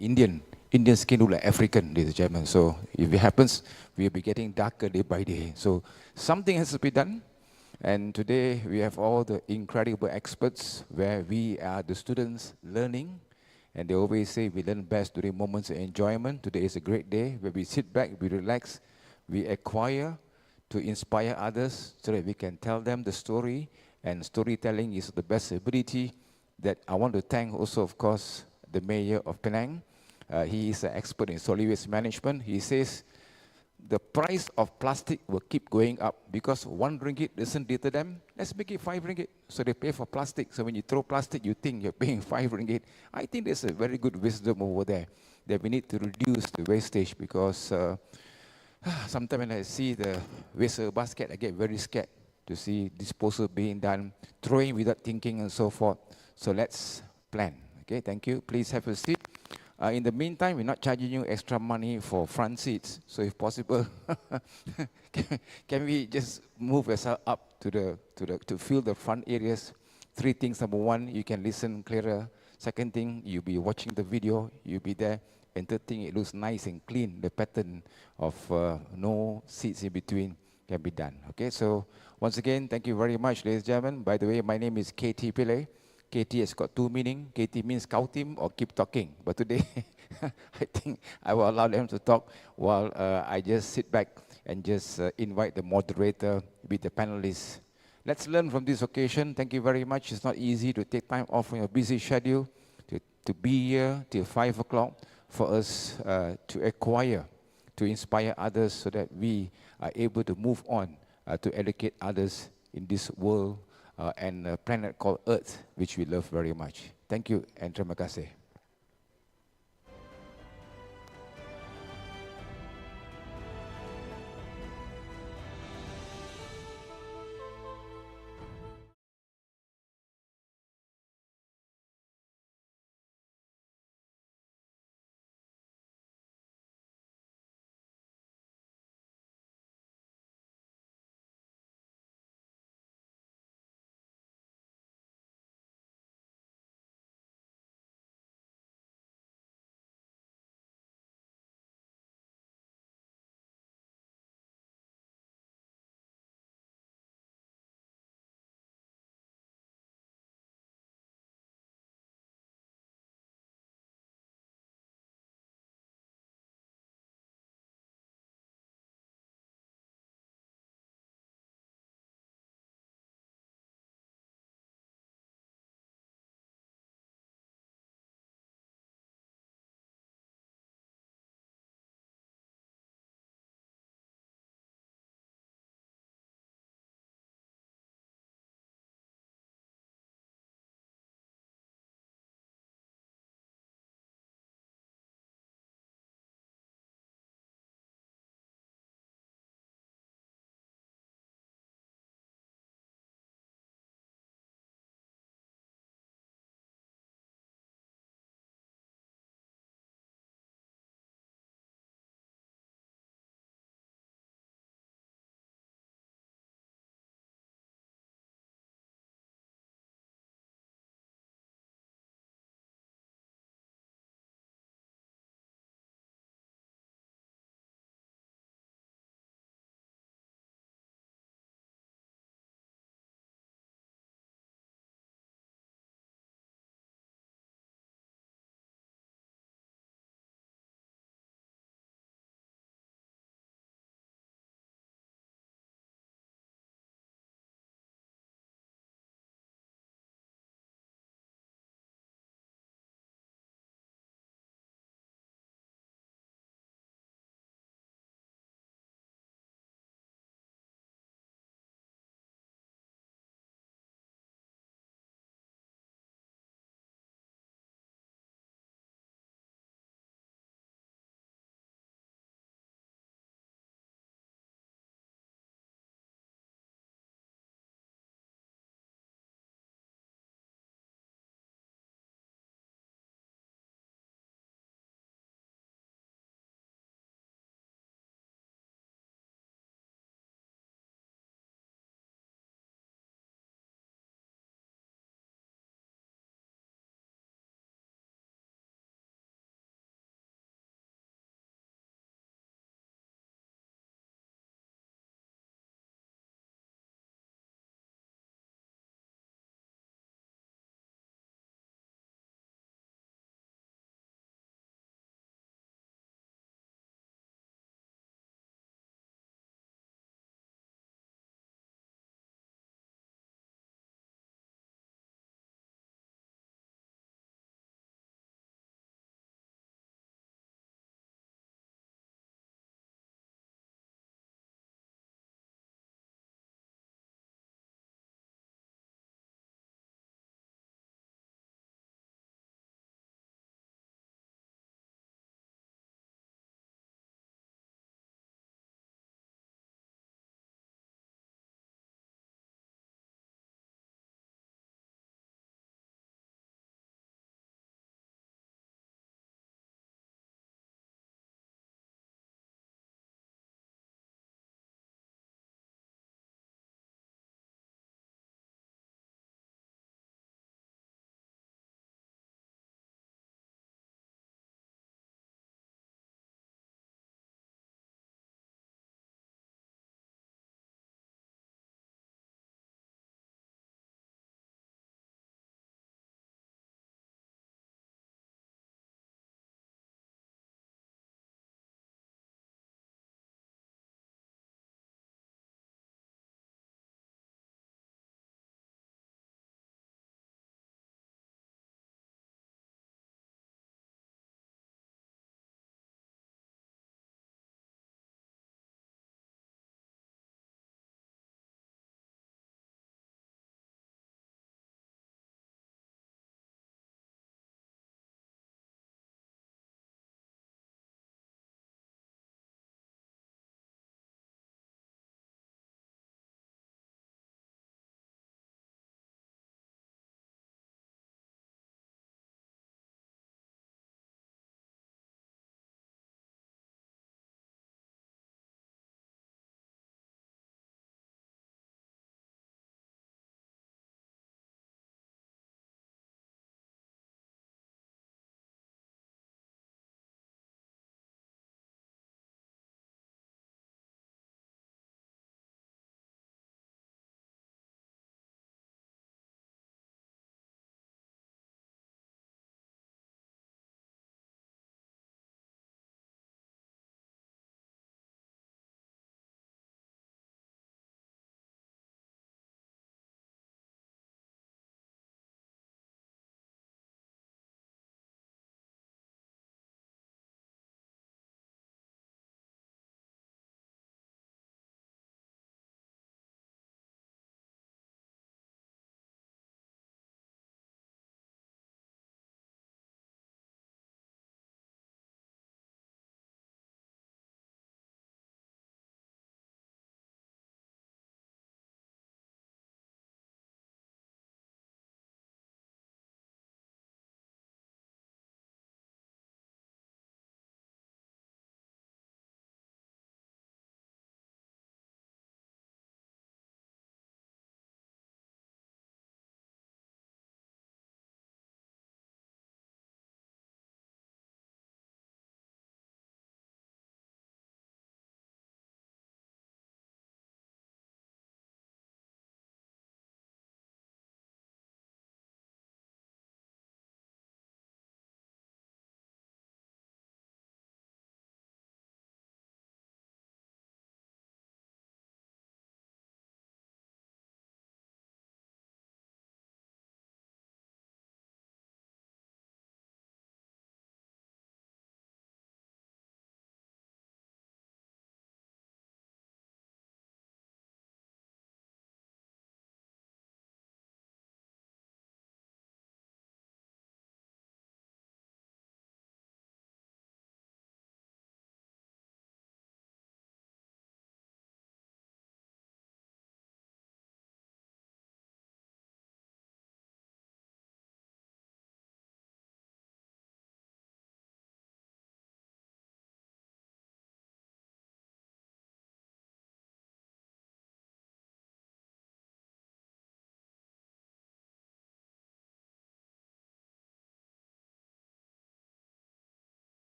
Indian skin look like African, ladies and gentlemen. So if it happens, we'll be getting darker day by day. So something has to be done. And today we have all the incredible experts where we are the students learning. And they always say we learn best during moments of enjoyment. Today is a great day where we sit back, we relax, we acquire to inspire others so that we can tell them the story. And storytelling is the best ability that I want to thank also, of course, the mayor of Penang. He is an expert in solid waste management. He says the price of plastic will keep going up because 1 ringgit doesn't deter them. Let's make it 5 ringgit. So they pay for plastic. So when you throw plastic, you think you're paying 5 ringgit. I think there's a very good wisdom over there that we need to reduce the wastage because sometimes when I see the waste basket, I get very scared to see disposal being done, throwing without thinking and so forth. So let's plan. Okay, thank you. Please have a seat. In the meantime, we're not charging you extra money for front seats. So if possible, can we just move yourself up to fill the front areas? 3 things. Number one, you can listen clearer. Second thing, you'll be watching the video. You'll be there. And third thing, it looks nice and clean. The pattern of no seats in between can be done. Okay, so once again, thank you very much, ladies and gentlemen. By the way, my name is KT Pillay. KT has got 2 meaning. KT means cow team or keep talking. But today, I think I will allow them to talk while I just sit back and just invite the moderator with the panelists. Let's learn from this occasion. Thank you very much. It's not easy to take time off from your busy schedule to be here till 5 o'clock for us to acquire, to inspire others so that we are able to move on to educate others in this world and a planet called Earth, which we love very much. Thank you and terima kasih.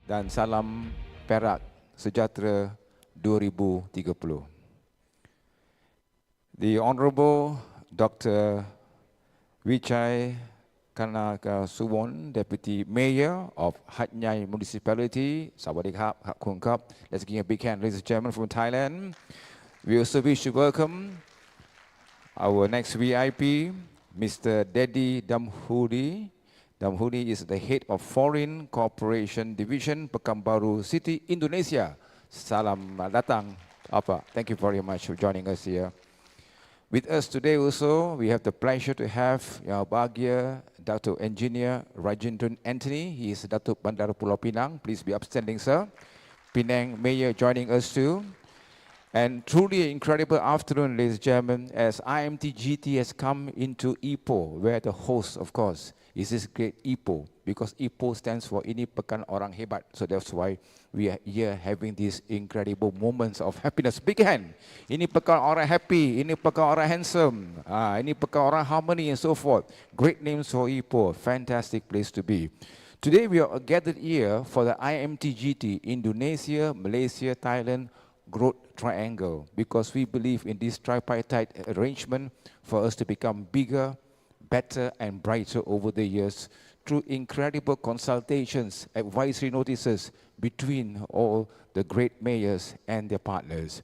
dan salam Perak Sejahtera 2030. The Honorable Dr. Vichai Kanakasuwon, Deputy Mayor of Hat Yai Municipality, Sawadee Kap, Hak Kun Kap. Let's give a big hand, ladies and gentlemen, from Thailand. We also wish to welcome our next VIP, Mr. Dedi Damhudi. Damhudi is the head of Foreign Cooperation Division, Pekanbaru City, Indonesia. Salam datang, Apa. Thank you very much for joining us here. With us today also, we have the pleasure to have Yang Bahagia Dato' Engineer Rajendran Anthony. He is Dato' Bandar Pulau Pinang. Please be upstanding, sir. Penang Mayor joining us too. And truly an incredible afternoon, ladies and gentlemen, as Imt-Gt has come into Ipoh, where the host, of course, is this great Ipoh, because Ipoh stands for Ini Pekan Orang Hebat. So that's why we are here having these incredible moments of happiness. Big hand. Ini Pekan Orang Happy, Ini Pekan Orang Handsome, Ini Pekan Orang Harmony, and so forth. Great names for Ipoh. Fantastic place to be. Today we are gathered here for the Imt-Gt Indonesia, Malaysia, Thailand growth triangle, because we believe in this tripartite arrangement for us to become bigger, better and brighter over the years through incredible consultations, advisory notices between all the great mayors and their partners.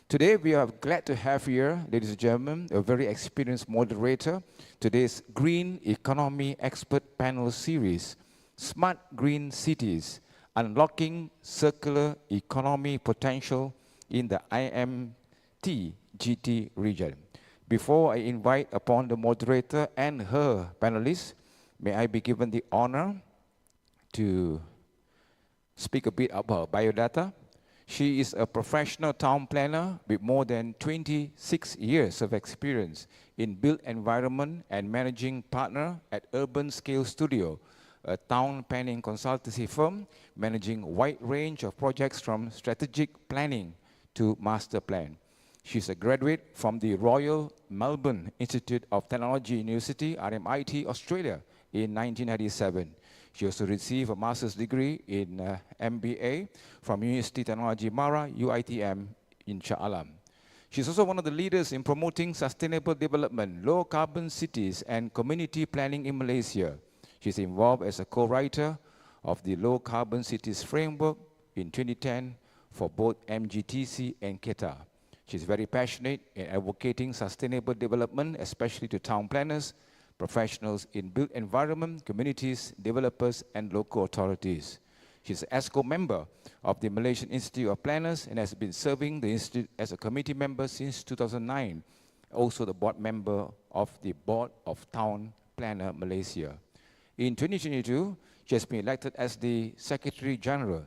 Today we are glad to have here, ladies and gentlemen, a very experienced moderator. Today's Green Economy Expert Panel Series, Smart Green Cities, Unlocking Circular Economy Potential in the Imt-Gt region. Before I invite upon the moderator and her panelists, may I be given the honor to speak a bit about biodata. She is a professional town planner with more than 26 years of experience in built environment and managing partner at Urban Scale Studio, a town planning consultancy firm managing a wide range of projects from strategic planning to master plan. She's a graduate from the Royal Melbourne Institute of Technology University, RMIT, Australia, in 1997. She also received a master's degree in MBA from University Technology Mara, UITM, in Shah Alam. She's also one of the leaders in promoting sustainable development, low carbon cities, and community planning in Malaysia. She's involved as a co-writer of the Low Carbon Cities Framework in 2010 for both MGTC and KETA. She's very passionate in advocating sustainable development, especially to town planners, professionals in built environment, communities, developers, and local authorities. She's an ESCO member of the Malaysian Institute of Planners and has been serving the institute as a committee member since 2009, also the board member of the Board of Town Planner Malaysia. In 2022, she has been elected as the Secretary General,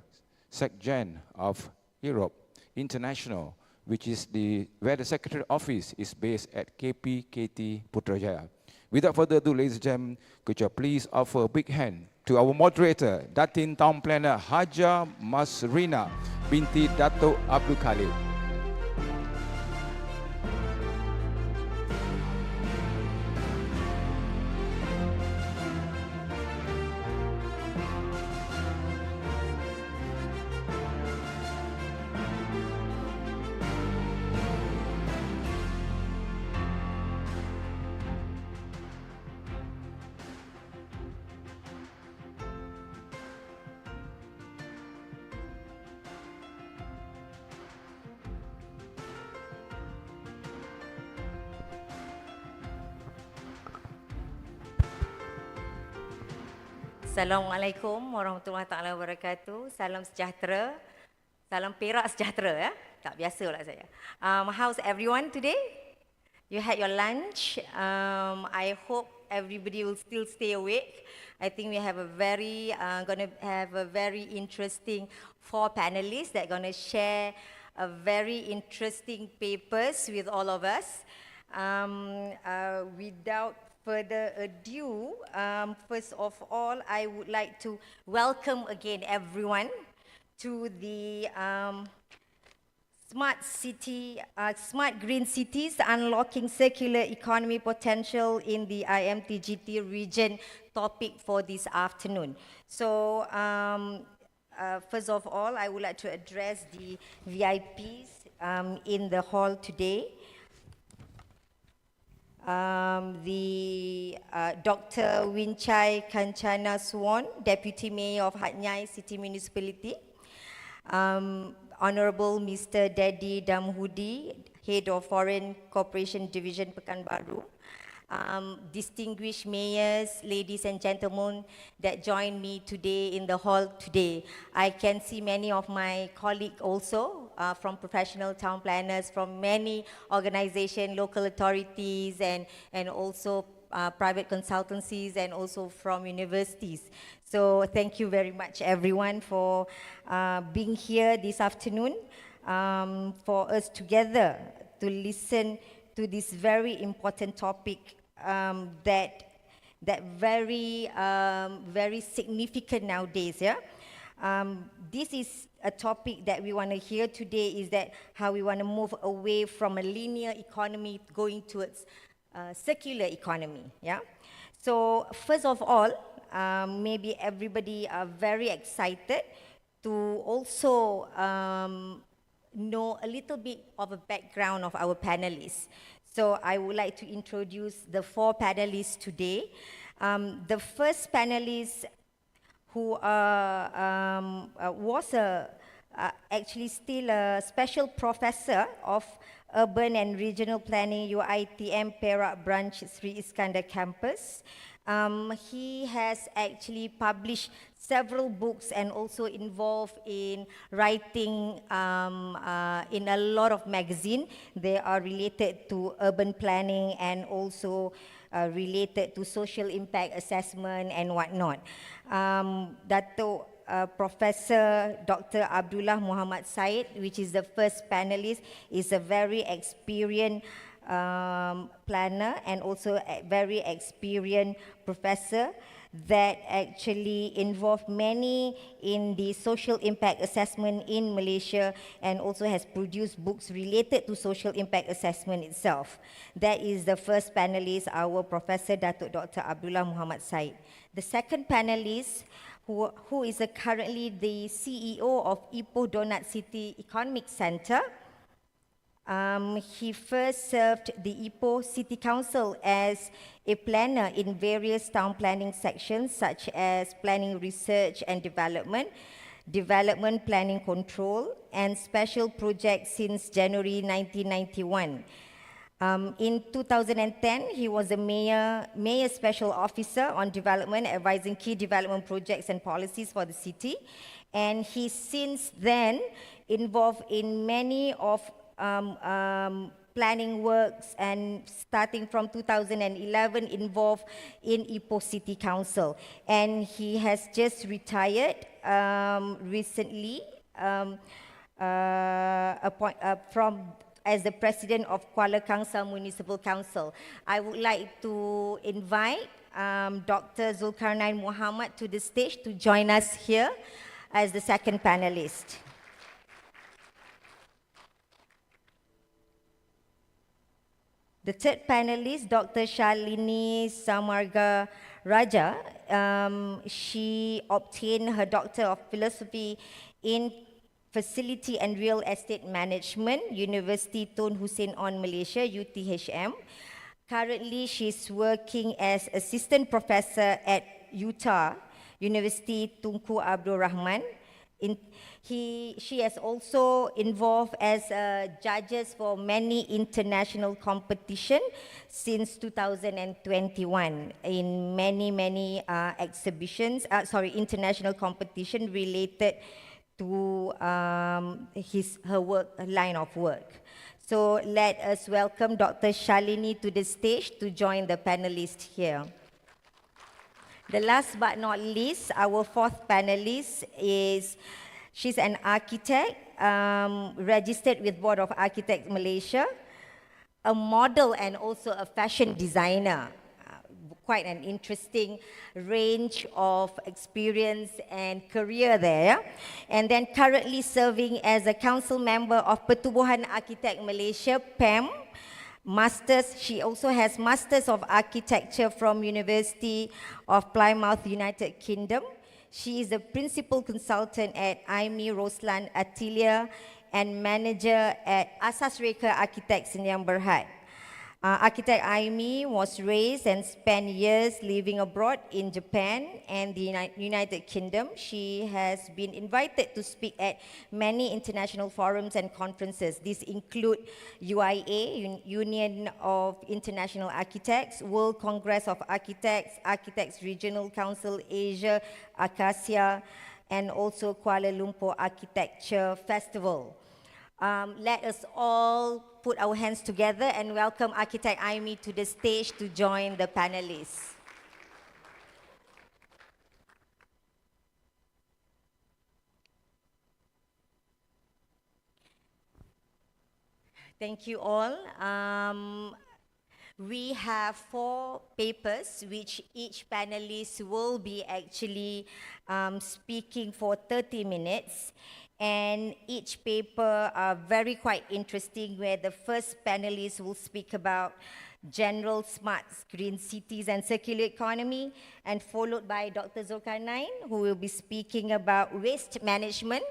SecGen of Europe International, which is where the Secretary Office is based at KPKT Putrajaya. Without further ado, ladies and gentlemen, could you please offer a big hand to our moderator, Datin Town Planner Haja Masrina binti Dato' Abdul Khalid. Assalamualaikum warahmatullahi taala wabarakatuh. Salam sejahtera. Salam Perak sejahtera ya. Tak biasalah saya. How's everyone today? You had your lunch. I hope everybody will still stay awake. I think we have gonna have a very interesting 4 panelists that are gonna share a very interesting papers with all of us. Without further ado, first of all, I would like to welcome again everyone to the Smart Green Cities, Unlocking Circular Economy Potential in the Imt-Gt region topic for this afternoon. So first of all, I would like to address the VIPs in the hall today. Dr. Winchai Kanchana Swan, Deputy Mayor of Hat Yai City Municipality. Honorable Mr. Daddy Damhudi, Head of Foreign Cooperation Division Pekanbaru. Distinguished mayors, ladies and gentlemen that join me today in the hall today. I can see many of my colleagues also from professional town planners, from many organizations, local authorities, and also private consultancies, and also from universities. So thank you very much everyone for being here this afternoon for us together to listen to this very important topic that very significant nowadays. Yeah, this is a topic that we want to hear today. Is that how we want to move away from a linear economy going towards circular economy. Yeah. So first of all, maybe everybody are very excited to also know a little bit of a background of our panelists. So I would like to introduce the 4 panelists today. The first panelist who was actually still a special professor of Urban and Regional Planning UiTM Perak Branch Sri Iskandar Campus. He has actually published several books and also involved in writing in a lot of magazines. They are related to urban planning and also related to social impact assessment and whatnot. Dato Professor Dr. Abdullah Muhammad Said, which is the first panelist, is a very experienced planner and also a very experienced professor that actually involved many in the social impact assessment in Malaysia and also has produced books related to social impact assessment itself. That is the first panelist, our Professor Datuk Dr. Abdullah Muhammad Said. The second panelist, who is currently the CEO of Ipoh Donut City Economic Centre. He first served the Ipoh City Council as a planner in various town planning sections such as planning research and development, development planning control, and special projects since January 1991. In 2010, he was a mayor special officer on development, advising key development projects and policies for the city. And he since then involved in many of planning works, and starting from 2011 involved in Ipoh City Council. And he has just retired recently as the president of Kuala Kangsar Municipal Council. I would like to invite Dr. Zulkarnain Muhammad to the stage to join us here as the second panelist. The third panelist, Dr. Shalini Samarga Raja, she obtained her Doctor of Philosophy in Facility and Real Estate Management, University Tun Hussein On Malaysia, UTHM. Currently, she's working as Assistant Professor at Utah University Tunku Abdul Rahman. She has also involved as judges for many international competition since 2021 in many exhibitions, international competition related to her line of work. So let us welcome Dr. Shalini to the stage to join the panelists here. The last but not least, our fourth panelist she's an architect, registered with Board of Architects Malaysia, a model and also a fashion designer. Quite an interesting range of experience and career there. And then currently serving as a council member of Pertubuhan Architect Malaysia, PAM. Masters, she also has Masters of Architecture from University of Plymouth, United Kingdom. She is the principal consultant at IMI Roslan Atelier and manager at Asas Reka Architects in Yang Berhad. Architect Aimi was raised and spent years living abroad in Japan and the United Kingdom. She has been invited to speak at many international forums and conferences. These include UIA, Union of International Architects, World Congress of Architects, Architects Regional Council Asia, Acacia, and also Kuala Lumpur Architecture Festival. Let us all put our hands together and welcome Architect Aimi to the stage to join the panelists. Thank you all. We have 4 papers which each panelist will be actually speaking for 30 minutes. And each paper are very quite interesting, where the first panelist will speak about general smart green cities and circular economy, and followed by Dr. Zulkarnain, who will be speaking about waste management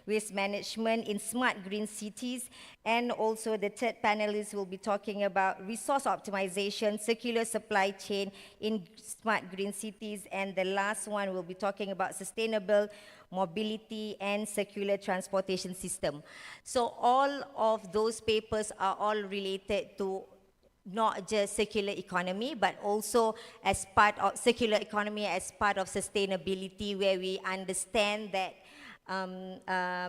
in smart green cities. And also the third panelist will be talking about resource optimization, circular supply chain in smart green cities. And the last one will be talking about sustainable mobility and circular transportation system. So all of those papers are all related to not just circular economy, but also as part of circular economy, as part of sustainability, where we understand that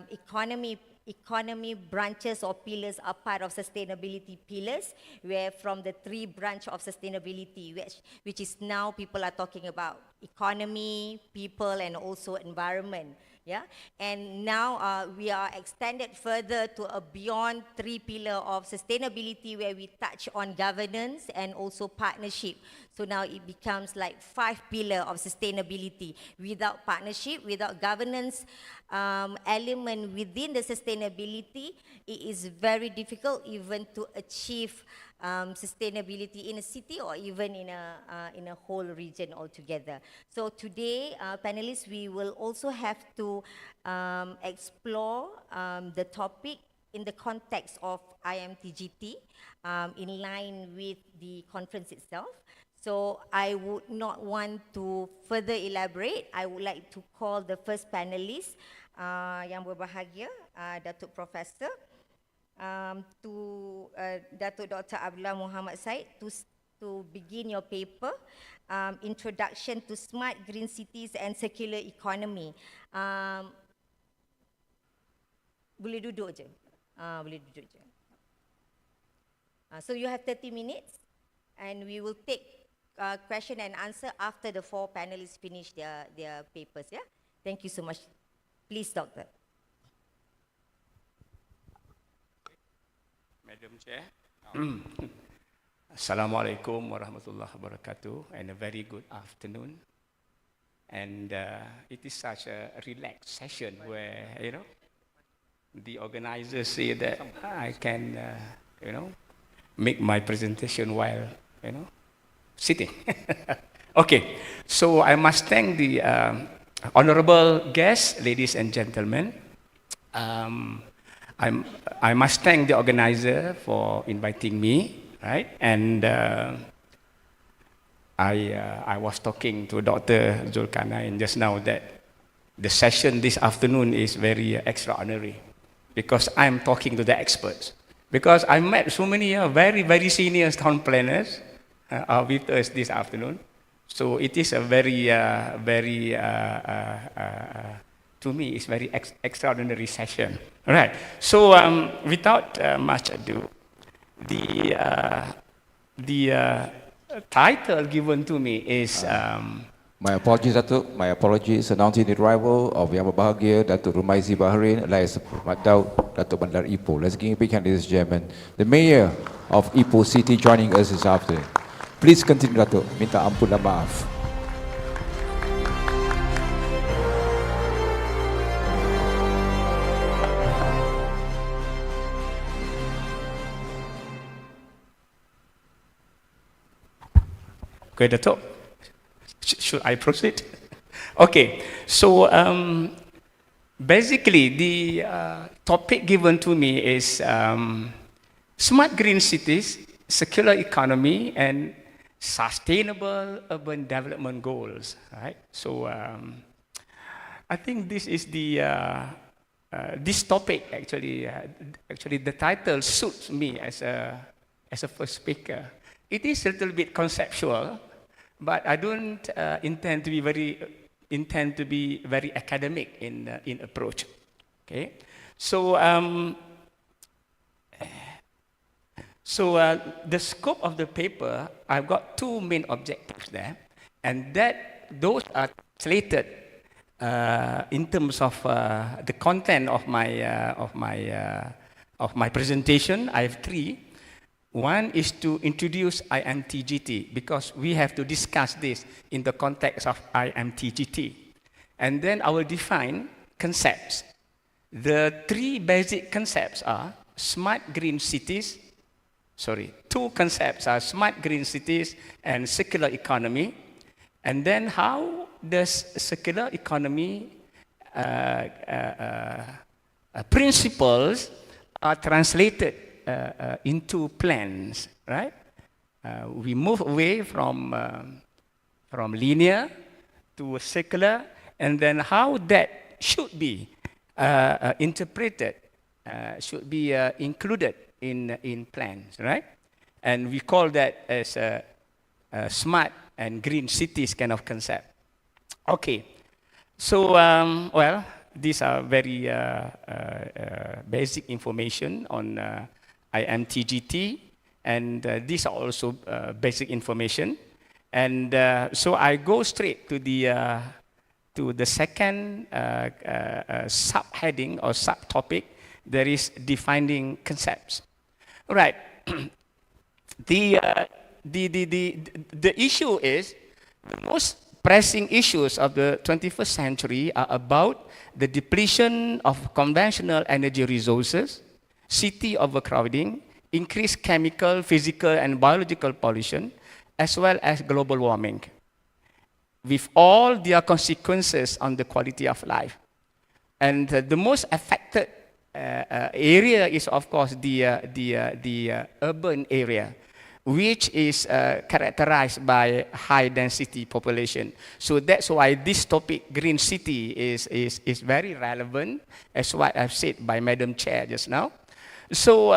economy branches or pillars are part of sustainability pillars, where from the 3 branch of sustainability, which is now people are talking about economy, people, and also environment. Yeah, and now we are extended further to a beyond 3 pillar of sustainability, where we touch on governance and also partnership. So now it becomes like 5 pillar of sustainability. Without partnership, without governance element within the sustainability, it is very difficult even to achieve sustainability in a city or even in a whole region altogether. So today, panelists, we will also have to explore the topic in the context of Imt-Gt, in line with the conference itself. So I would not want to further elaborate. I would like to call the first panelist, yang berbahagia, Datuk Profesor, Datuk Dr. Abdullah Muhammad Said, to begin your paper, Introduction to Smart Green Cities and Circular Economy. Boleh duduk je. Boleh duduk je. So you have 30 minutes, and we will take question and answer after the 4 panelists finish their papers. Yeah. Thank you so much. Please, Doctor. Madam Chair. Assalamualaikum warahmatullahi wabarakatuh, and a very good afternoon. And it is such a relaxed session where, the organizers say that I can, make my presentation while, sitting. Okay, so I must thank the honorable guests, ladies and gentlemen. I must thank the organizer for inviting me, right? And I was talking to Dr. Zulkarnain just now that the session this afternoon is very extraordinary, because I'm talking to the experts. Because I met so many very, very senior town planners are with us this afternoon. So it is a very, to me, it's very extraordinary session. All right. So without much ado, the title given to me is. My apologies, Datuk. My apologies. Announcing the arrival of Yang Berbahagia, Datuk Rumaizi Bahrain, alias Datuk Bandar Ipoh. Let's give a big hand, ladies and gentlemen. The Mayor of Ipoh City joining us this afternoon. Please continue, Datuk. Minta ampun dan maaf. Okay, Datuk. Should I proceed? Okay, so basically the topic given to me is smart green cities, circular economy, and sustainable urban development goals, right? So I think this is the this topic actually the title suits me as a first speaker. It is a little bit conceptual, but I don't intend to be very academic in approach. Okay, so the scope of the paper, I've got two main objectives there, and those are translated in terms of the content of my presentation. I have three. One is to introduce Imt-Gt, because we have to discuss this in the context of Imt-Gt. And then I will define concepts. The three basic concepts are smart green cities. Two concepts are smart green cities and circular economy. And then how does circular economy principles are translated into plans, right? We move away from linear to circular, and then how that should be interpreted, should be included in plans, right? And we call that as a smart and green cities kind of concept. Okay, so well, these are very basic information on Imt-Gt, and these are also basic information. And so I go straight to the second subheading or subtopic. There is defining concepts. Right. The issue is the most pressing issues of the 21st century are about the depletion of conventional energy resources, city overcrowding, increased chemical, physical, and biological pollution, as well as global warming, with all their consequences on the quality of life. And the most affected area is, of course, the urban area, which is characterized by high density population. So that's why this topic, green city, is very relevant, as what I've said by Madam Chair just now. So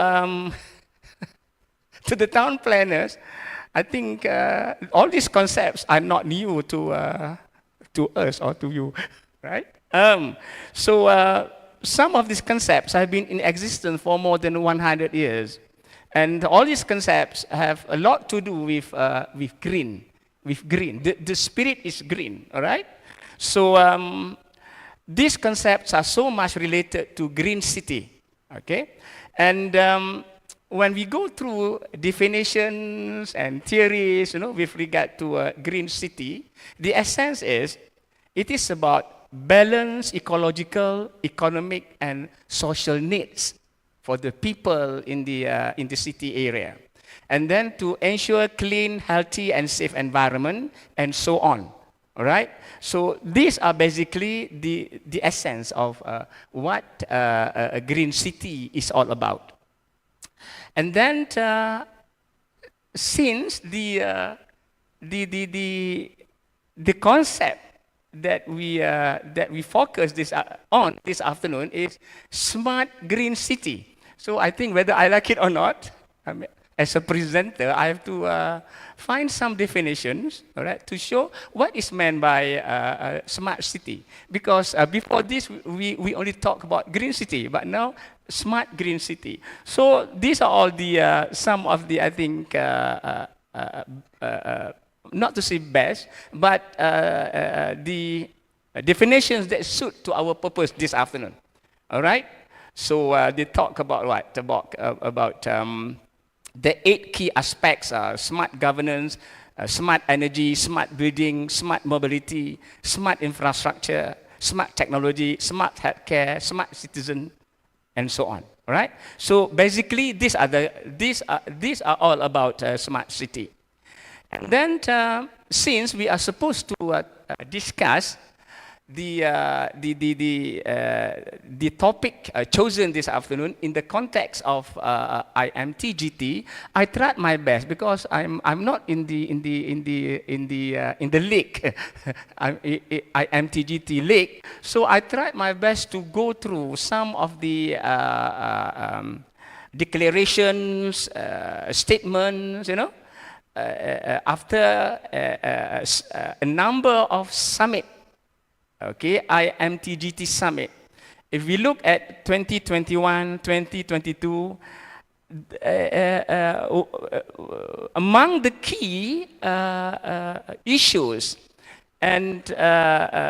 to the town planners, I think all these concepts are not new to us or to you, right? Some of these concepts have been in existence for more than 100 years. And all these concepts have a lot to do with green. The spirit is green, all right? So these concepts are so much related to green city, okay? And when we go through definitions and theories, with regard to a green city, the essence is, it is about balanced ecological, economic, and social needs for the people in the city area, and then to ensure clean, healthy, and safe environment, and so on. All right. So these are basically the essence of what a green city is all about. And then since the concept that we focus on this afternoon is smart green city. So I think whether I like it or not, as a presenter, I have to find some definitions, all right, to show what is meant by a smart city. Because before this, we only talk about green city, but now smart green city. So these are all the some of the, I think, not to say best, but the definitions that suit to our purpose this afternoon. All right. So they talk about what? About the 8 key aspects are smart governance, smart energy, smart building, smart mobility, smart infrastructure, smart technology, smart healthcare, smart citizen, and so on. All right. So basically, these are all about smart city. And then, since we are supposed to discuss the topic chosen this afternoon in the context of Imt-Gt, I tried my best because I'm not in the league, Imt-Gt league. So I tried my best to go through some of the declarations, statements, after a number of summits. Okay, Imt-Gt Summit. If we look at 2021, 2022, among the key issues and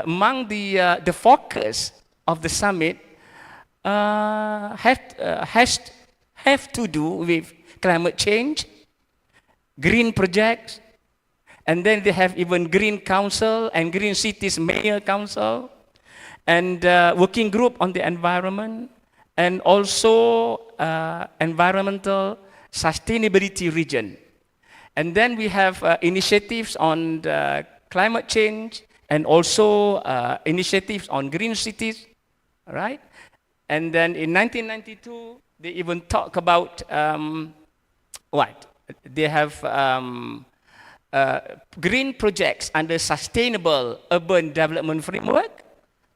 among the focus of the summit have to do with climate change, green projects, and then they have even Green Council and Green Cities Mayor Council, and working group on the environment, and also environmental sustainability region. And then we have initiatives on the climate change, and also initiatives on green cities, right? And then in 1992, they even talk about what? They have green projects under Sustainable Urban Development Framework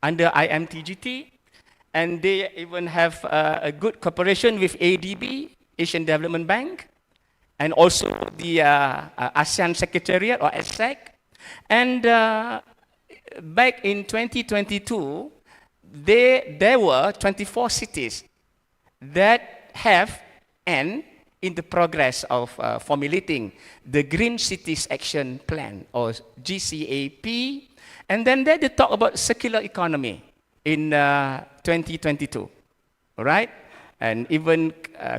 under Imt-Gt, and they even have a good cooperation with ADB, Asian Development Bank, and also the ASEAN Secretariat or ASEC. And back in 2022, there were 24 cities that have and in the progress of formulating the Green Cities Action Plan, or GCAP. And then they talk about circular economy in 2022, all right? And even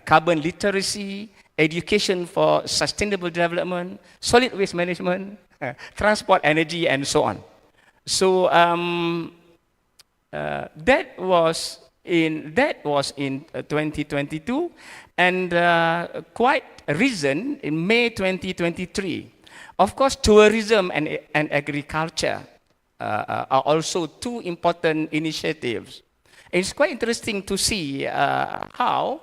carbon literacy, education for sustainable development, solid waste management, transport, energy, and so on. So that was in 2022, and quite recent in May 2023. Of course, tourism and agriculture are also two important initiatives. It's quite interesting to see how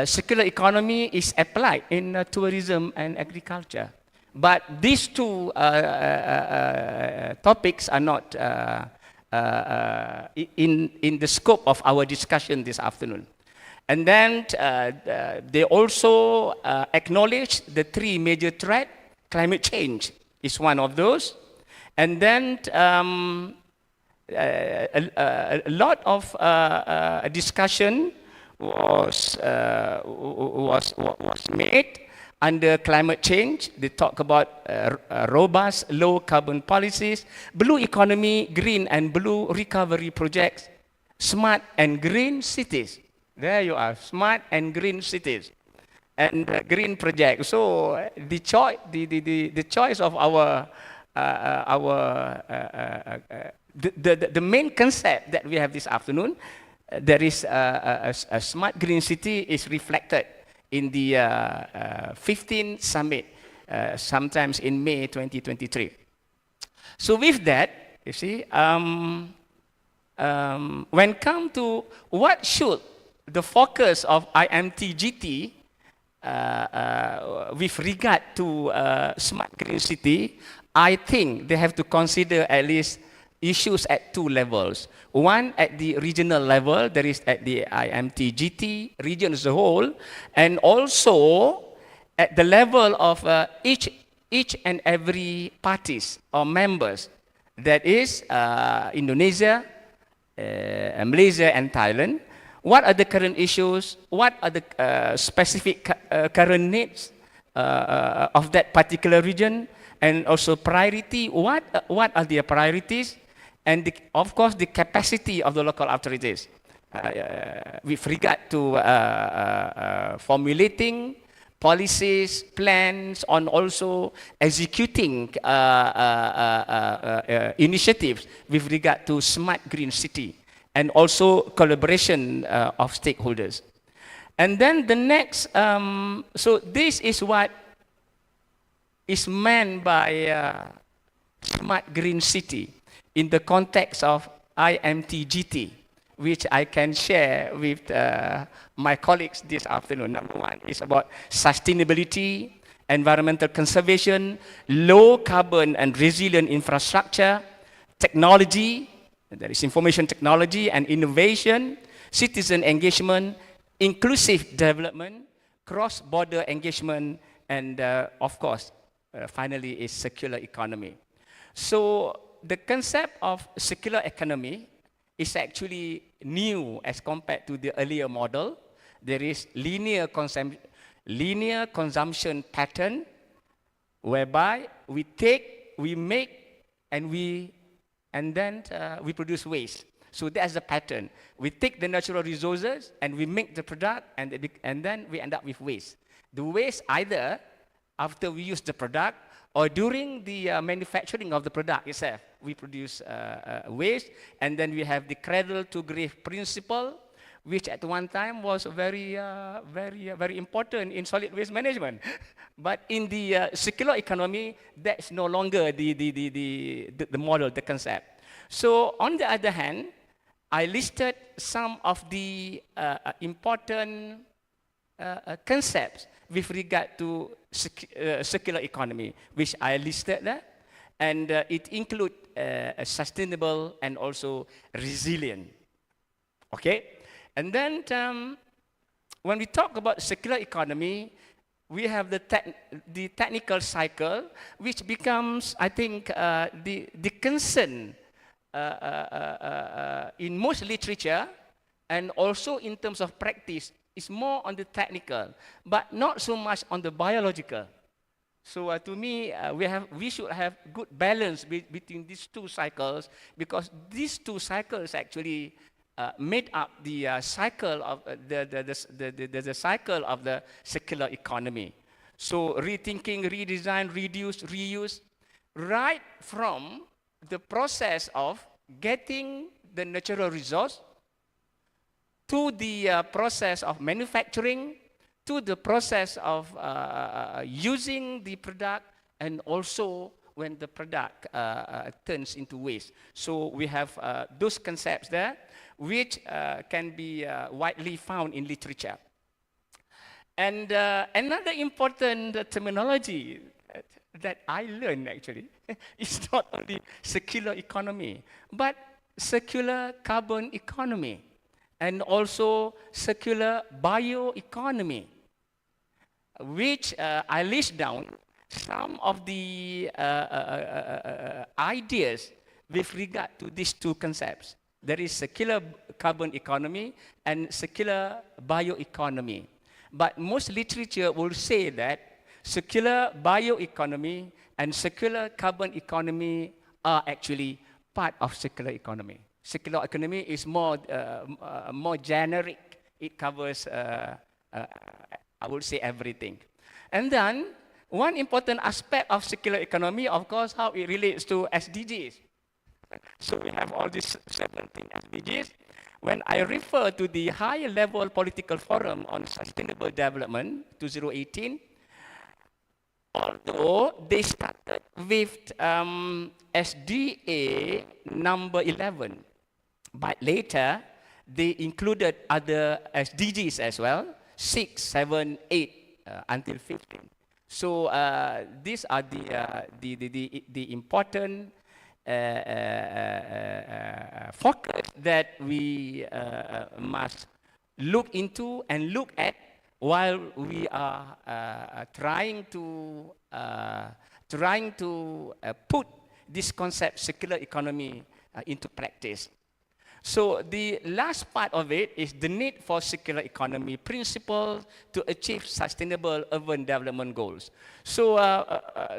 circular economy is applied in tourism and agriculture. But these two topics are not in the scope of our discussion this afternoon. And then they also acknowledge the three major threats. Climate change is one of those. And then a lot of discussion was made under climate change. They talk about robust low carbon policies, blue economy, green and blue recovery projects, smart and green cities. There you are, smart and green cities, and green projects. So the choice of the main concept that we have this afternoon, there is a smart green city is reflected in the 15th summit, sometimes in May 2023. So with that, you see, when come to what should the focus of Imt-Gt with regard to smart green city, I think they have to consider at least issues at two levels. One at the regional level, that is at the Imt-Gt region as a whole, and also at the level of each and every parties or members, that is Indonesia, Malaysia and Thailand. What are the current issues? What are the specific current needs of that particular region? And also priority, what are their priorities? And of course, the capacity of the local authorities with regard to formulating policies, plans, on also executing initiatives with regard to smart green city, and also collaboration of stakeholders. And then the next, so this is what is meant by smart green city. in the context of Imt-Gt, which I can share with my colleagues this afternoon. Number one is about sustainability, environmental conservation, low carbon and resilient infrastructure, technology, that is information technology and innovation, citizen engagement, inclusive development, cross-border engagement, and of course, finally, is circular economy. So the concept of circular economy is actually new as compared to the earlier model. There is linear consumption pattern, whereby we take, we make, and then we produce waste. So that's the pattern. We take the natural resources and we make the product, and then we end up with waste. The waste either after we use the product or during the manufacturing of the product itself, we produce waste, and then we have the cradle to grave principle, which at one time was very important in solid waste management. But in the circular economy, that's no longer the model, the concept. So on the other hand, I listed some of the important concepts with regard to circular economy, which I listed there, and it includes sustainable and also resilient. Okay, and then when we talk about circular economy, we have the technical cycle, which becomes, I think, the concern in most literature, and also in terms of practice, is more on the technical, but not so much on the biological. So to me, we should have good balance between these two cycles, because these two cycles actually made up the cycle of the cycle of the circular economy. So rethinking, redesign, reduce, reuse, right from the process of getting the natural resource, to the process of manufacturing, to the process of using the product, and also when the product turns into waste. So we have those concepts there, which can be widely found in literature. And another important terminology that I learned actually is not only circular economy, but circular carbon economy, and also circular bioeconomy, which I list down some of the ideas with regard to these two concepts. There is circular carbon economy and circular bioeconomy. But most literature will say that circular bioeconomy and circular carbon economy are actually part of circular economy. Circular economy is more generic. It covers, I would say, everything. And then, one important aspect of circular economy, of course, how it relates to SDGs. So we have all these 17 SDGs. When I refer to the High Level Political Forum on Sustainable Development 2018, although they started with SDA number 11, but later they included other SDGs as well, 6, 7, 8, until 15. So these are the important focus that we must look into and look at while we are trying to put this concept circular economy into practice. So the last part of it is the need for circular economy principles to achieve sustainable urban development goals. So,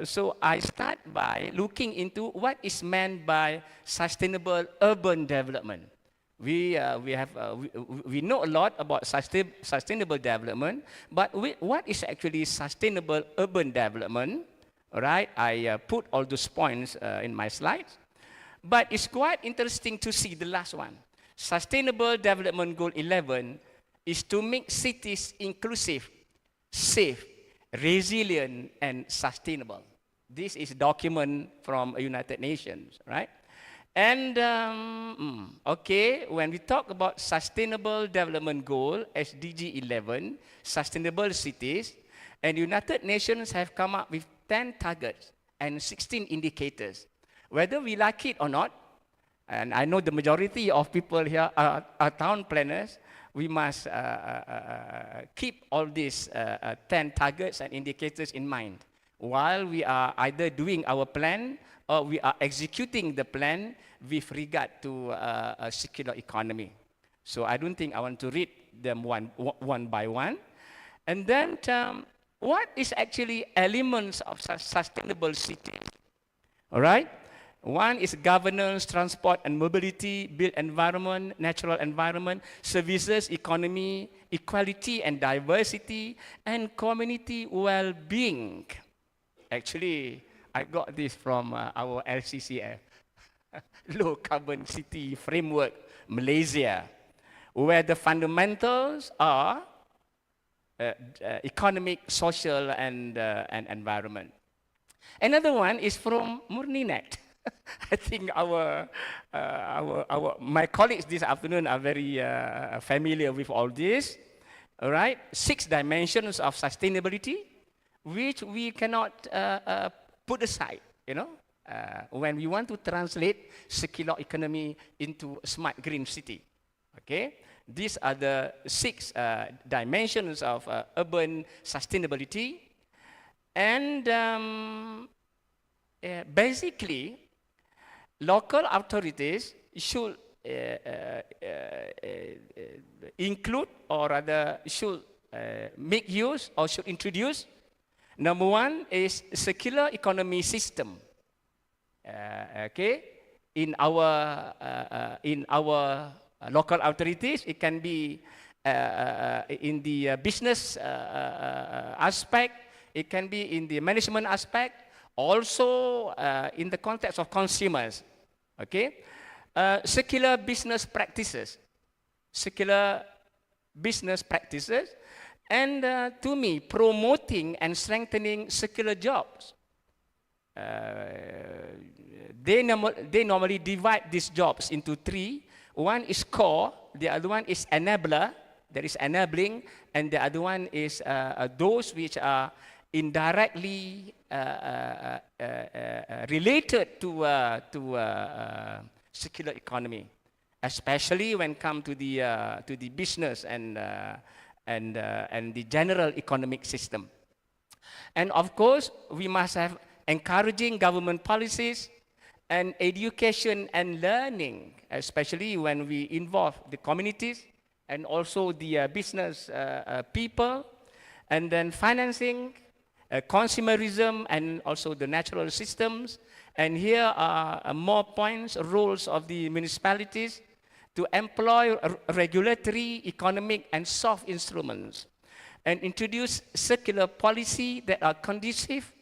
so I start by looking into what is meant by sustainable urban development. We know a lot about sustainable development, but what is actually sustainable urban development? All right, I put all those points in my slides. But it's quite interesting to see the last one. Sustainable Development Goal 11 is to make cities inclusive, safe, resilient, and sustainable. This is a document from United Nations, right? And okay, when we talk about Sustainable Development Goal, SDG 11, sustainable cities, and United Nations have come up with 10 targets and 16 indicators. Whether we like it or not, and I know the majority of people here are town planners, we must keep all these 10 targets and indicators in mind while we are either doing our plan or we are executing the plan with regard to a circular economy. So I don't think I want to read them one by one. And then what is actually elements of sustainable cities? All right? One is governance, transport and mobility, built environment, natural environment, services, economy, equality and diversity, and community well-being. Actually, I got this from our LCCF, Low Carbon City Framework, Malaysia, where the fundamentals are economic, social, and environment. Another one is from Murninet. I think my colleagues this afternoon are very familiar with all this. All right, 6 dimensions of sustainability, which we cannot put aside, when we want to translate circular economy into a smart green city. Okay, these are the 6 dimensions of urban sustainability, and basically, local authorities should include, or rather should make use or should introduce. Number 1 is circular economy system. Okay, in our local authorities, it can be in the business aspect, it can be in the management aspect, also in the context of consumers. Okay, circular business practices, and to me, promoting and strengthening circular jobs. They normally divide these jobs into 3. One is core, the other one is enabler, that is enabling, and the other one is those which are indirectly related to circular economy, especially when come to the business and the general economic system. And of course, we must have encouraging government policies and education and learning, especially when we involve the communities and also the business people, and then financing, consumerism, and also the natural systems. And here are more points, roles of the municipalities to employ regulatory, economic, and soft instruments, and introduce circular policy that are conducive,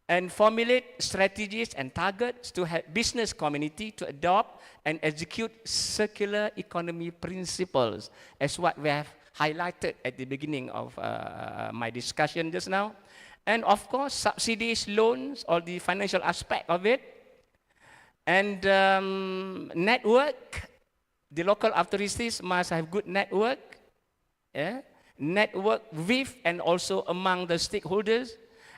and formulate strategies and targets to help business community to adopt and execute circular economy principles, as what we have highlighted at the beginning of my discussion just now. And of course, subsidies, loans, or the financial aspect of it. And network, the local authorities must have good network, network with and also among the stakeholders,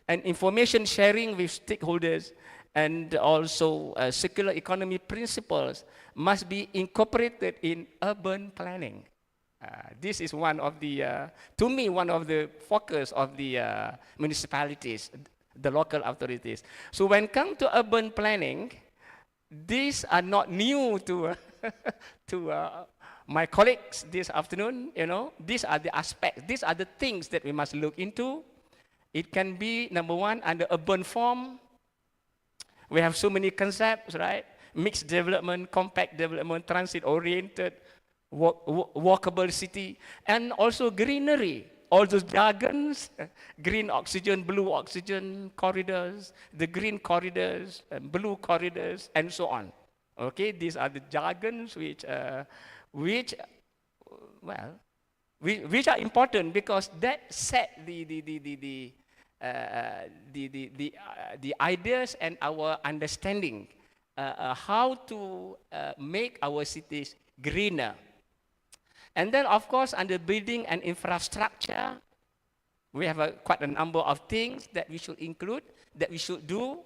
and information sharing with stakeholders, and also circular economy principles must be incorporated in urban planning. This is one of the, to me, one of the focus of the municipalities, the local authorities. So when it comes to urban planning, these are not new to, my colleagues this afternoon. These are the aspects, these are the things that we must look into. It can be, number 1, under urban form. We have so many concepts, right? Mixed development, compact development, transit-oriented, walkable city, and also greenery. All those jargons, green oxygen, blue oxygen corridors, the green corridors, blue corridors, and so on. Okay, these are the jargons which are important because that set the ideas and our understanding how to make our cities greener. And then, of course, under building and infrastructure, we have quite a number of things that we should include, that we should do,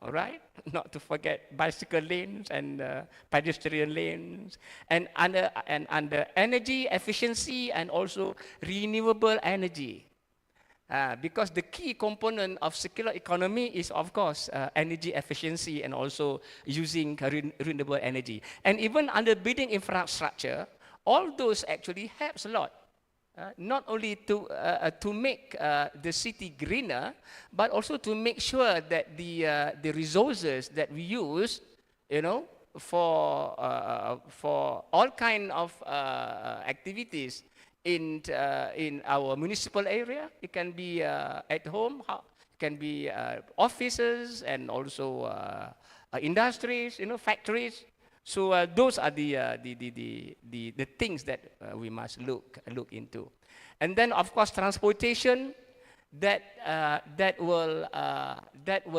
all right? Not to forget bicycle lanes and pedestrian lanes, and under energy efficiency and also renewable energy. Because the key component of circular economy is, of course, energy efficiency and also using renewable energy. And even under building infrastructure, all those actually helps a lot. Not only to make the city greener, but also to make sure that the resources that we use, for all kind of activities in our municipal area. It can be at home, it can be offices, and also industries, factories. So those are the things that we must look into. And then, of course, transportation that will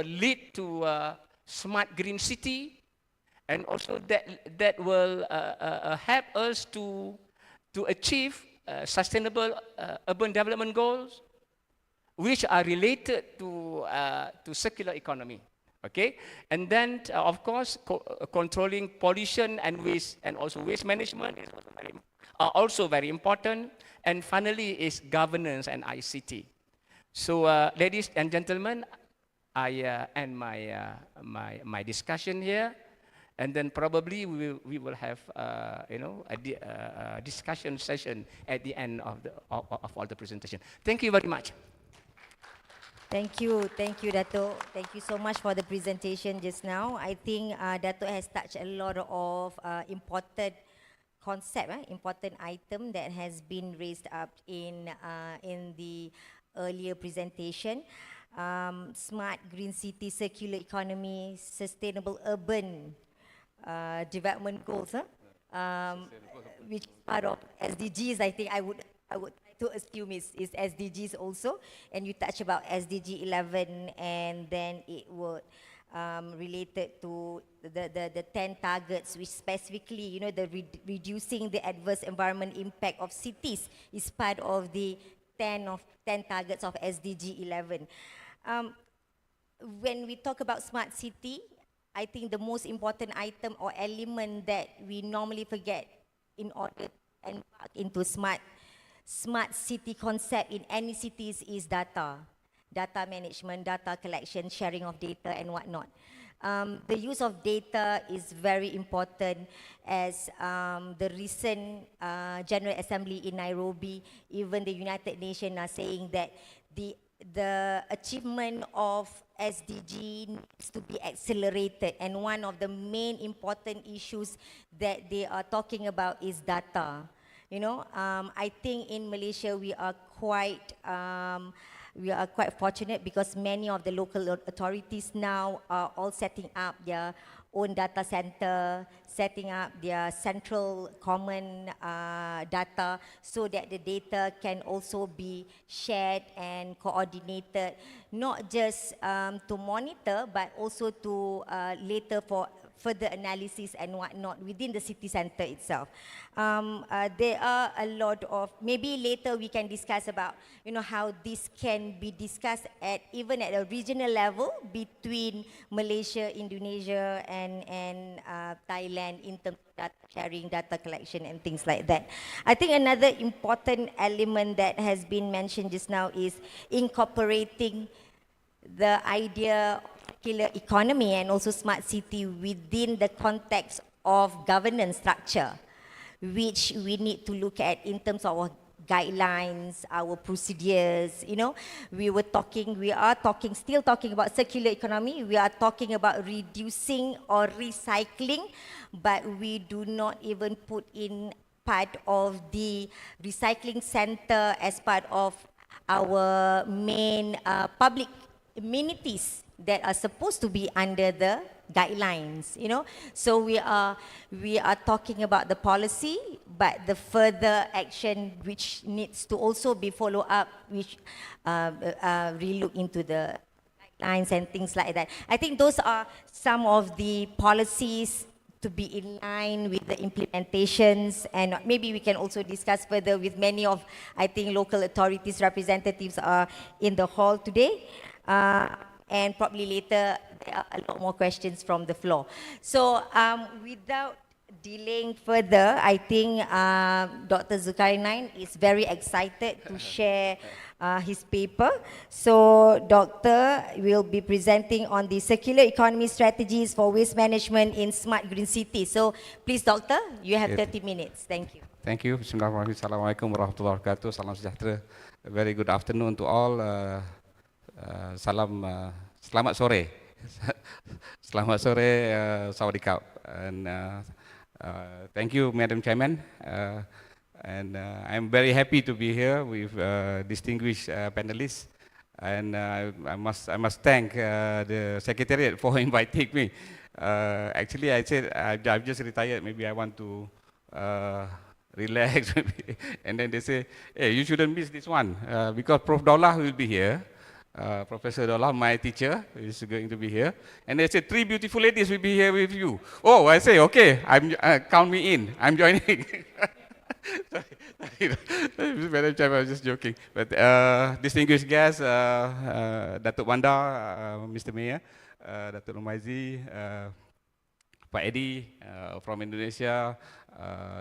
lead to a smart green city, and also that will help us to achieve sustainable urban development goals, which are related to circular economy. Okay, and then of course controlling pollution and waste, and also waste management is also very important. And finally is governance and ICT. So ladies and gentlemen, I end my discussion here, and then probably we will have a discussion session at the end of all the presentation. Thank you very much. Thank you, Dato. Thank you so much for the presentation just now. I think Dato has touched a lot of important concept, important item that has been raised up in the earlier presentation. Smart green city, circular economy, sustainable urban development goals, which is part of SDGs. I think I would to assume is SDGs also, and you touch about SDG 11, and then it would related to the 10 targets, which specifically, reducing the adverse environment impact of cities is part of the 10 targets of SDG 11. When we talk about smart city, I think the most important item or element that we normally forget in order to embark into smart city concept in any cities is data management, data collection, sharing of data and whatnot. The use of data is very important, as the recent General Assembly in Nairobi, even the United Nations are saying that the achievement of SDG needs to be accelerated, and one of the main important issues that they are talking about is data. I think in Malaysia we are quite fortunate, because many of the local authorities now are all setting up their own data center, setting up their central common data, so that the data can also be shared and coordinated, not just to monitor, but also to later for further analysis and whatnot within the city center itself. There are a lot of, maybe later we can discuss about, how this can be discussed even at a regional level between Malaysia, Indonesia, and Thailand in terms of data sharing, data collection, and things like that. I think another important element that has been mentioned just now is incorporating the idea of circular economy and also smart city within the context of governance structure, which we need to look at in terms of our guidelines, our procedures. We are still talking about circular economy. We are talking about reducing or recycling, but we do not even put in part of the recycling center as part of our main public amenities that are supposed to be under the guidelines. So we are talking about the policy, but the further action which needs to also be followed up, which relook into the lines and things like that. I think those are some of the policies to be in line with the implementations, and maybe we can also discuss further with many of, I think, local authorities representatives are in the hall today. And probably later there are a lot more questions from the floor. So without delaying further, I think Dr. Zulkarnain is very excited to share his paper. So Doctor will be presenting on the circular economy strategies for waste management in smart green cities. So please, Doctor, you have 30 minutes. Thank you. Thank you. Bismillahirrahmanirrahim. Assalamualaikum warahmatullahi wabarakatuh. Salam sejahtera. A very good afternoon to all. Selamat sore. Selamat sore, Sawadikap. And thank you, Madam Chairman. I'm very happy to be here with distinguished panelists. And I must thank the Secretariat for inviting me. Actually, I said I've just retired. Maybe I want to relax. And then they say, hey, you shouldn't miss this one because Prof. Dollah will be here. Professor Dollah, my teacher, is going to be here. And they said, 3 beautiful ladies will be here with you. Oh, I say, okay, count me in. I'm joining. Sorry, Madam Chairman, I was just joking. But distinguished guests, Datuk Wanda, Mr. Mayor, Datuk Rumaizi, Pak Eddie from Indonesia,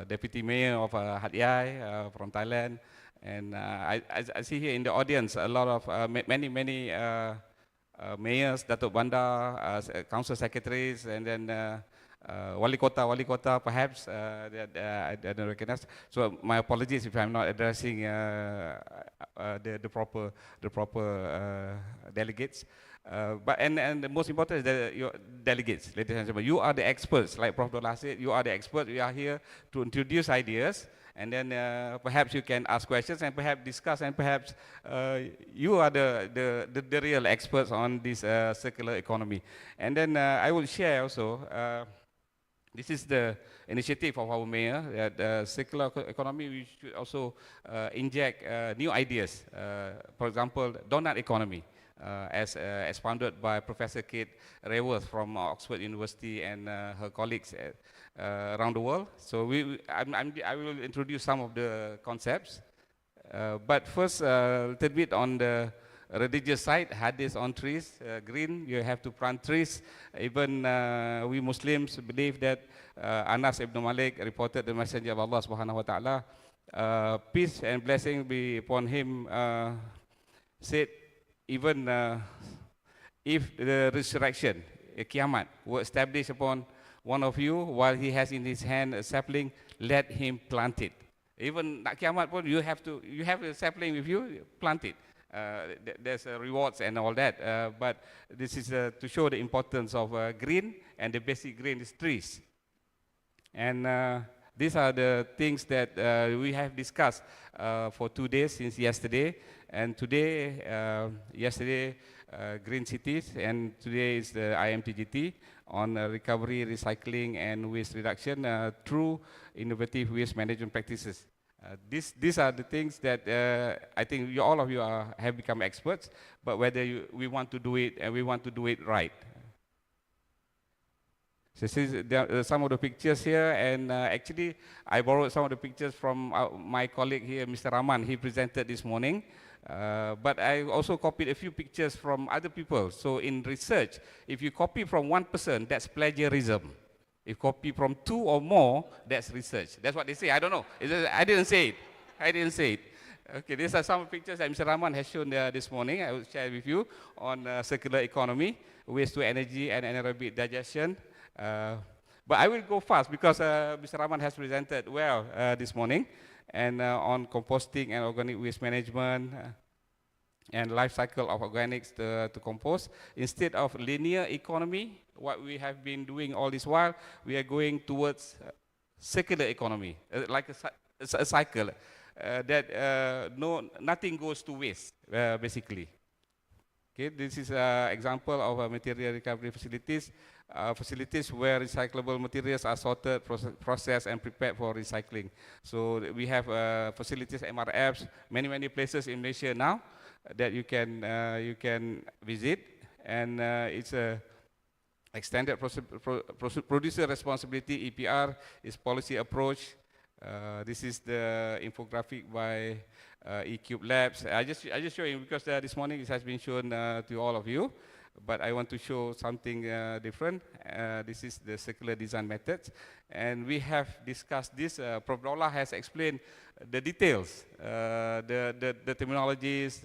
Deputy Mayor of Hat Yai from Thailand, and I see here in the audience a lot of many mayors, Datuk Wanda, council secretaries, and then Wali Kota perhaps that I don't recognize. So my apologies if I'm not addressing the proper delegates. But the most important is your delegates, ladies and gentlemen. You are the experts, like Prof. Dollah said. You are the experts. We are here to introduce ideas, and then perhaps you can ask questions and perhaps discuss, and perhaps you are the real experts on this circular economy. And then I will share also. This is the initiative of our mayor. The circular economy, we should also inject new ideas. For example, donut economy. As expounded by Professor Kate Raworth from Oxford University and her colleagues around the world. So I will introduce some of the concepts. But first, a little bit on the religious side, hadith on trees, green, you have to plant trees. Even we Muslims believe that Anas ibn Malik reported the Messenger of Allah subhanahu wa ta'ala, peace and blessing be upon him, said, even if the resurrection, Qiyamah, were established upon one of you while he has in his hand a sapling, let him plant it. Even at Qiyamah, you have a sapling with you, plant it. There's rewards and all that, but this is to show the importance of green, and the basic green is trees. And these are the things that we have discussed for 2 days since yesterday. And today, yesterday, Green Cities, and today is the Imt-Gt on recovery, recycling, and waste reduction through innovative waste management practices. These are the things that I think all of you have become experts, but whether we want to do it and we want to do it right. So there are some of the pictures here, and actually I borrowed some of the pictures from my colleague here, Mr. Rahman. He presented this morning. But I also copied a few pictures from other people. So in research, if you copy from one person, that's plagiarism. If copy from 2 or more, that's research. That's what they say. I don't know. I didn't say it. I didn't say it. Okay, these are some pictures that Mr. Rahman has shown this morning. I will share with you on circular economy, waste to energy and anaerobic digestion. But I will go fast because Mr. Rahman has presented well this morning, and on composting and organic waste management and life cycle of organics to compost. Instead of linear economy, what we have been doing all this while, we are going towards circular economy, like a cycle that nothing goes to waste, basically. Okay, this is an example of material recovery facilities. Facilities where recyclable materials are sorted, processed, and prepared for recycling. So we have facilities, MRFs, many places in Malaysia now that you can visit. and it's a extended producer responsibility, EPR, is policy approach. This is the infographic by Imt-Gt Labs. I just show you because this morning it has been shown to all of you, but I want to show something different. This is the circular design methods, and we have discussed this. Prof. Daula has explained the details, the terminologies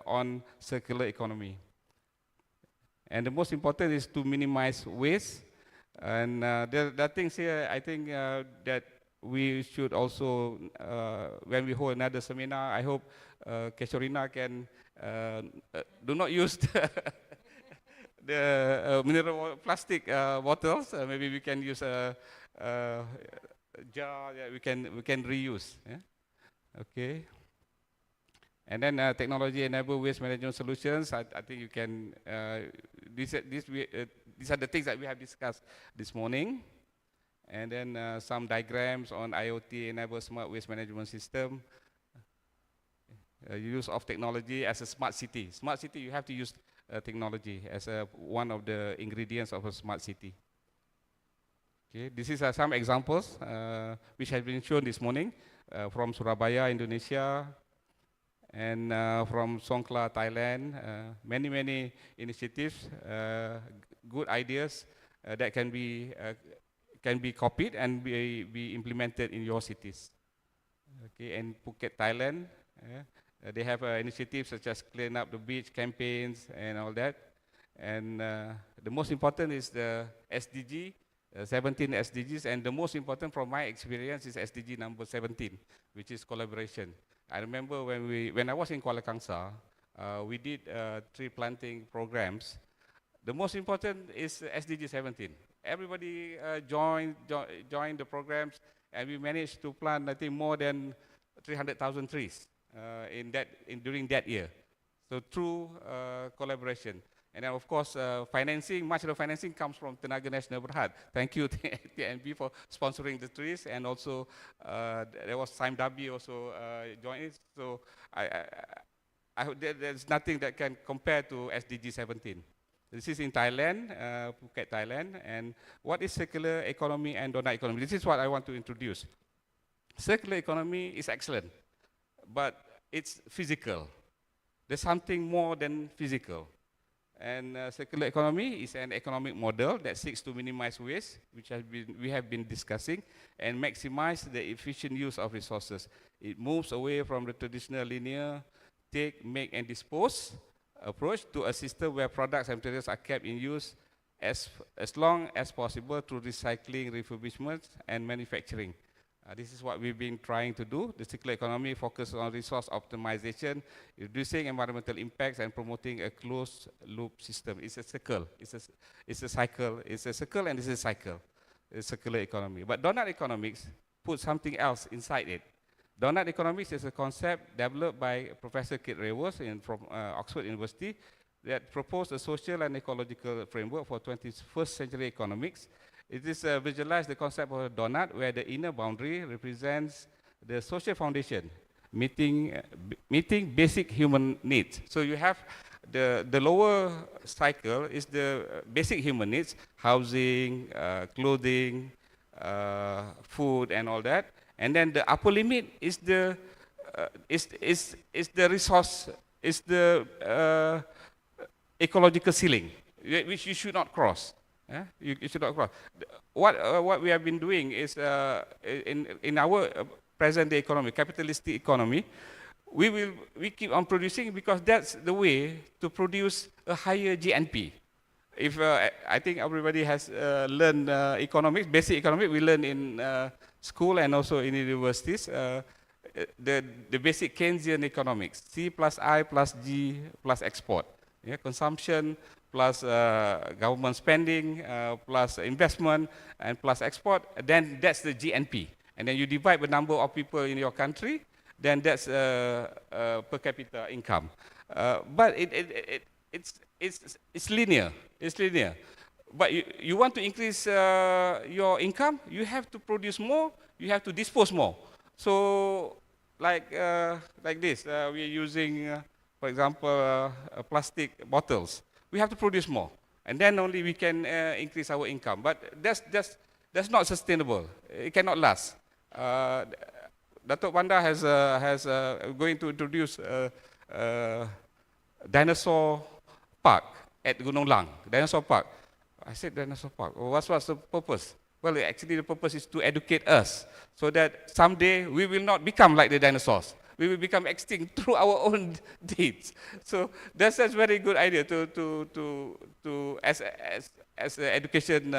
on circular economy. And the most important is to minimize waste. And there are things here, I think, that we should also, when we hold another seminar, I hope Keshorina can do not use the mineral plastic bottles. Maybe we can use a jar that we can reuse. Yeah? Okay. And then technology enable waste management solutions. I think you can, these are the things that we have discussed this morning. And then some diagrams on IoT enable smart waste management system. Use of technology as a smart city. Smart city, you have to use technology as one of the ingredients of a smart city. Okay, this is some examples which have been shown this morning from Surabaya, Indonesia, and from Songkhla, Thailand. Many initiatives, good ideas that can be copied and be implemented in your cities. Okay, and Phuket, Thailand, they have initiatives such as clean up the beach campaigns and all that. And the most important is the SDG, 17 SDGs, and the most important from my experience is SDG number 17, which is collaboration. I remember when I was in Kuala Kangsar, we did tree planting programs. The most important is SDG 17. Everybody joined the programs, and we managed to plant, I think, more than 300,000 trees during that year. So through collaboration. And then of course, financing, much of the financing comes from Tenaga Nasional Berhad. Thank you TNB for sponsoring the trees, and also there was Saim Dabi also joined it. So I hope there's nothing that can compare to SDG 17. This is in Thailand, Phuket, Thailand. And what is circular economy and donut economy? This is what I want to introduce. Circular economy is excellent, but it's physical. There's something more than physical. And circular economy is an economic model that seeks to minimize waste, which we have been discussing, and maximize the efficient use of resources. It moves away from the traditional linear take, make, and dispose approach to a system where products and materials are kept in use as long as possible through recycling, refurbishment, and manufacturing. This is what we've been trying to do. The circular economy focuses on resource optimization, reducing environmental impacts, and promoting a closed-loop system. It's a circle. It's a cycle. It's a circle, and it's a cycle. It's circular economy. But donut economics puts something else inside it. Donut economics is a concept developed by Professor Kit Rewers from Oxford University that proposed a social and ecological framework for 21st century economics. It is visualized the concept of a donut where the inner boundary represents the social foundation, meeting basic human needs. So you have the lower cycle is the basic human needs, housing, clothing, food, and all that. And then the upper limit is the resource, is the ecological ceiling, which you should not cross. Yeah? You should not cross. What we have been doing is in our present day economy, capitalistic economy, we keep on producing because that's the way to produce a higher GNP. If I think everybody has learned economics, basic economics, we learn in school and also in universities, the basic Keynesian economics, C plus I plus G plus export. Yeah, consumption plus government spending plus investment and plus export, then that's the GNP. And then you divide the number of people in your country, then that's per capita income. But it's linear. It's linear. But you want to increase your income, you have to produce more, you have to dispose more. So like this, we're using, for example, plastic bottles. we have to produce more, and then only we can increase our income. But that's not sustainable. It cannot last. Datuk Banda has going to introduce dinosaur park at Gunung Lang, dinosaur park. I said dinosaur park. Oh, what's the purpose? Well, actually the purpose is to educate us so that someday we will not become like the dinosaurs. We will become extinct through our own deeds. So that's a very good idea as an education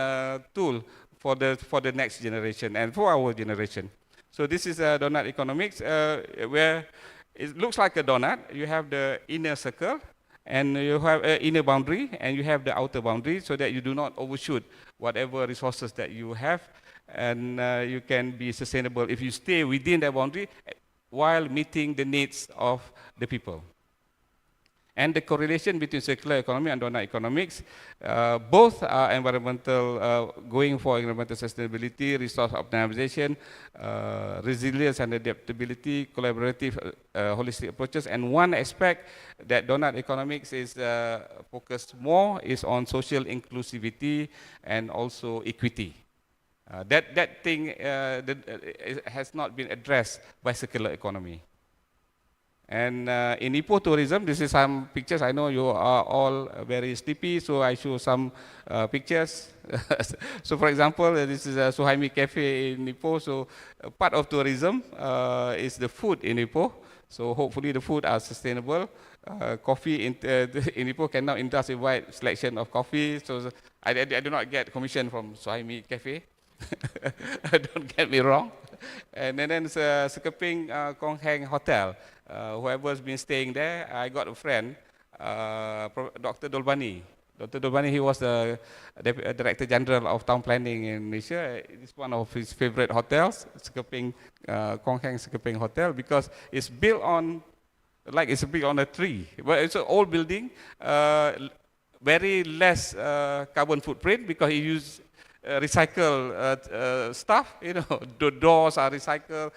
tool for the next generation and for our generation. So this is donut economics, where it looks like a donut. You have the inner circle, and you have an inner boundary, and you have the outer boundary, so that you do not overshoot whatever resources that you have, and you can be sustainable if you stay within that boundary while meeting the needs of the people. And the correlation between circular economy and donut economics, both are environmental, going for environmental sustainability, resource optimization, resilience and adaptability, collaborative, holistic approaches. And one aspect that donut economics is focused more is on social inclusivity and also equity. That thing has not been addressed by circular economy. And in Ipoh tourism, this is some pictures. I know you are all very sleepy, so I show some pictures. So for example, this is a Suhaimi Cafe in Ipoh. So part of tourism is the food in Ipoh. So hopefully the food are sustainable. Coffee in Ipoh can now indulge a wide selection of coffee. So I do not get commission from Suhaimi Cafe. Don't get me wrong. And then there's Sekeping Kong Heng Hotel. Whoever's been staying there, I got a friend, Dr. Dolbani. Dr. Dolbani, he was the Director General of Town Planning in Malaysia. It's one of his favorite hotels, Sekeping Kong Heng Sekeping Hotel, because it's built on, like it's built on a tree. But it's an old building, very less carbon footprint because it uses recycle stuff, you know, the doors are recycled,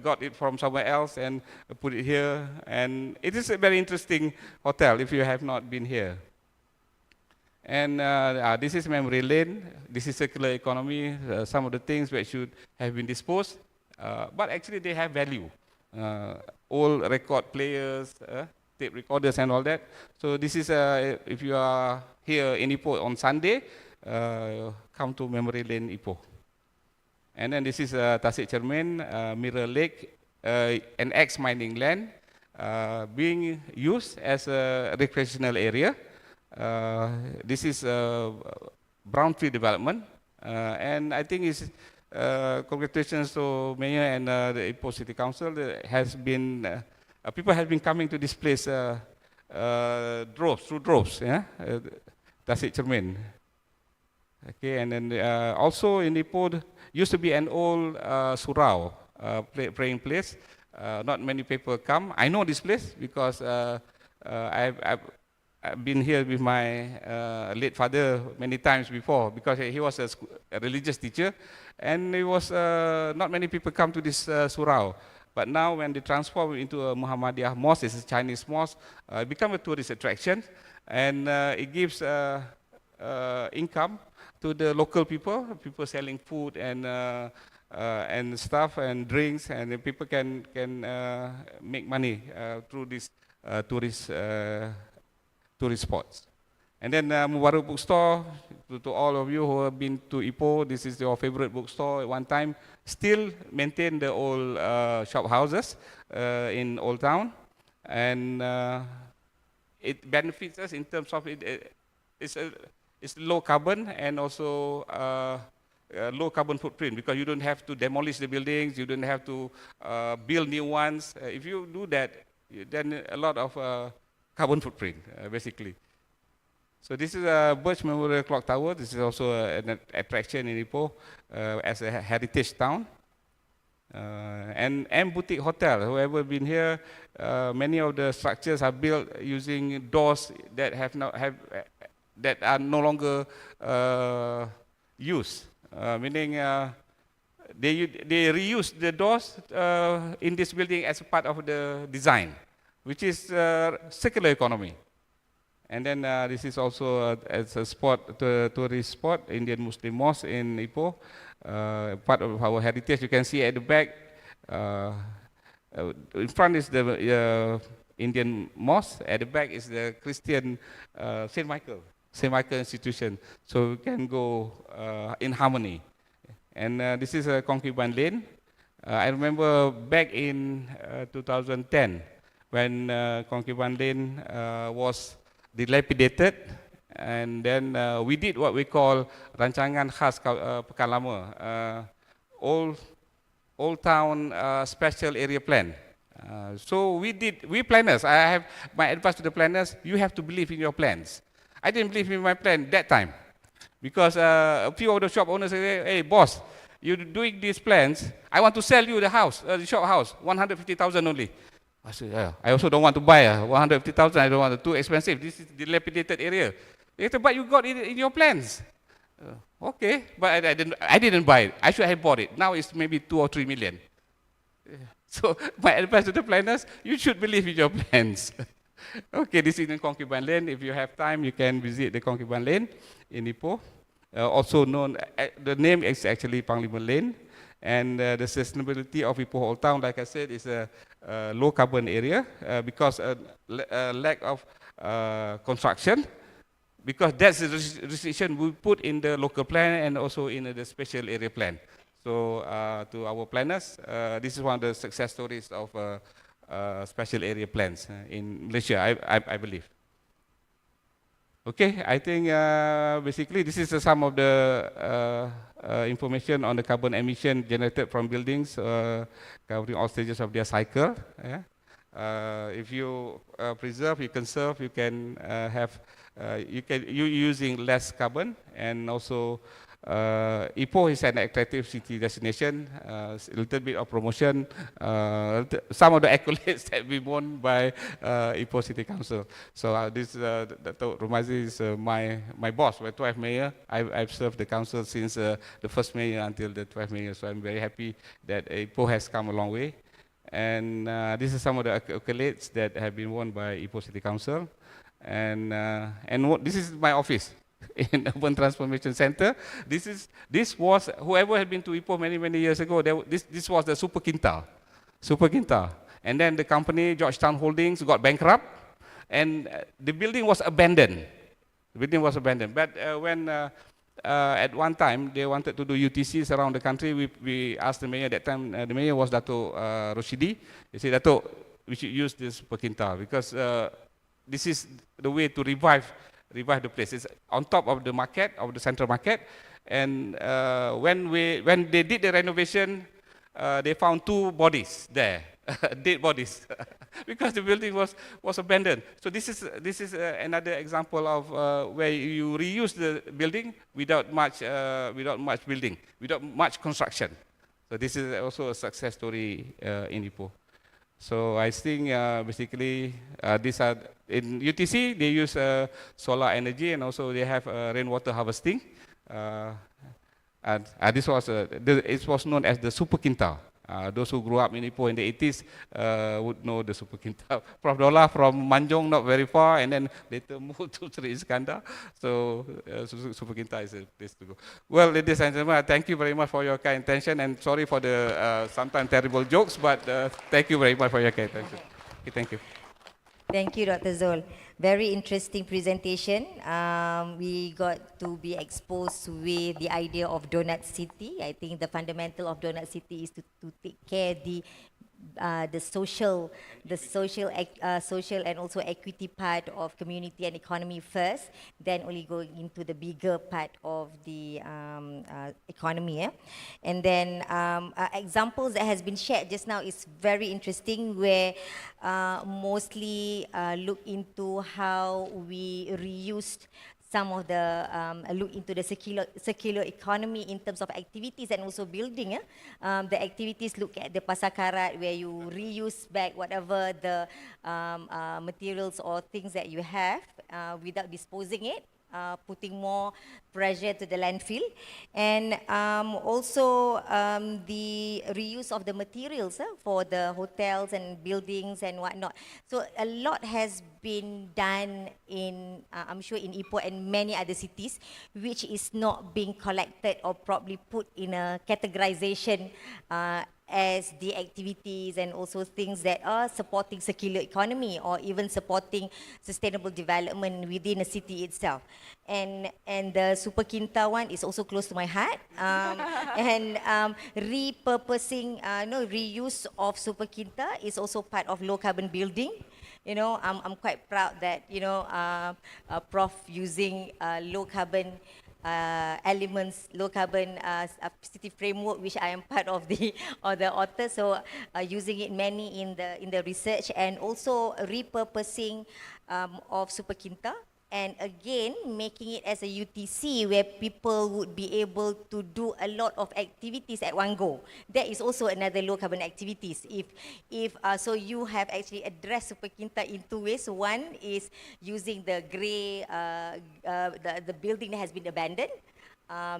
got it from somewhere else and put it here. And it is a very interesting hotel if you have not been here. And this is memory lane, this is circular economy, some of the things which should have been disposed, but actually they have value. Old record players, tape recorders and all that. So this is, if you are here in Ipoh on Sunday, come to Memory Lane Ipoh. And then this is Tasik Cermin, Mirror Lake, an ex-mining land being used as a recreational area. This is brownfield development, and I think it's congratulations to Mayor and the Ipoh City Council. Has been people have been coming to this place through droves, yeah, Tasik Cermin. Okay, and then also in Ipoh used to be an old surau, praying place. Not many people come. I know this place because I've been here with my late father many times before, because he was a religious teacher, and it was not many people come to this surau. But now when they transform into a Muhammadiyah mosque, it's a Chinese mosque, it become a tourist attraction, and it gives income to the local people selling food and stuff and drinks, and the people can make money through these tourist spots. And then Mubarak Bookstore, to all of you who have been to Ipoh, this is your favorite bookstore at one time, still maintain the old shop houses in Old Town, and it benefits us in terms of it's low carbon and also low carbon footprint, because you don't have to demolish the buildings, you don't have to build new ones. If you do that, then a lot of carbon footprint, basically. So this is a Birch Memorial Clock Tower. This is also an attraction in Ipoh as a heritage town. And M Boutique Hotel, whoever been here, many of the structures are built using doors that that are no longer used, meaning they reuse the doors in this building as a part of the design, which is circular economy. And then this is also as a spot, tourist spot, Indian Muslim Mosque in Ipoh. Part of our heritage. You can see at the back. In front is the Indian mosque. At the back is the Christian Saint Michael institution. So we can go in harmony. And this is a concubine lane. I remember back in 2010 when concubine lane was dilapidated, and then we did what we call rancangan khas Pekan Lama, Old Town Special Area Plan. So we planners, I have my advice to the planners, you have to believe in your plans. I didn't believe in my plan that time, because a few of the shop owners say, hey boss, you're doing these plans, I want to sell you the house, the shop house, 150,000 only. I said, yeah, I also don't want to buy 150,000, I don't want it, too expensive, this is dilapidated area. They said, but you got it in your plans. Okay, but I didn't buy it. I should have bought it. Now it's maybe 2 or 3 million. So my advice to the planners, you should believe in your plans. Okay, this is in Concubine Lane. If you have time, you can visit the Concubine Lane in Ipoh. Also known, the name is actually Panglima Lane. And the sustainability of Ipoh Old Town, like I said, is a low carbon area because lack of construction. Because that's the restriction we put in the local plan and also in the special area plan. So to our planners, this is one of the success stories of special area plans in Malaysia, I believe. Okay, I think basically this is some of the information on the carbon emission generated from buildings covering all stages of their cycle. Yeah? If you preserve, you conserve, you can have you using less carbon, and also Ipoh is an attractive city destination. A little bit of promotion, some of the accolades that we won by Ipoh City Council. So this Dato' Rumazi is my boss, my 12th mayor. I've served the council since the first mayor until the 12th mayor. So I'm very happy that Ipoh has come a long way. And this is some of the accolades that have been won by Ipoh City Council. And this is my office in Urban Transformation Center. This was, whoever had been to Ipoh many years ago, this was the Super Quintal. And then the company, Georgetown Holdings, got bankrupt, and the building was abandoned. But when at one time they wanted to do UTCs around the country, we asked the mayor. That time the mayor was Dato' Roshidi. He said, Dato', we should use this Super Quintal because this is the way to revive the place. It's on top of the market, of the central market. And when they did the renovation, they found 2 bodies there, dead bodies, because the building was abandoned. So this is another example of where you reuse the building without much building, without much construction. So this is also a success story in Ipoh. So I think basically these are in UTC. They use solar energy, and also they have rainwater harvesting. And this was it was known as the Super Quintal. Those who grew up in Ipoh in the 80s would know the Super Quintal. Prof. Dollah from Manjong, not very far, and then later moved to Sri Iskandar. So Super Quintal is a place to go. Well, ladies and gentlemen, thank you very much for your kind attention, and sorry for the sometimes terrible jokes, but thank you very much for your kind attention. Okay, thank you. Thank you, Dr. Zul. Very interesting presentation. We got to be exposed with the idea of Donut City. I think the fundamental of Donut City is to take care the social and also equity part of community and economy first, then only going into the bigger part of the economy. Yeah? And then examples that has been shared just now is very interesting, where mostly look into how we reused some of the look into the circular economy in terms of activities and also building. The activities look at the pasar karat, where you reuse back whatever the materials or things that you have without disposing it. putting more pressure to the landfill, and also the reuse of the materials for the hotels and buildings and whatnot. So a lot has been done in, I'm sure in Ipoh and many other cities, which is not being collected or probably put in a categorization as the activities and also things that are supporting circular economy or even supporting sustainable development within a city itself. And the Super Kinta one is also close to my heart. And repurposing, reuse of Super Kinta is also part of low carbon building. You know, I'm quite proud that, Prof using low carbon elements, low carbon city framework, which I am part of the or the author. So using it many in the research, and also repurposing of Super Kinta, and again making it as a UTC where people would be able to do a lot of activities at one go. That is also another low carbon activities. If so you have actually addressed Super Kinta in two ways. One is using the grey, the building that has been abandoned,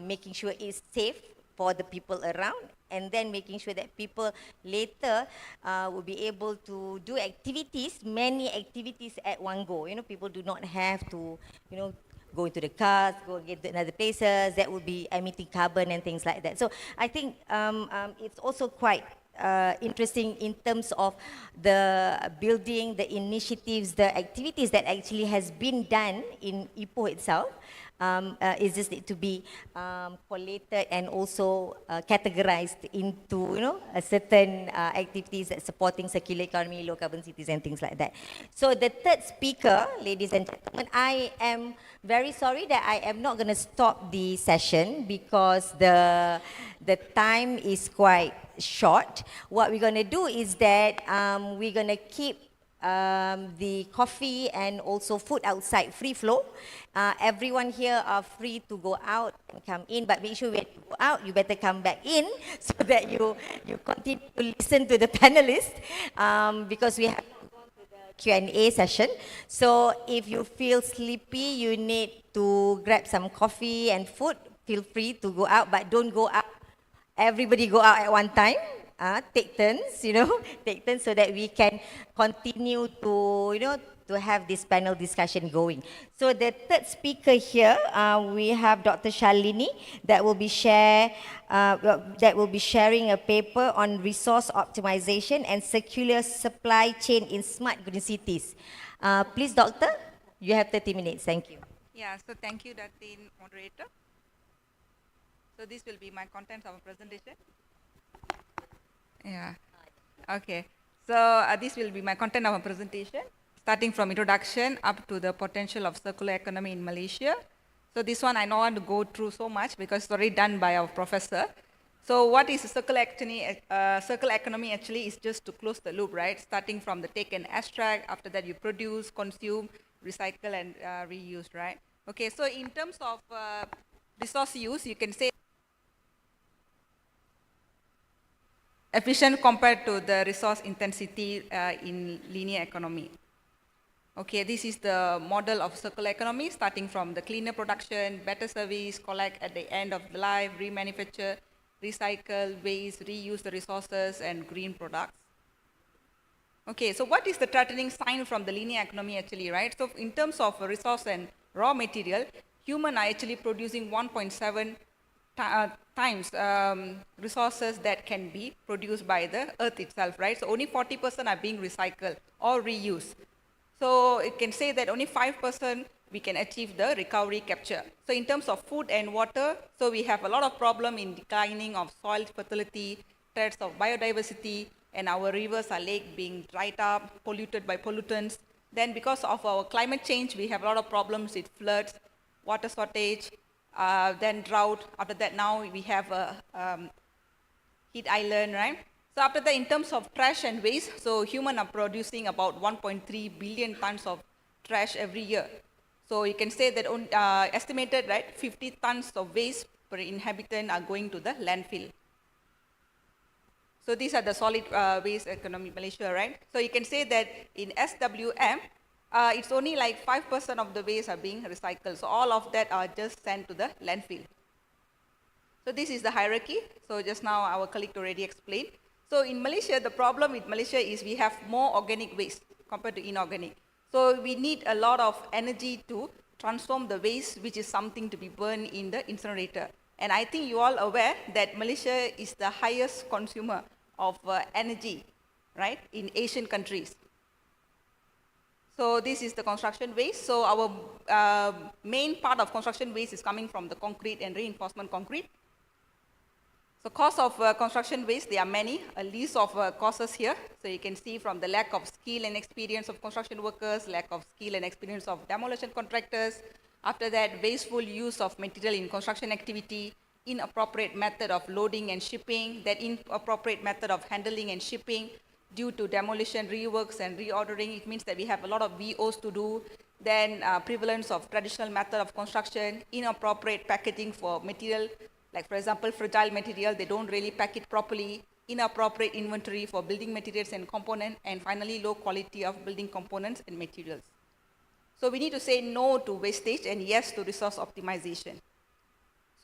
making sure it's safe for the people around, and then making sure that people later will be able to do activities, many activities at one go. You know, people do not have to, go into the cars, go get to another places that would be emitting carbon and things like that. So I think it's also quite interesting in terms of the building, the initiatives, the activities that actually has been done in Ipoh itself. Is just need to be collated and also categorized into, a certain activities that supporting circular economy, low carbon cities and things like that. So the third speaker, ladies and gentlemen, I am very sorry that I am not going to stop the session because the time is quite short. What we're going to do is that we're going to keep the coffee and also food outside free flow. Everyone here are free to go out and come in, but make sure when you go out, you better come back in so that you continue to listen to the panelists, because we have Q&A session. So if you feel sleepy, you need to grab some coffee and food, feel free to go out, but don't go out. Everybody go out at one time. Take turns, take turns so that we can continue to, to have this panel discussion going. So the third speaker here, we have Dr. Shalini that will be sharing a paper on resource optimization and circular supply chain in smart green cities. Please, Doctor, you have 30 minutes. Thank you. Yeah, so thank you, Datin, moderator. So this will be my content of a presentation. Yeah, okay. So this will be my content of a presentation, starting from introduction up to the potential of circular economy in Malaysia. So this one I don't want to go through so much because it's already done by our professor. So what is circular economy? Circular economy actually is just to close the loop, right? Starting from the take and extract, after that you produce, consume, recycle and reuse, right? Okay, so in terms of resource use, you can say efficient compared to the resource intensity in linear economy. Okay, this is the model of circular economy, starting from the cleaner production, better service, collect at the end of the life, remanufacture, recycle, waste, reuse the resources, and green products. Okay, so what is the threatening sign from the linear economy actually, right? So in terms of resource and raw material, humans are actually producing 1.7 times resources that can be produced by the earth itself, right? So only 40% are being recycled or reused. So it can say that only 5% we can achieve the recovery capture. So in terms of food and water, so we have a lot of problem in declining of soil fertility, threats of biodiversity, and our rivers and lakes being dried up, polluted by pollutants. Then because of our climate change, we have a lot of problems with floods, water shortage, then drought. After that, now we have a heat island, right? So after that, in terms of trash and waste, so humans are producing about 1.3 billion tons of trash every year. So you can say that estimated, right, 50 tons of waste per inhabitant are going to the landfill. So these are the solid waste economy Malaysia, right? So you can say that in SWM, it's only like 5% of the waste are being recycled. So all of that are just sent to the landfill. So this is the hierarchy. So just now our colleague already explained. So in Malaysia, the problem with Malaysia is we have more organic waste compared to inorganic. So we need a lot of energy to transform the waste, which is something to be burned in the incinerator. And I think you all aware that Malaysia is the highest consumer of energy, right, in Asian countries. So this is the construction waste. So our main part of construction waste is coming from the concrete and reinforcement concrete. So cost of construction waste, there are many, a list of causes here. So you can see from the lack of skill and experience of construction workers, lack of skill and experience of demolition contractors. After that, wasteful use of material in construction activity, inappropriate method of loading and shipping, that inappropriate method of handling and shipping due to demolition, reworks and reordering. It means that we have a lot of VOs to do. Then prevalence of traditional method of construction, inappropriate packaging for material, like for example, fragile material, they don't really pack it properly, inappropriate inventory for building materials and components, and finally, low quality of building components and materials. So we need to say no to wastage and yes to resource optimization.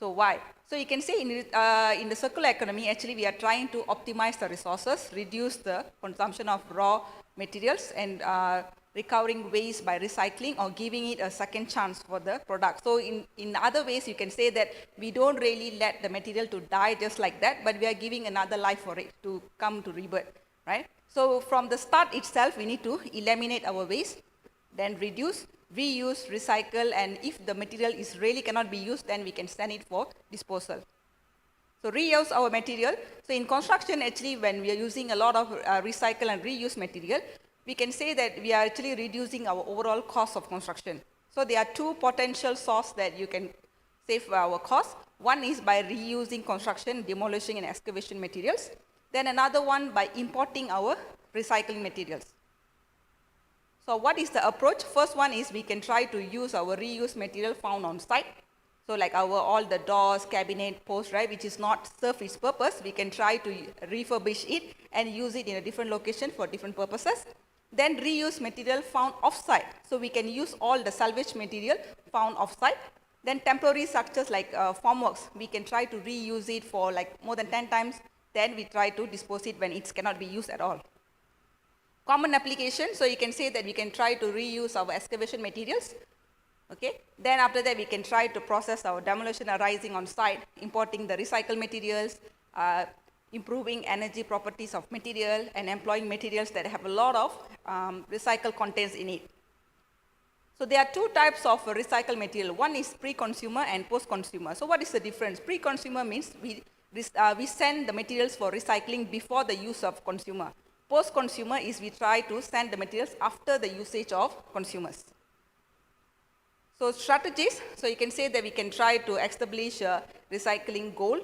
So why? So you can say in the circular economy, actually we are trying to optimize the resources, reduce the consumption of raw materials, and recovering waste by recycling or giving it a second chance for the product. So in other ways, you can say that we don't really let the material to die just like that, but we are giving another life for it to come to rebirth, right? So from the start itself, we need to eliminate our waste, then reduce, reuse, recycle, and if the material is really cannot be used, then we can send it for disposal. So reuse our material. So in construction, actually, when we are using a lot of recycle and reuse material, we can say that we are actually reducing our overall cost of construction. So there are two potential sources that you can save our cost. One is by reusing construction, demolishing and excavation materials. Then another one by importing our recycling materials. So what is the approach? First one is we can try to use our reused material found on site. So like all the doors, cabinet, posts, right, which is not serve its purpose, we can try to refurbish it and use it in a different location for different purposes. Then reuse material found off-site. So we can use all the salvage material found off-site. Then temporary structures like formworks, we can try to reuse it for like more than 10 times. Then we try to dispose it when it cannot be used at all. Common application, so you can say that we can try to reuse our excavation materials. Okay. Then after that, we can try to process our demolition arising on site, importing the recycled materials, improving energy properties of material, and employing materials that have a lot of recycled contents in it. So there are two types of recycled material. One is pre-consumer and post-consumer. So what is the difference? Pre-consumer means we send the materials for recycling before the use of consumer. Post-consumer is we try to send the materials after the usage of consumers. So strategies, so you can say that we can try to establish a recycling goal.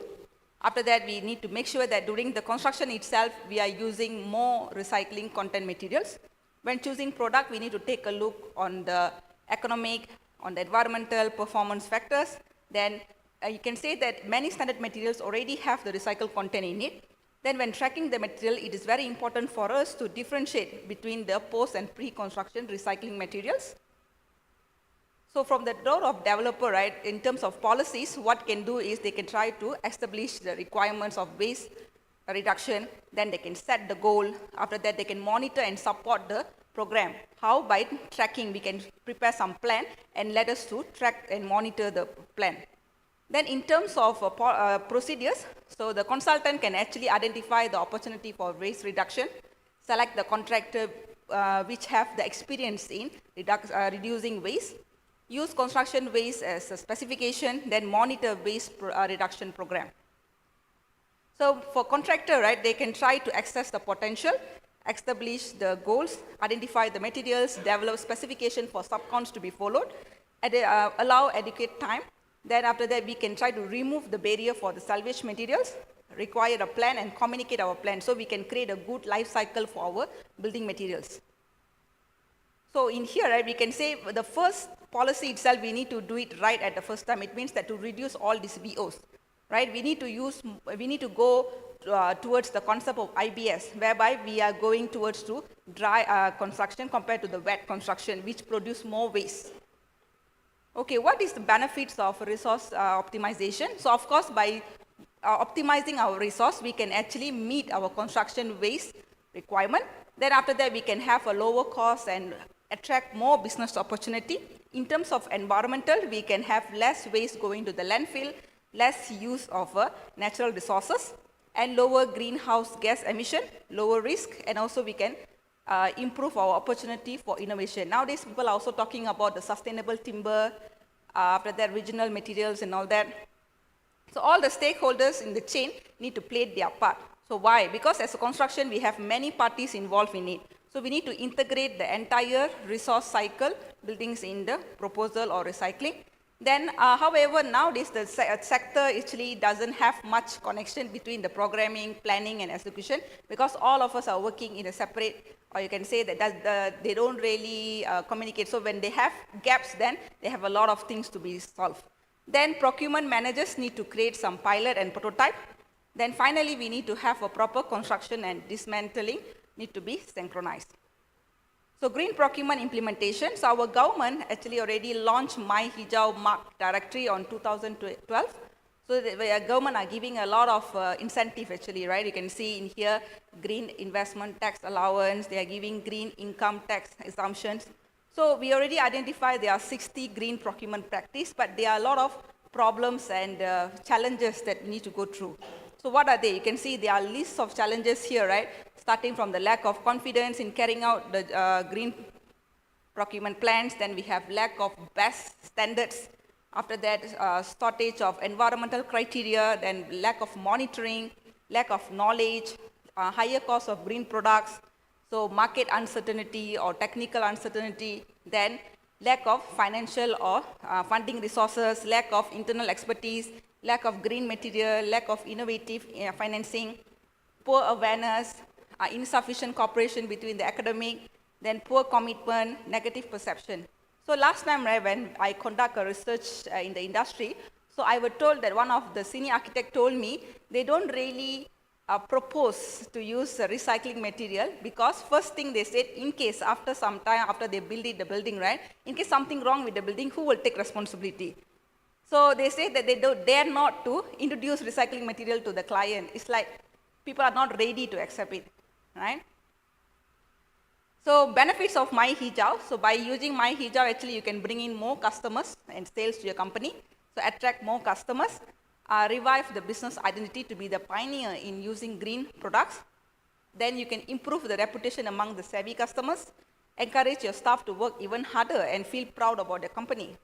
After that, we need to make sure that during the construction itself, we are using more recycling content materials. When choosing product, we need to take a look on the economic, on the environmental performance factors. Then you can say that many standard materials already have the recycled content in it. Then when tracking the material, it is very important for us to differentiate between the post and pre-construction recycling materials. So from the door of developer, right, in terms of policies, what can do is they can try to establish the requirements of waste reduction, then they can set the goal. After that, they can monitor and support the program. How? By tracking, we can prepare some plan and let us to track and monitor the plan. Then in terms of procedures, so the consultant can actually identify the opportunity for waste reduction, select the contractor which have the experience in reducing waste, use construction waste as a specification, then monitor waste reduction program. So for contractor, right, they can try to assess the potential, establish the goals, identify the materials, develop specification for subcons to be followed, and allow adequate time. Then after that, we can try to remove the barrier for the salvage materials, require a plan and communicate our plan so we can create a good life cycle for our building materials. So in here, right, we can say the first policy itself, we need to do it right at the first time. It means that to reduce all these VOs. right? We need to go towards the concept of IBS, whereby we are going towards to dry construction compared to the wet construction, which produce more waste. Okay, what is the benefits of resource optimization? So of course, by optimizing our resource, we can actually meet our construction waste requirement. Then after that, we can have a lower cost and attract more business opportunity. In terms of environmental, we can have less waste going to the landfill, less use of natural resources, and lower greenhouse gas emission, lower risk, and also we can improve our opportunity for innovation. Nowadays, people are also talking about the sustainable timber, after that, regional materials and all that. So all the stakeholders in the chain need to play their part. So why? Because as a construction, we have many parties involved in it. So we need to integrate the entire resource cycle buildings in the proposal or recycling. Then, however, nowadays the sector actually doesn't have much connection between the programming, planning, and execution, because all of us are working in a separate, or you can say that they don't really communicate. So when they have gaps, then they have a lot of things to be solved. Then procurement managers need to create some pilot and prototype. Then finally, we need to have a proper construction and dismantling need to be synchronized. So green procurement implementation. So our government actually already launched My Hijau Mark directory on 2012. So the government are giving a lot of incentive actually, right? You can see in here, green investment tax allowance, they are giving green income tax exemptions. So we already identified there are 60 green procurement practice, but there are a lot of problems and challenges that we need to go through. So what are they? You can see there are lists of challenges here, right? Starting from the lack of confidence in carrying out the green procurement plans, then we have lack of best standards. After that, shortage of environmental criteria, then lack of monitoring, lack of knowledge, higher cost of green products, so market uncertainty or technical uncertainty, then lack of financial or funding resources, lack of internal expertise, lack of green material, lack of innovative financing, poor awareness, insufficient cooperation between the academic, then poor commitment, negative perception. So last time, right, when I conduct a research in the industry, so I was told that one of the senior architect told me they don't really propose to use recycling material, because first thing they said, in case after some time, after they build the building, right, in case something wrong with the building, who will take responsibility? So they say that they don't dare not to introduce recycling material to the client. It's like people are not ready to accept it, right? So benefits of My Hijau. So by using My Hijau, actually you can bring in more customers and sales to your company. So attract more customers, revive the business identity to be the pioneer in using green products. Then you can improve the reputation among the savvy customers, encourage your staff to work even harder and feel proud about their company.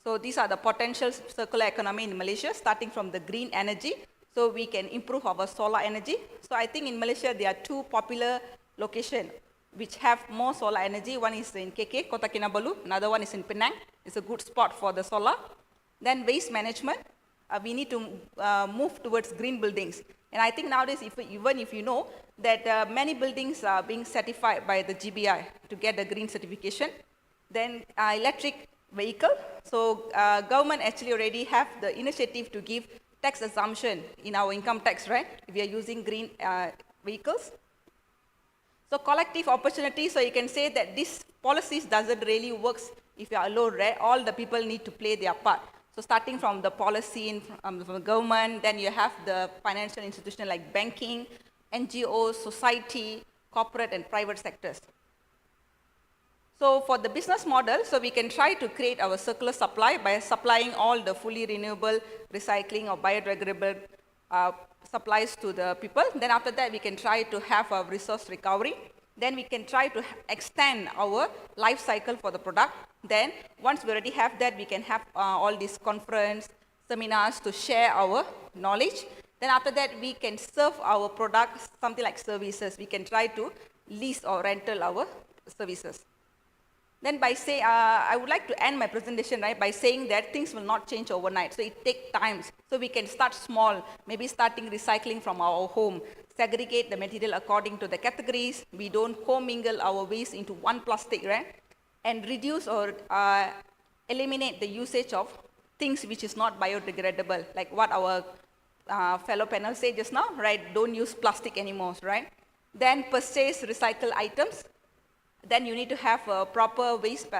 So these are the potential circular economy in Malaysia, starting from the green energy. So we can improve our solar energy. So I think in Malaysia, there are two popular locations which have more solar energy. One is in KK, Kota Kinabalu. Another one is in Penang. It's a good spot for the solar. Then waste management. We need to move towards green buildings. And I think nowadays, even if you know, that many buildings are being certified by the GBI to get the green certification. Then electric vehicle. So government actually already have the initiative to give tax exemption in our income tax, right? If we are using green vehicles. So collective opportunity, so you can say that this policies doesn't really works if you are alone, right? All the people need to play their part. So starting from the policy from the government, then you have the financial institution like banking, NGOs, society, corporate and private sectors. So for the business model, so we can try to create our circular supply by supplying all the fully renewable recycling or biodegradable supplies to the people. Then after that, we can try to have a resource recovery. Then we can try to extend our life cycle for the product. Then once we already have that, we can have all these conference, seminars to share our knowledge. Then after that, we can serve our products, something like services. We can try to lease or rental our services. Then by say, I would like to end my presentation, right, by saying that things will not change overnight. So it takes time. So we can start small, maybe starting recycling from our home, segregate the material according to the categories. We don't commingle our waste into one plastic, right? And reduce or eliminate the usage of things which is not biodegradable, like what our fellow panel said just now, right? Don't use plastic anymore, right? Then purchase recycled items. Then you need to have a proper waste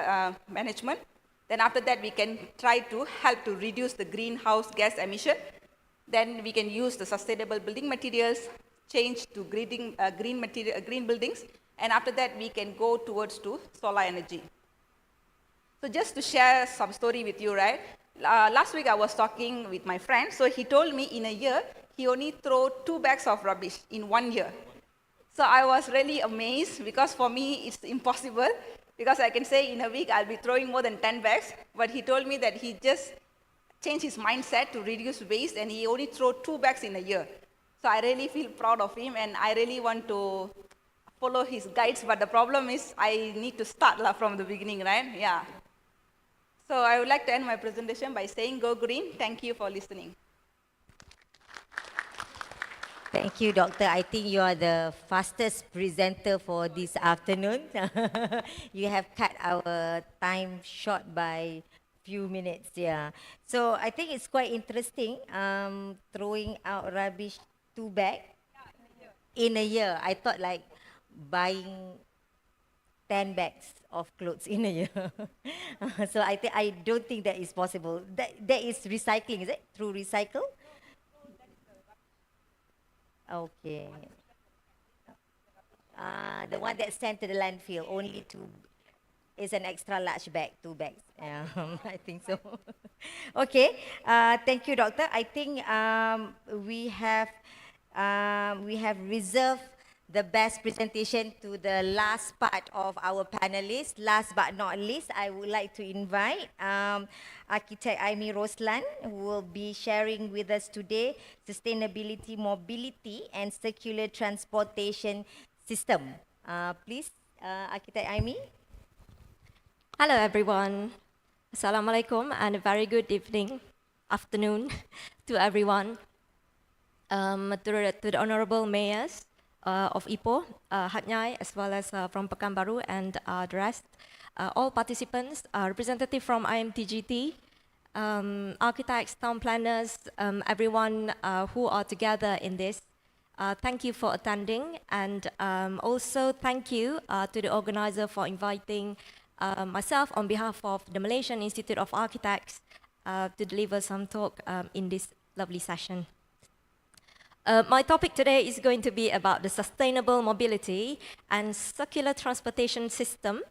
management. Then after that, we can try to help to reduce the greenhouse gas emission. Then we can use the sustainable building materials, change to green buildings, and after that, we can go towards to solar energy. So just to share some story with you, right? Last week I was talking with my friend, so he told me in a year, he only throw 2 bags of rubbish in 1 year. So I was really amazed because for me it's impossible because I can say in a week I'll be throwing more than 10 bags, but he told me that he just changed his mindset to reduce waste and he only throw 2 bags in a year. So I really feel proud of him and I really want to follow his guides, but the problem is I need to start from the beginning, right? Yeah. So I would like to end my presentation by saying go green. Thank you for listening. Thank you, Doctor. I think you are the fastest presenter for this afternoon. You have cut our time short by few minutes, yeah. So I think it's quite interesting, throwing out rubbish 2 bags in a year. I thought like buying 10 bags of clothes in a year. So I don't think that is possible. That is recycling, is it? Through recycle? Okay. The one that's sent to the landfill, only 2, is an extra large bag, 2 bags. I think so. Okay. Thank you, Doctor. I think we have reserved the best presentation to the last part of our panelists. Last but not least, I would like to invite Architect Aimi Roslan, who will be sharing with us today sustainability, mobility, and circular transportation system. Please, Architect Aimi. Hello everyone. Assalamualaikum and a very good afternoon to everyone. To the Honorable Mayors of Ipoh, Hatnyai, as well as from Pekanbaru and the rest, all participants, representative from Imt-Gt, architects, town planners, everyone who are together in this. Thank you for attending, and also thank you to the organizer for inviting myself on behalf of the Malaysian Institute of Architects to deliver some talk in this lovely session. My topic today is going to be about the sustainable mobility and circular transportation system.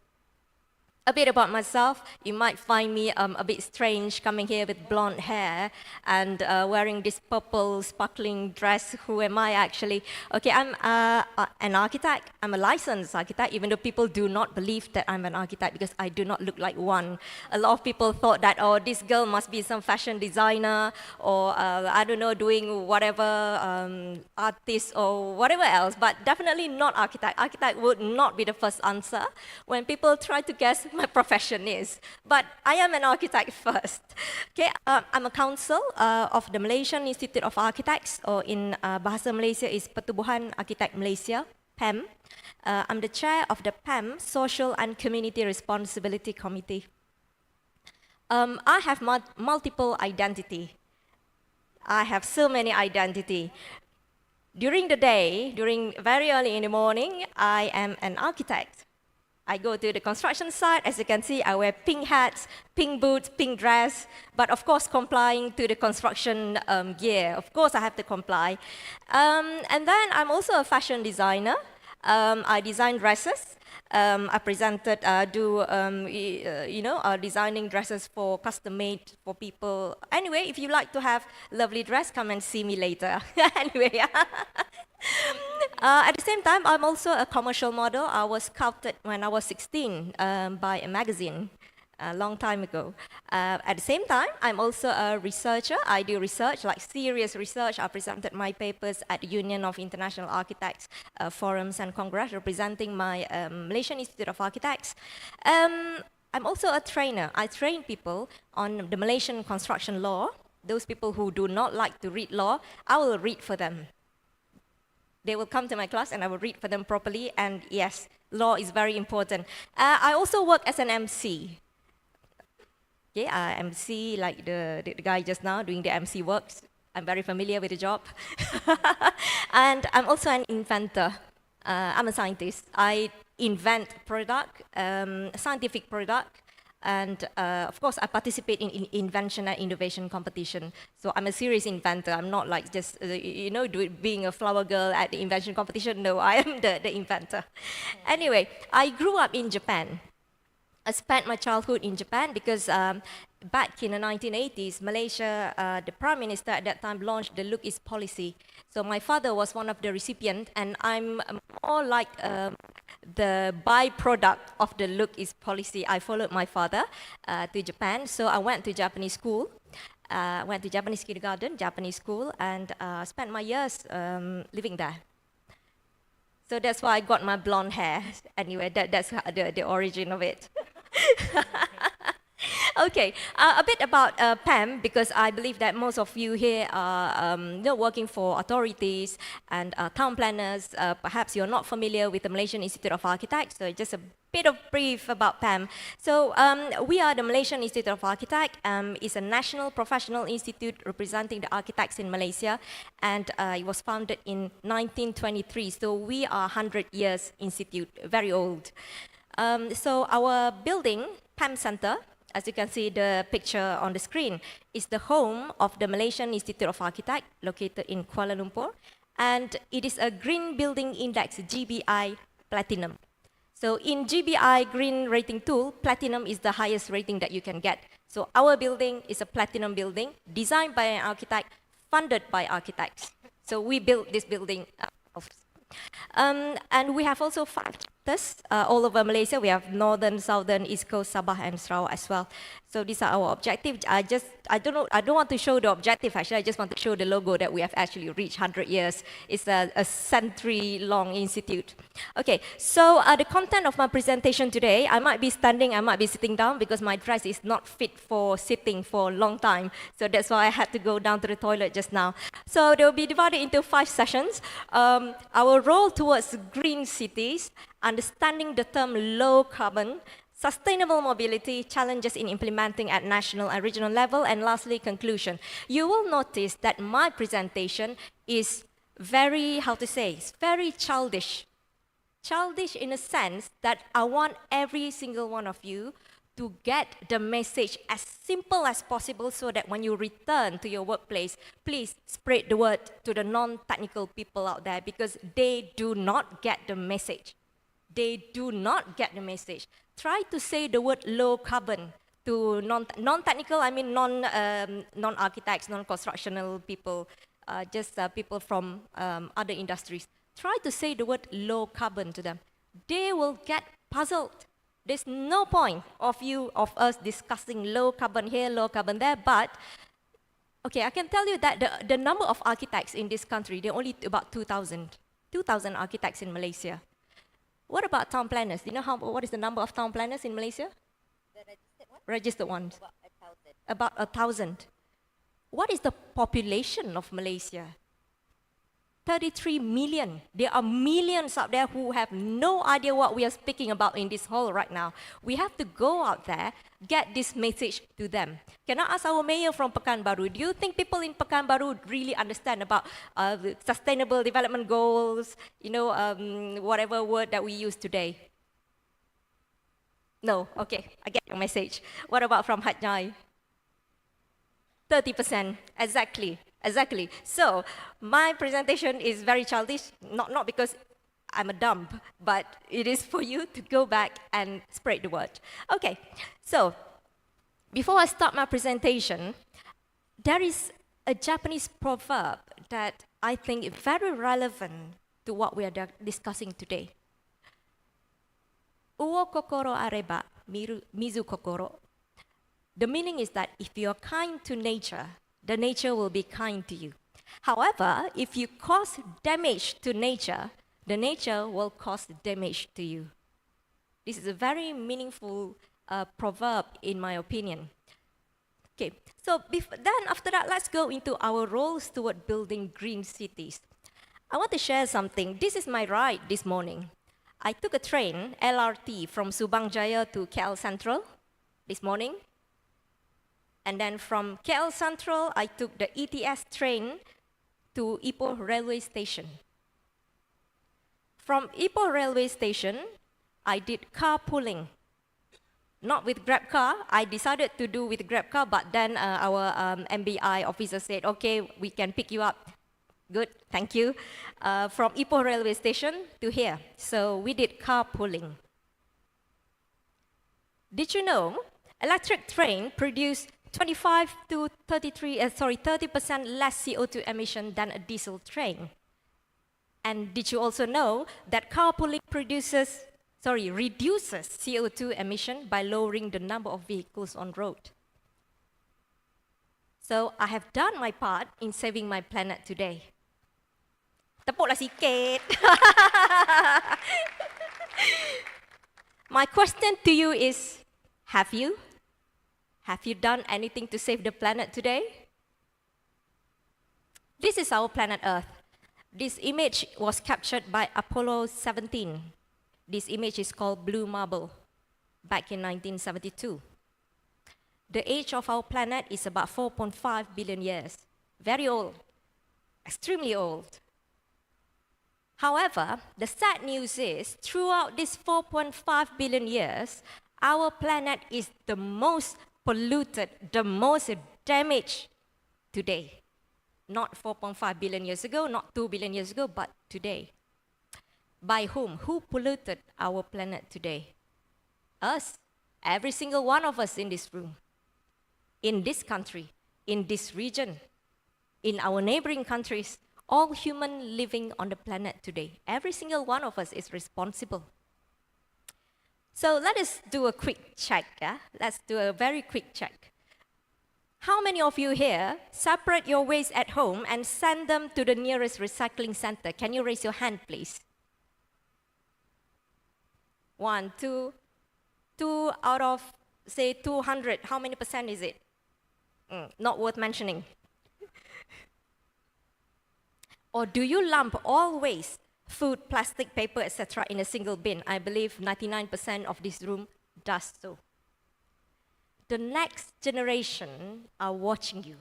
A bit about myself, you might find me a bit strange coming here with blonde hair and wearing this purple sparkling dress. Who am I actually? Okay, I'm an architect. I'm a licensed architect, even though people do not believe that I'm an architect because I do not look like one. A lot of people thought that, oh, this girl must be some fashion designer or, I don't know, doing whatever, artist or whatever else, but definitely not architect. Architect would not be the first answer when people try to guess my profession is, but I am an architect first. Okay, I'm a counsel of the Malaysian Institute of Architects, or in Bahasa Malaysia is Pertubuhan Arkitek Malaysia, PAM. I'm the chair of the PAM Social and Community Responsibility Committee. I have multiple identity. I have so many identity. During the day, very early in the morning, I am an architect. I go to the construction site. As you can see, I wear pink hats, pink boots, pink dress, but of course complying to the construction gear. Of course, I have to comply. And then I'm also a fashion designer. I design dresses. I presented, designing dresses for custom-made for people. Anyway, if you like to have lovely dress, come and see me later. Anyway. At the same time, I'm also a commercial model. I was scouted when I was 16 by a magazine a long time ago. At the same time, I'm also a researcher. I do research, like serious research. I presented my papers at the Union of International Architects forums and congress, representing my Malaysian Institute of Architects. I'm also a trainer. I train people on the Malaysian construction law. Those people who do not like to read law, I will read for them. They will come to my class and I will read for them properly, and yes, law is very important. I also work as an MC. Okay, I MC like the guy just now doing the MC works. I'm very familiar with the job. And I'm also an inventor. I'm a scientist. I invent product, scientific product, and of course I participate in invention and innovation competition. So I'm a serious inventor. I'm not like just, being a flower girl at the invention competition. No, I am the inventor. Anyway, I grew up in Japan. I spent my childhood in Japan because back in the 1980s, Malaysia, the Prime Minister at that time launched the Look East policy. So my father was one of the recipients, and I'm more like the byproduct of the Look East policy. I followed my father to Japan, so I went to Japanese school. Went to Japanese kindergarten, Japanese school, and spent my years living there. So that's why I got my blonde hair. Anyway, that's the origin of it. Okay, a bit about PAM, because I believe that most of you here are working for authorities and town planners. Perhaps you're not familiar with the Malaysian Institute of Architects, so just a bit of brief about PAM. So we are the Malaysian Institute of Architects. It's a national professional institute representing the architects in Malaysia, and it was founded in 1923. So we are 100 years institute, very old. So our building, PAM Center, as you can see the picture on the screen, is the home of the Malaysian Institute of Architects, located in Kuala Lumpur, and it is a Green Building Index, GBI Platinum. So in GBI Green Rating Tool, Platinum is the highest rating that you can get. So our building is a Platinum building, designed by an architect, funded by architects. So we built this building ourselves. And we have also 5 chapters all over Malaysia. We have Northern, Southern, East Coast, Sabah, and Sarawak as well. So these are our objectives. I don't want to show the objective actually. I just want to show the logo that we have actually reached 100 years. It's a century-long institute. Okay, so the content of my presentation today, I might be standing, I might be sitting down because my dress is not fit for sitting for a long time. So that's why I had to go down to the toilet just now. So they will be divided into 5 sessions. Our role towards green cities, understanding the term low carbon, sustainable mobility, challenges in implementing at national and regional level, and lastly, conclusion. You will notice that my presentation is very, it's very childish. Childish in a sense that I want every single one of you to get the message as simple as possible, so that when you return to your workplace, please spread the word to the non-technical people out there, because they do not get the message. They do not get the message. Try to say the word low carbon to non-technical, I mean non-architects, non-constructional people, just people from other industries. Try to say the word low carbon to them. They will get puzzled. There's no point of us discussing low carbon here, low carbon there, but okay, I can tell you that the number of architects in this country, they're only about 2,000. 2,000 architects in Malaysia. What about town planners? Do you know what is the number of town planners in Malaysia? The registered one? Registered ones. About 1,000. About 1,000. What is the population of Malaysia? 33 million. There are millions out there who have no idea what we are speaking about in this hall right now. We have to go out there, get this message to them. Can I ask our mayor from Pekanbaru, do you think people in Pekanbaru really understand about sustainable development goals, whatever word that we use today? No, okay, I get your message. What about from Hat Yai? 30%, exactly. Exactly. So my presentation is very childish, not because I'm a dump, but it is for you to go back and spread the word. Okay, so before I start my presentation, there is a Japanese proverb that I think is very relevant to what we are discussing today. Uo kokoro areba, mizu kokoro. The meaning is that if you're kind to nature, the nature will be kind to you. However, if you cause damage to nature, the nature will cause damage to you. This is a very meaningful proverb, in my opinion. Okay, so then after that, let's go into our roles toward building green cities. I want to share something. This is my ride this morning. I took a train, LRT, from Subang Jaya to KL Central this morning. And then from KL Central, I took the ETS train to Ipoh railway station. From Ipoh railway station, I did carpooling. Not with Grab car. I decided to do with Grab car, but then our MBI officer said, okay, we can pick you up. Good, thank you. From Ipoh railway station to here. So we did carpooling. Did you know electric train produce 25 to 30% less CO2 emission than a diesel train? And did you also know that carpooling reduces CO2 emission by lowering the number of vehicles on road? So I have done my part in saving my planet today. Tepuklah sikit. My question to you is, have you? Have you done anything to save the planet today? This is our planet Earth. This image was captured by Apollo 17. This image is called Blue Marble, back in 1972. The age of our planet is about 4.5 billion years. Very old, extremely old. However, the sad news is, throughout these 4.5 billion years, our planet is the most polluted, the most damaged today. Not 4.5 billion years ago, not 2 billion years ago, but today. By whom? Who polluted our planet today? Us. Every single one of us in this room, in this country, in this region, in our neighboring countries, all human living on the planet today. Every single one of us is responsible. So let us do a quick check. Yeah? Let's do a very quick check. How many of you here separate your waste at home and send them to the nearest recycling center? Can you raise your hand, please? 1, 2, 2 out of, say, 200. How many percent is it? Not worth mentioning. Or do you lump all waste, food, plastic, paper, etc., in a single bin? I believe 99% of this room does so. The next generation are watching you.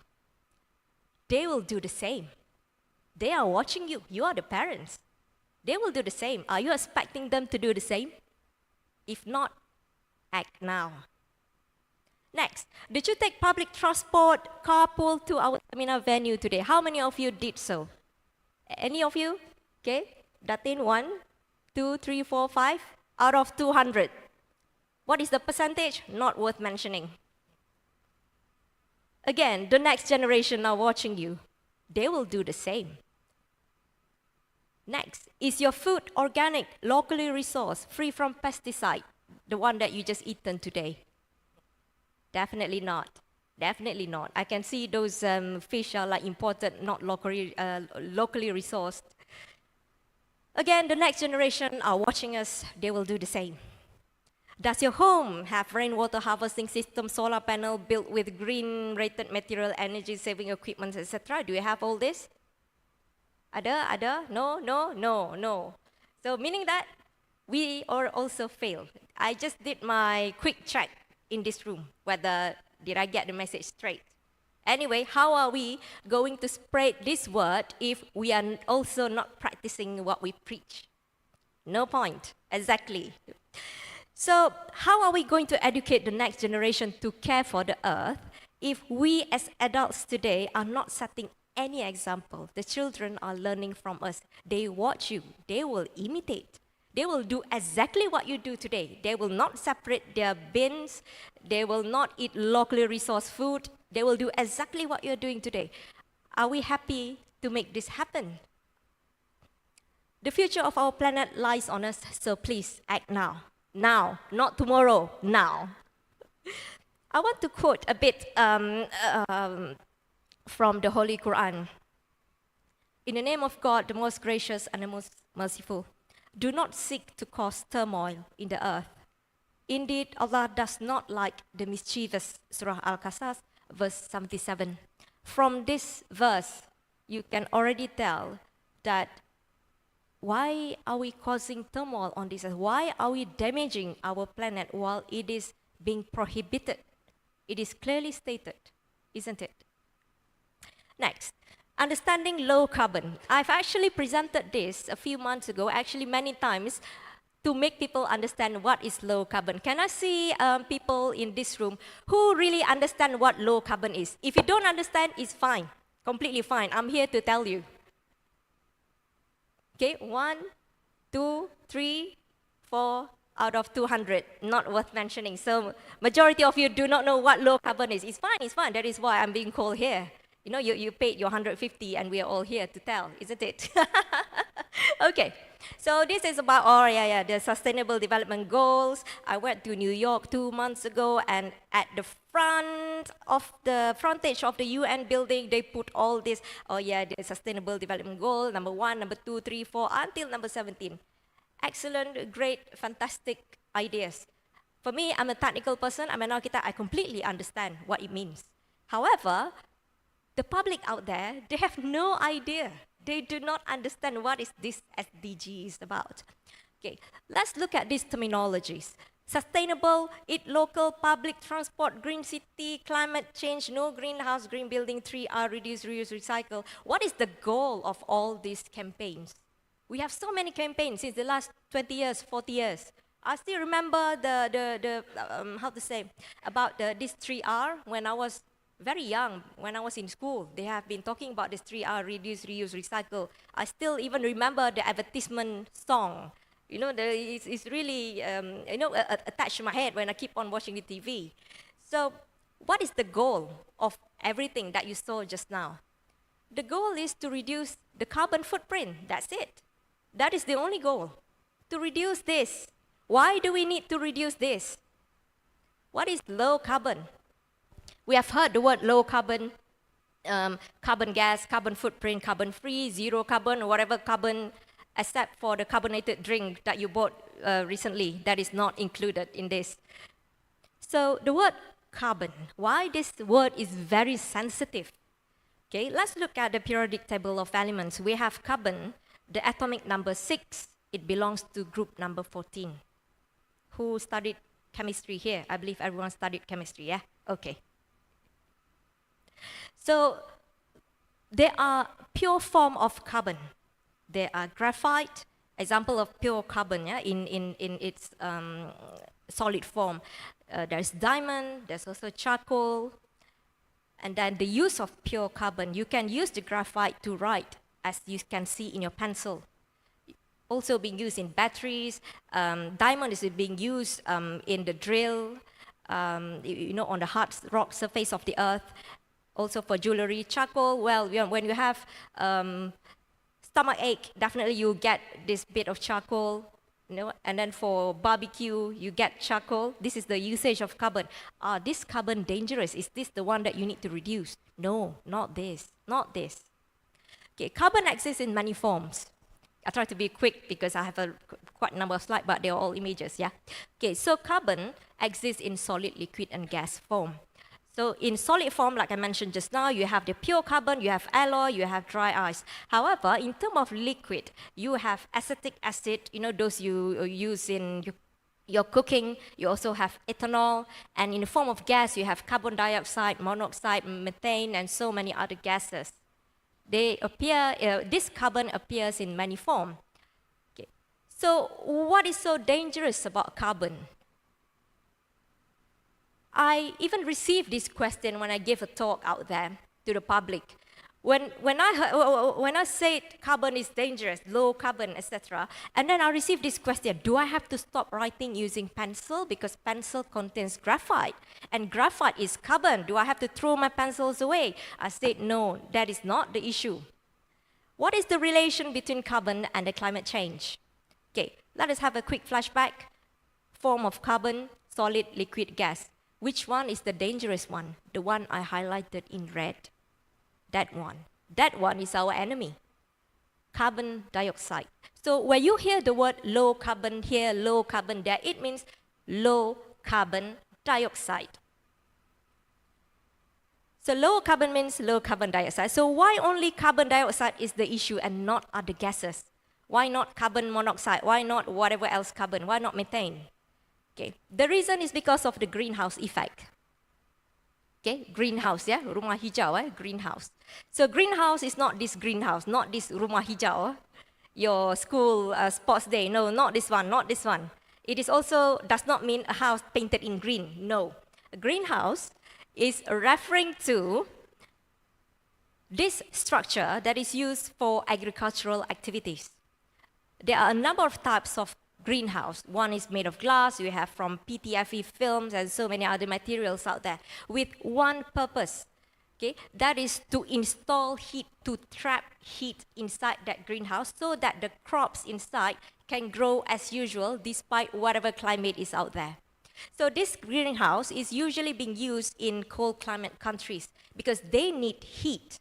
They will do the same. They are watching you. You are the parents. They will do the same. Are you expecting them to do the same? If not, act now. Next, did you take public transport, carpool to our seminar venue today? How many of you did so? Any of you? Okay, Datin, 1, 2, 3, 4, 5 out of 200. What is the percentage? Not worth mentioning. Again, the next generation are watching you. They will do the same. Next, is your food organic, locally resourced, free from pesticide? The one that you just eaten today? Definitely not. Definitely not. I can see those fish are like imported, not locally resourced. Again, the next generation are watching us. They will do the same. Does your home have rainwater harvesting system, solar panel built with green rated material, energy saving equipment, etc.? Do you have all this? Ada? No. So meaning that we are also failed. I just did my quick check in this room, whether did I get the message straight. Anyway, how are we going to spread this word if we are also not practicing what we preach? No point, exactly. So how are we going to educate the next generation to care for the earth if we as adults today are not setting any example? The children are learning from us. They watch you. They will imitate. They will do exactly what you do today. They will not separate their bins. They will not eat locally resourced food. They will do exactly what you're doing today. Are we happy to make this happen? The future of our planet lies on us, so please act now. Now, not tomorrow, now. I want to quote a bit from the Holy Quran. In the name of God, the most gracious and the most merciful, do not seek to cause turmoil in the earth. Indeed, Allah does not like the mischievous. Surah Al-Qasas, verse 77. From this verse, you can already tell that why are we causing turmoil on this earth? Why are we damaging our planet while it is being prohibited? It is clearly stated isn't it? Next, understanding low carbon. I've actually presented this a few months ago, actually many times, to make people understand what is low carbon. Can I see people in this room who really understand what low carbon is? If you don't understand, it's fine, completely fine. I'm here to tell you. Okay, 1, 2, 3, 4 out of 200, not worth mentioning. So majority of you do not know what low carbon is. It's fine. That is why I'm being called here. You know, you paid your 150 and we are all here to tell, isn't it? Okay, so this is about, the Sustainable Development Goals. I went to New York 2 months ago, and at the frontage of the UN building, they put all this, the Sustainable Development Goal, number 1, number 2, 3, 4, until number 17. Excellent, great, fantastic ideas. For me, I'm a technical person, I'm an architect, I completely understand what it means. However, the public out there, they have no idea. They do not understand what is this SDG is about. Okay, let's look at these terminologies. Sustainable, eat local, public transport, green city, climate change, no greenhouse, green building, 3R, reduce, reuse, recycle. What is the goal of all these campaigns? We have so many campaigns since the last 20 years, 40 years. I still remember about this 3R when I was very young, when I was in school. They have been talking about this 3R, reduce, reuse, recycle. I still even remember the advertisement song. You know, it's really, attached to my head when I keep on watching the TV. So what is the goal of everything that you saw just now? The goal is to reduce the carbon footprint. That's it. That is the only goal, to reduce this. Why do we need to reduce this? What is low carbon? We have heard the word low carbon, carbon gas, carbon footprint, carbon free, zero carbon, or whatever carbon, except for the carbonated drink that you bought recently, that is not included in this. So the word carbon, why this word is very sensitive? Okay, let's look at the periodic table of elements. We have carbon, the atomic number 6, it belongs to group number 14. Who studied chemistry here? I believe everyone studied chemistry, yeah? Okay. So there are pure form of carbon. There are graphite, example of pure carbon, yeah, in its solid form. There's diamond, there's also charcoal. And then the use of pure carbon, you can use the graphite to write, as you can see in your pencil. Also being used in batteries. Diamond is being used in the drill, on the hard rock surface of the earth. Also for jewelry. Charcoal, well, when you have stomach ache, definitely you get this bit of charcoal. And then for barbecue, you get charcoal. This is the usage of carbon. Are this carbon dangerous? Is this the one that you need to reduce? No, not this, not this. Okay, carbon exists in many forms. I try to be quick because I have quite a number of slides, but they're all images, yeah? Okay, so carbon exists in solid, liquid, and gas form. So in solid form, like I mentioned just now, you have the pure carbon, you have alloy, you have dry ice. However, in terms of liquid, you have acetic acid, those you use in your cooking. You also have ethanol. And in the form of gas, you have carbon dioxide, monoxide, methane, and so many other gases. They appear, this carbon appears in many forms. Okay. So what is so dangerous about carbon? I even received this question when I gave a talk out there to the public. When I said carbon is dangerous, low carbon, etc., and then I received this question, do I have to stop writing using pencil because pencil contains graphite, and graphite is carbon? Do I have to throw my pencils away? I said, no, that is not the issue. What is the relation between carbon and the climate change? Okay, let us have a quick flashback. Form of carbon, solid, liquid, gas. Which one is the dangerous one? The one I highlighted in red. That one. That one is our enemy. Carbon dioxide. So when you hear the word low carbon here, low carbon there, it means low carbon dioxide. So low carbon means low carbon dioxide. So why only carbon dioxide is the issue and not other gases? Why not carbon monoxide? Why not whatever else carbon? Why not methane? Okay. The reason is because of the greenhouse effect. Okay, greenhouse, yeah, rumah hijau, greenhouse. So greenhouse is not this greenhouse, not this rumah hijau, your school sports day. No, not this one, not this one. It is also does not mean a house painted in green. No, a greenhouse is referring to this structure that is used for agricultural activities. There are a number of types of greenhouse. One is made of glass, you have from PTFE films and so many other materials out there with one purpose. Okay, that is to install heat, to trap heat inside that greenhouse so that the crops inside can grow as usual despite whatever climate is out there. So this greenhouse is usually being used in cold climate countries because they need heat.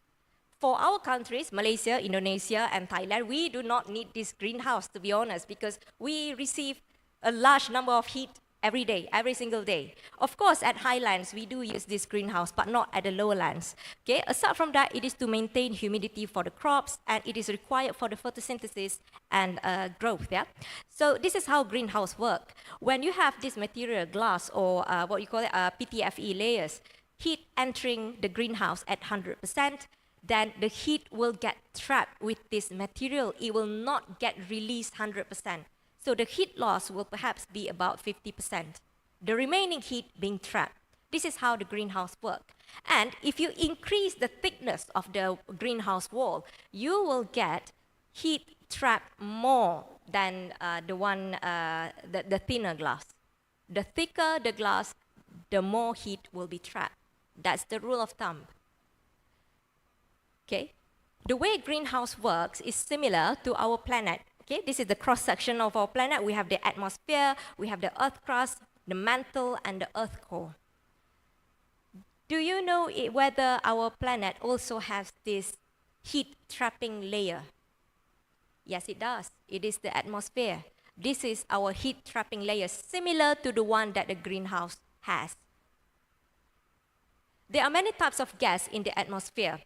For our countries, Malaysia, Indonesia, and Thailand, we do not need this greenhouse, to be honest, because we receive a large number of heat every day, every single day. Of course, at highlands, we do use this greenhouse, but not at the lower lands. Okay, aside from that, it is to maintain humidity for the crops, and it is required for the photosynthesis and growth, yeah? So this is how greenhouse work. When you have this material, glass, or what you call it, PTFE layers, heat entering the greenhouse at 100%, then the heat will get trapped with this material. It will not get released 100%. So the heat loss will perhaps be about 50%. The remaining heat being trapped. This is how the greenhouse works. And if you increase the thickness of the greenhouse wall, you will get heat trapped more than the thinner glass. The thicker the glass, the more heat will be trapped. That's the rule of thumb. Okay, the way greenhouse works is similar to our planet. Okay, this is the cross-section of our planet. We have the atmosphere, we have the earth crust, the mantle, and the earth core. Do you know whether our planet also has this heat-trapping layer? Yes, it does. It is the atmosphere. This is our heat-trapping layer, similar to the one that the greenhouse has. There are many types of gas in the atmosphere.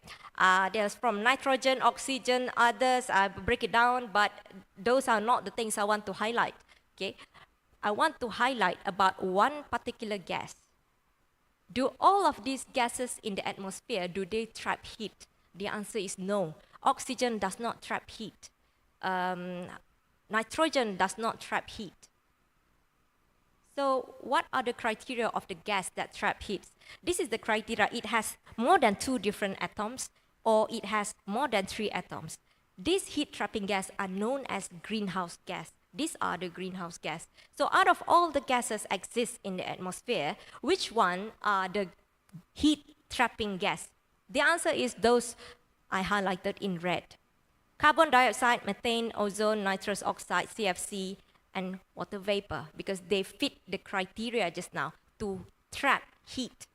There's from nitrogen, oxygen, others. I break it down, but those are not the things I want to highlight. Okay, I want to highlight about one particular gas. Do all of these gases in the atmosphere, do they trap heat? The answer is no. Oxygen does not trap heat. Nitrogen does not trap heat. So what are the criteria of the gas that trap heat? This is the criteria. It has more than 2 different atoms, or it has more than 3 atoms. These heat-trapping gas are known as greenhouse gas. These are the greenhouse gas. So out of all the gases exist in the atmosphere, which one are the heat-trapping gas? The answer is those I highlighted in red. Carbon dioxide, methane, ozone, nitrous oxide, CFC, and water vapor, because they fit the criteria just now to trap heat.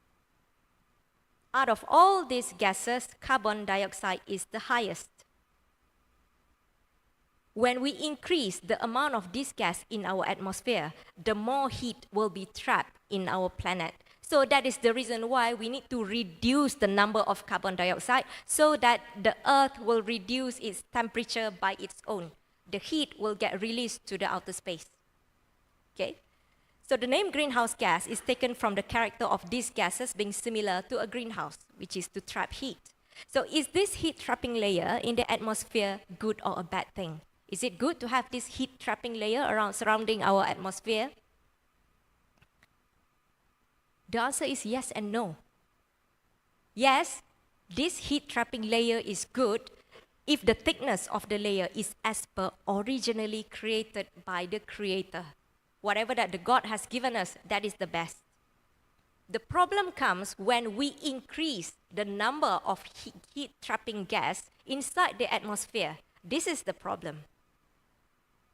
Out of all these gases, carbon dioxide is the highest. When we increase the amount of this gas in our atmosphere, the more heat will be trapped in our planet. So that is the reason why we need to reduce the number of carbon dioxide so that the Earth will reduce its temperature by its own. The heat will get released to the outer space. Okay? So the name greenhouse gas is taken from the character of these gases being similar to a greenhouse, which is to trap heat. So is this heat trapping layer in the atmosphere good or a bad thing? Is it good to have this heat trapping layer surrounding our atmosphere? The answer is yes and no. Yes, this heat trapping layer is good if the thickness of the layer is as per originally created by the creator. Whatever that the God has given us, that is the best. The problem comes when we increase the number of heat trapping gas inside the atmosphere. This is the problem.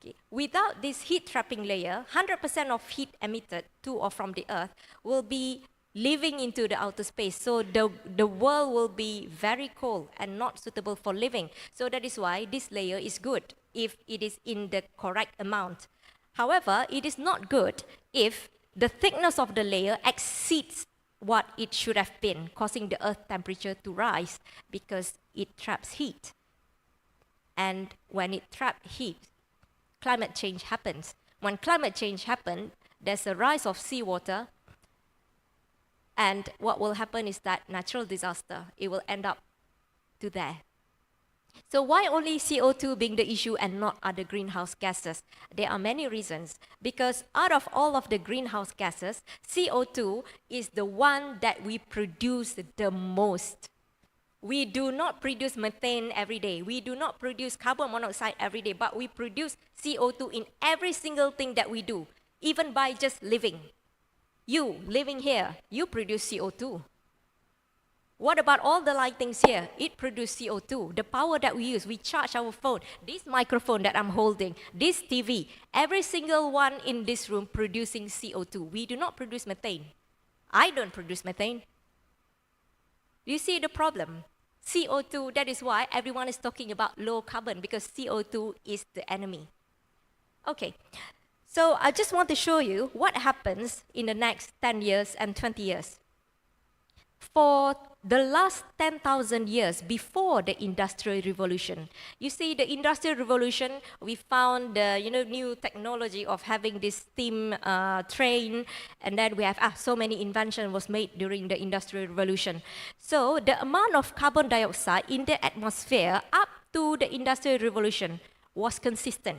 Okay. Without this heat trapping layer, 100% of heat emitted to or from the Earth will be living into the outer space. So the world will be very cold and not suitable for living. So that is why this layer is good if it is in the correct amount. However, it is not good if the thickness of the layer exceeds what it should have been, causing the Earth temperature to rise because it traps heat. And when it traps heat, climate change happens. When climate change happens, there's a rise of seawater. And what will happen is that natural disaster, it will end up to there. So why only CO2 being the issue and not other greenhouse gases? There are many reasons. Because out of all of the greenhouse gases, CO2 is the one that we produce the most. We do not produce methane every day. We do not produce carbon monoxide every day, but we produce CO2 in every single thing that we do, even by just living. You, living here, you produce CO2. What about all the lightings here? It produces CO2. The power that we use, we charge our phone, this microphone that I'm holding, this TV, every single one in this room producing CO2. We do not produce methane. I don't produce methane. You see the problem? CO2, that is why everyone is talking about low carbon, because CO2 is the enemy. Okay, so I just want to show you what happens in the next 10 years and 20 years. For the last 10,000 years before the Industrial Revolution, you see the Industrial Revolution, we found the new technology of having this steam train, and then we have so many inventions was made during the Industrial Revolution. So the amount of carbon dioxide in the atmosphere up to the Industrial Revolution was consistent.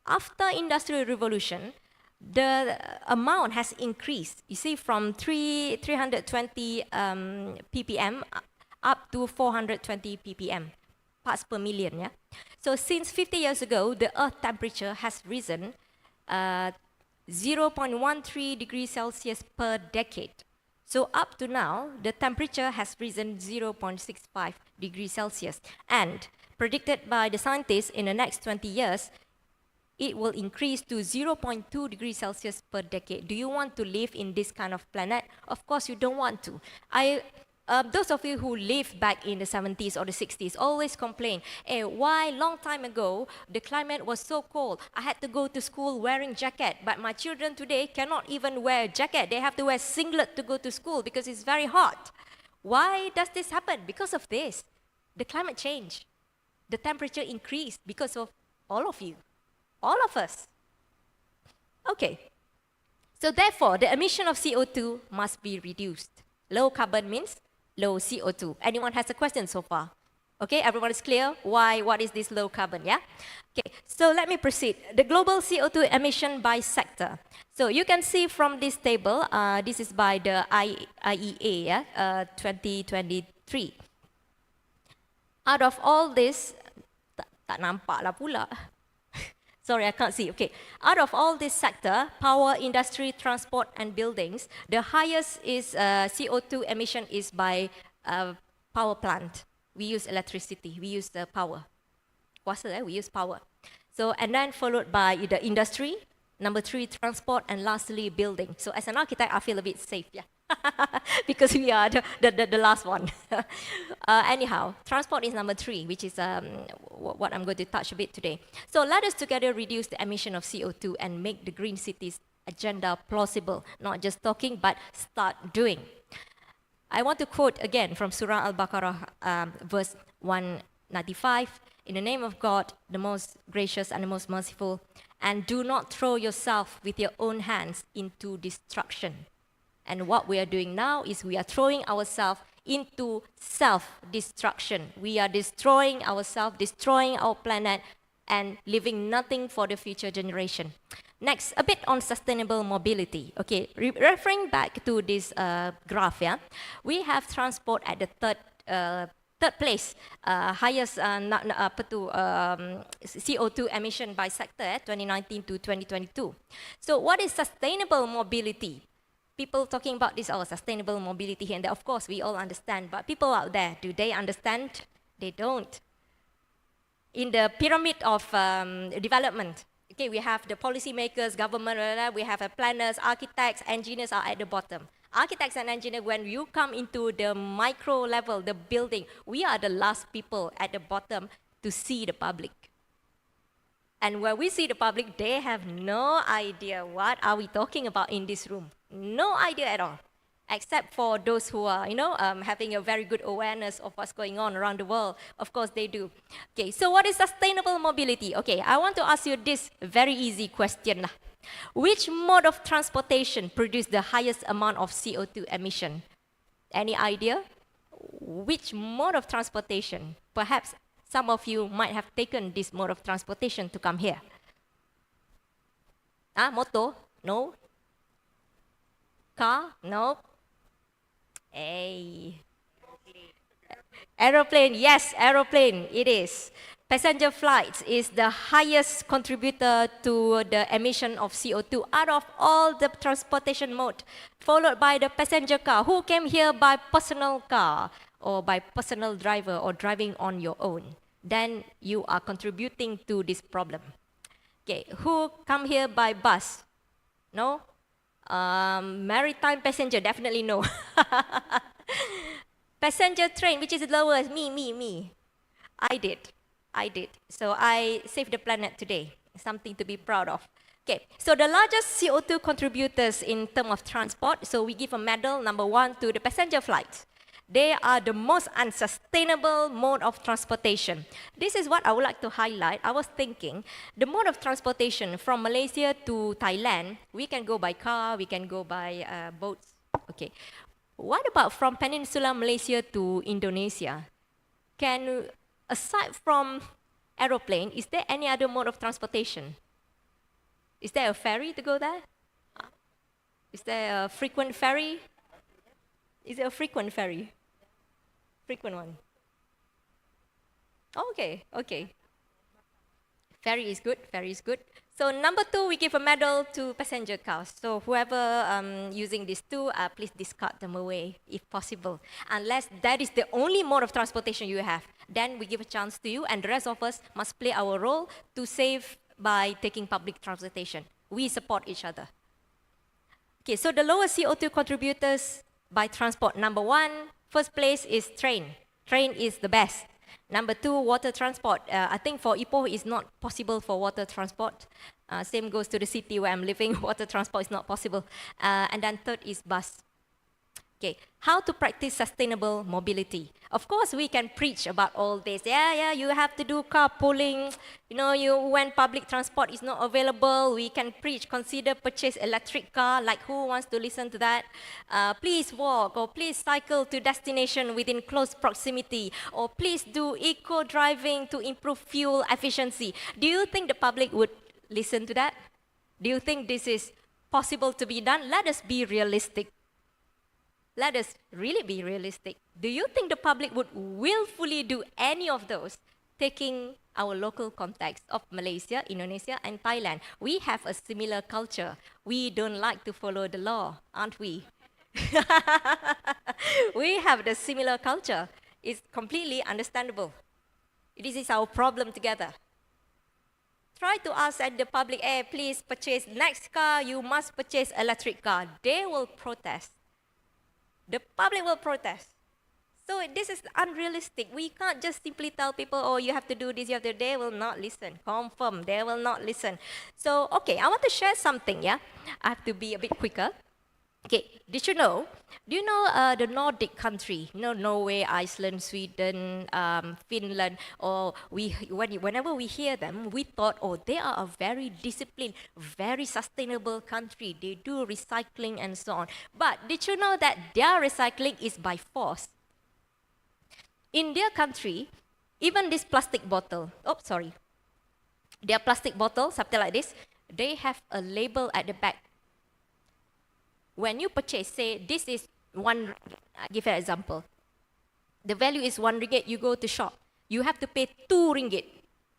After Industrial Revolution, the amount has increased, you see, from 320 ppm up to 420 ppm, parts per million, yeah? So since 50 years ago, the Earth temperature has risen 0.13 degrees Celsius per decade. So up to now, the temperature has risen 0.65 degrees Celsius. And predicted by the scientists in the next 20 years, it will increase to 0.2 degrees Celsius per decade. Do you want to live in this kind of planet? Of course you don't want to. Those of you who lived back in the 70s or the 60s always complain, why long time ago the climate was so cold? I had to go to school wearing jacket, but my children today cannot even wear a jacket. They have to wear singlet to go to school because it's very hot. Why does this happen? Because of this. The climate change. The temperature increased because of all of you. All of us. Okay. So therefore, the emission of CO2 must be reduced. Low carbon means low CO2. Anyone has a question so far? Okay, everyone is clear? Why? What is this low carbon? Yeah? Okay, so let me proceed. The global CO2 emission by sector. So you can see from this table, this is by the IEA, yeah? 2023. Out of all this, tak nampak lah pula. Sorry, I can't see. Okay. Out of all this sector, power, industry, transport, and buildings, the highest is CO2 emission is by power plant. We use electricity. We use the power. Kuasa, we use power. So, and then followed by the industry, number 3, transport, and lastly, building. So as an architect, I feel a bit safe, yeah. Because we are the last one. Anyhow, transport is number 3, which is what I'm going to touch a bit today. So let us together reduce the emission of CO2 and make the green cities agenda plausible. Not just talking, but start doing. I want to quote again from Surah Al-Baqarah, verse 195. In the name of God, the most gracious and the most merciful, and do not throw yourself with your own hands into destruction. And what we are doing now is we are throwing ourselves into self-destruction. We are destroying ourselves, destroying our planet, and leaving nothing for the future generation. Next, a bit on sustainable mobility. Okay, referring back to this graph, yeah, we have transport at the third place, highest CO2 emission by sector, 2019 to 2022. So what is sustainable mobility? People talking about this, sustainable mobility here and there. Of course, we all understand, but people out there, do they understand? They don't. In the pyramid of development, okay, we have the policymakers, government, we have planners, architects, engineers are at the bottom. Architects and engineers, when you come into the micro level, the building, we are the last people at the bottom to see the public. And when we see the public, they have no idea what are we talking about in this room. No idea at all, except for those who are, having a very good awareness of what's going on around the world. Of course, they do. Okay, so what is sustainable mobility? Okay, I want to ask you this very easy question. Which mode of transportation produced the highest amount of CO2 emission? Any idea? Which mode of transportation? Perhaps some of you might have taken this mode of transportation to come here. Motor? No. Car? No. Hey. Aeroplane, yes, aeroplane, it is. Passenger flights is the highest contributor to the emission of CO2 out of all the transportation mode, followed by the passenger car. Who came here by personal car or by personal driver or driving on your own? Then you are contributing to this problem. Okay, who come here by bus? No? Maritime passenger, definitely no. Passenger train, which is the lowest? Me. I did. So I saved the planet today. Something to be proud of. Okay, so the largest CO2 contributors in terms of transport, so we give a medal, number 1, to the passenger flights. They are the most unsustainable mode of transportation. This is what I would like to highlight. I was thinking, the mode of transportation from Malaysia to Thailand, we can go by car, we can go by boats. Okay. What about from Peninsular Malaysia to Indonesia? Aside from aeroplane, is there any other mode of transportation? Is there a ferry to go there? Is there a frequent ferry? Is there a frequent ferry? Frequent one. Okay. Ferry is good. So number 2, we give a medal to passenger cars. So whoever using these two, please discard them away if possible. Unless that is the only mode of transportation you have, then we give a chance to you, and the rest of us must play our role to save by taking public transportation. We support each other. Okay, so the lowest CO2 contributors by transport. Number 1, first place is train. Train is the best. Number 2, water transport. I think for Ipoh it's not possible for water transport. Same goes to the city where I'm living. Water transport is not possible. And then 3rd is bus. Okay, how to practice sustainable mobility. Of course, we can preach about all this. Yeah, you have to do carpooling. When public transport is not available, we can preach, consider purchase electric car. Like, who wants to listen to that? Please walk, or please cycle to destination within close proximity, or please do eco driving to improve fuel efficiency. Do you think the public would listen to that? Do you think this is possible to be done? Let us be realistic. Let us really be realistic. Do you think the public would willfully do any of those, taking our local context of Malaysia, Indonesia, and Thailand? We have a similar culture. We don't like to follow the law, aren't we? We have the similar culture. It's completely understandable. This is our problem together. Try to ask at the public, hey, please purchase next car, you must purchase electric car. They will protest. The public will protest. So this is unrealistic. We can't just simply tell people, oh, you have to do this, you have to. They will not listen. Confirm, they will not listen. So, okay, I want to share something, yeah? I have to be a bit quicker. Okay, do you know the Nordic country, Norway, Iceland, Sweden, Finland, or whenever we hear them, we thought, oh, they are a very disciplined, very sustainable country. They do recycling and so on. But did you know that their recycling is by force? In their country, even this plastic bottle, their plastic bottle, something like this, they have a label at the back. When you purchase, say, this is one, I'll give you an example. The value is 1 ringgit, you go to shop. You have to pay 2 ringgit,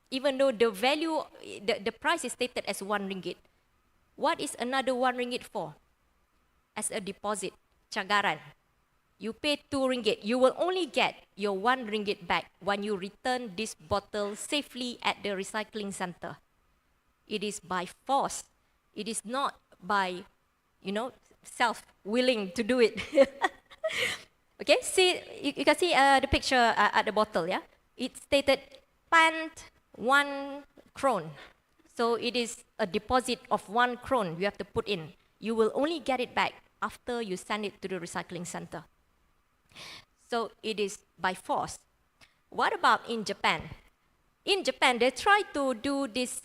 even though the value, the price is stated as 1 ringgit. What is another 1 ringgit for? As a deposit, cagaran. You pay 2 ringgit. You will only get your 1 ringgit back when you return this bottle safely at the recycling center. It is by force. It is not by, self-willing to do it. Okay, see, you can see the picture at the bottle, yeah? It stated pant 1 krone. So it is a deposit of 1 krone you have to put in. You will only get it back after you send it to the recycling center. So it is by force. What about in Japan? In Japan, they try to do this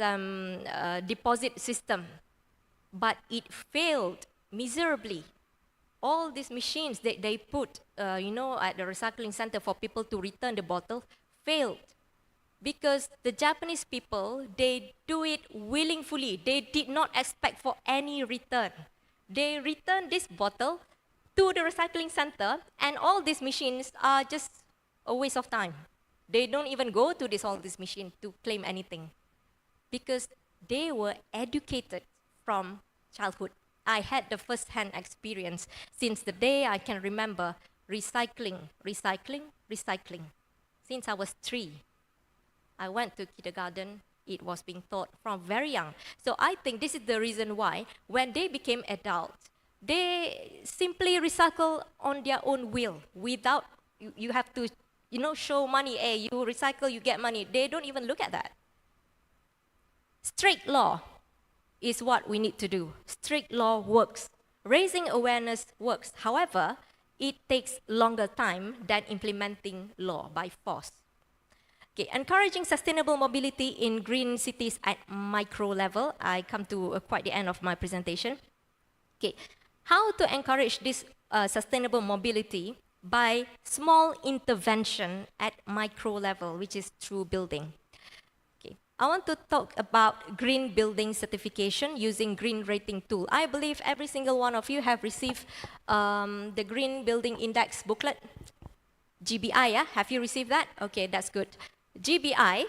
deposit system. but it failed miserably. All these machines that they put, at the recycling center for people to return the bottle failed. Because the Japanese people, they do it willingly. They did not expect for any return. They return this bottle to the recycling center, and all these machines are just a waste of time. They don't even go to all these machines to claim anything, because they were educated from childhood. I had the first-hand experience since the day I can remember, recycling. Since I was 3, I went to kindergarten. It was being taught from very young. So I think this is the reason why, when they became adults, they simply recycle on their own will, without, you have to, show money, hey, you recycle, you get money. They don't even look at that. Strict law is what we need to do. Strict law works. Raising awareness works. However, it takes longer time than implementing law by force. Okay, encouraging sustainable mobility in green cities at micro level. I come to quite the end of my presentation. Okay, how to encourage this sustainable mobility? By small intervention at micro level, which is through building. I want to talk about green building certification using green rating tool. I believe every single one of you have received the Green Building Index booklet, GBI, yeah? Have you received that? Okay, that's good. GBI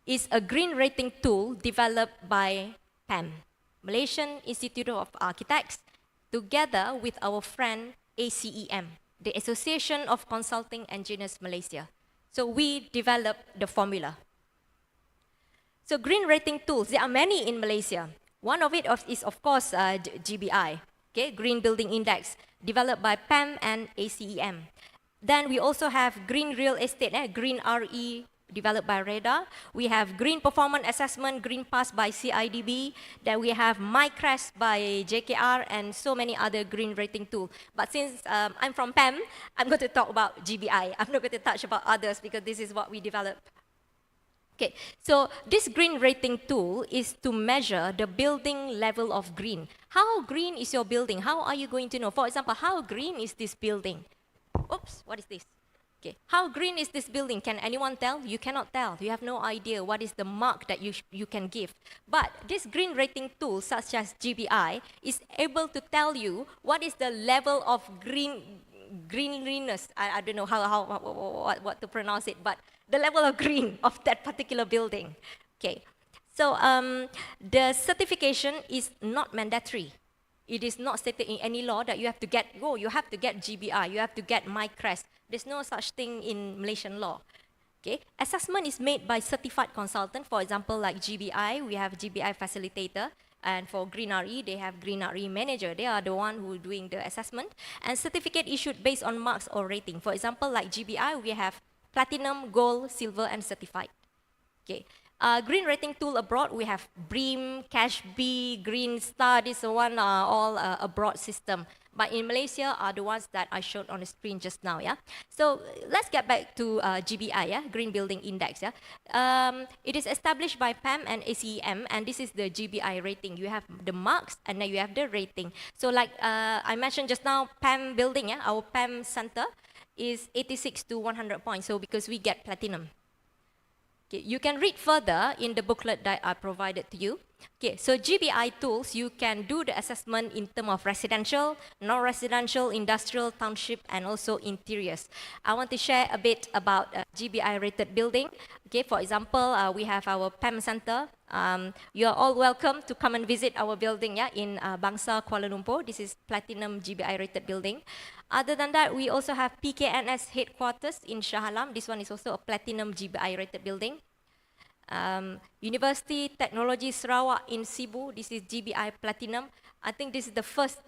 is a green rating tool developed by PAM, Malaysian Institute of Architects, together with our friend ACEM, the Association of Consulting Engineers Malaysia. So we developed the formula. So green rating tools, there are many in Malaysia. One of it is, of course, GBI, okay, Green Building Index, developed by PAM and ACEM. Then we also have Green Real Estate, Green RE, developed by REDA. We have Green Performance Assessment, Green Pass by CIDB. Then we have MyCREST by JKR, and so many other green rating tools. But since I'm from PAM, I'm going to talk about GBI. I'm not going to touch about others because this is what we developed. Okay, so this green rating tool is to measure the building level of green. How green is your building? How are you going to know? For example, how green is this building? Oops, what is this? Okay, how green is this building? Can anyone tell? You cannot tell. You have no idea what is the mark that you can give. But this green rating tool, such as GBI, is able to tell you what is the level of greenliness. I don't know what to pronounce it, but the level of green of that particular building. Okay, so the certification is not mandatory. It is not stated in any law that you have to get, you have to get GBI, you have to get MyCREST. There's no such thing in Malaysian law. Okay, assessment is made by certified consultant. For example, like GBI, we have GBI facilitator. And for Green RE, they have Green RE manager. They are the one who are doing the assessment. And certificate issued based on marks or rating. For example, like GBI, we have platinum, gold, silver, and certified. Okay. Green rating tool abroad, we have BREEAM, Cash B, Green Star. This one are all a broad system. But in Malaysia are the ones that I showed on the screen just now. Yeah. So let's get back to GBI, yeah, Green Building Index. Yeah. It is established by PAM and ACEM, and this is the GBI rating. You have the marks, and then you have the rating. So like I mentioned just now, PAM building, yeah, our PAM center is 86 to 100 points. So because we get platinum. Okay, you can read further in the booklet that I provided to you. Okay, so GBI tools, you can do the assessment in terms of residential, non-residential, industrial, township, and also interiors. I want to share a bit about GBI rated building. Okay, for example, we have our PAM center. You are all welcome to come and visit our building, yeah, in Bangsa, Kuala Lumpur. This is platinum GBI rated building. Other than that, we also have PKNS headquarters in Shah Alam. This one is also a platinum GBI rated building. University Technology Sarawak in Cebu. This is GBI Platinum. I think this is the first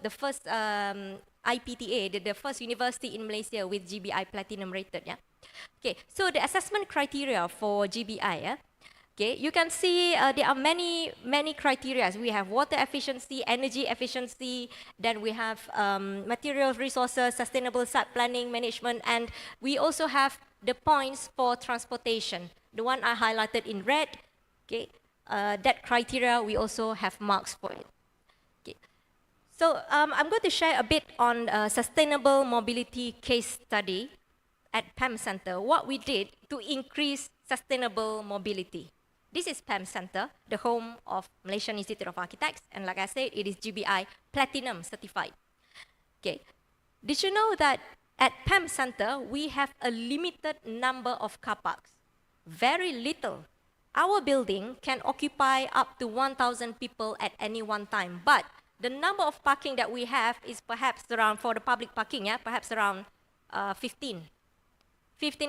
IPTA, the first university in Malaysia with GBI Platinum rated. Yeah. Okay. So the assessment criteria for GBI. Yeah. Okay. You can see there are many criteria. We have water efficiency, energy efficiency. Then we have materials, resources, sustainable site planning, management, and we also have the points for transportation. The one I highlighted in red, okay, that criteria, we also have marks for it. Okay. So I'm going to share a bit on sustainable mobility case study at PAM Center, what we did to increase sustainable mobility. This is PAM Center, the home of Malaysian Institute of Architects, and like I said, it is GBI Platinum certified. Okay, did you know that at PAM Center, we have a limited number of car parks? Very little. Our building can occupy up to 1,000 people at any one time, but the number of parking that we have is perhaps around, for the public parking, perhaps around 15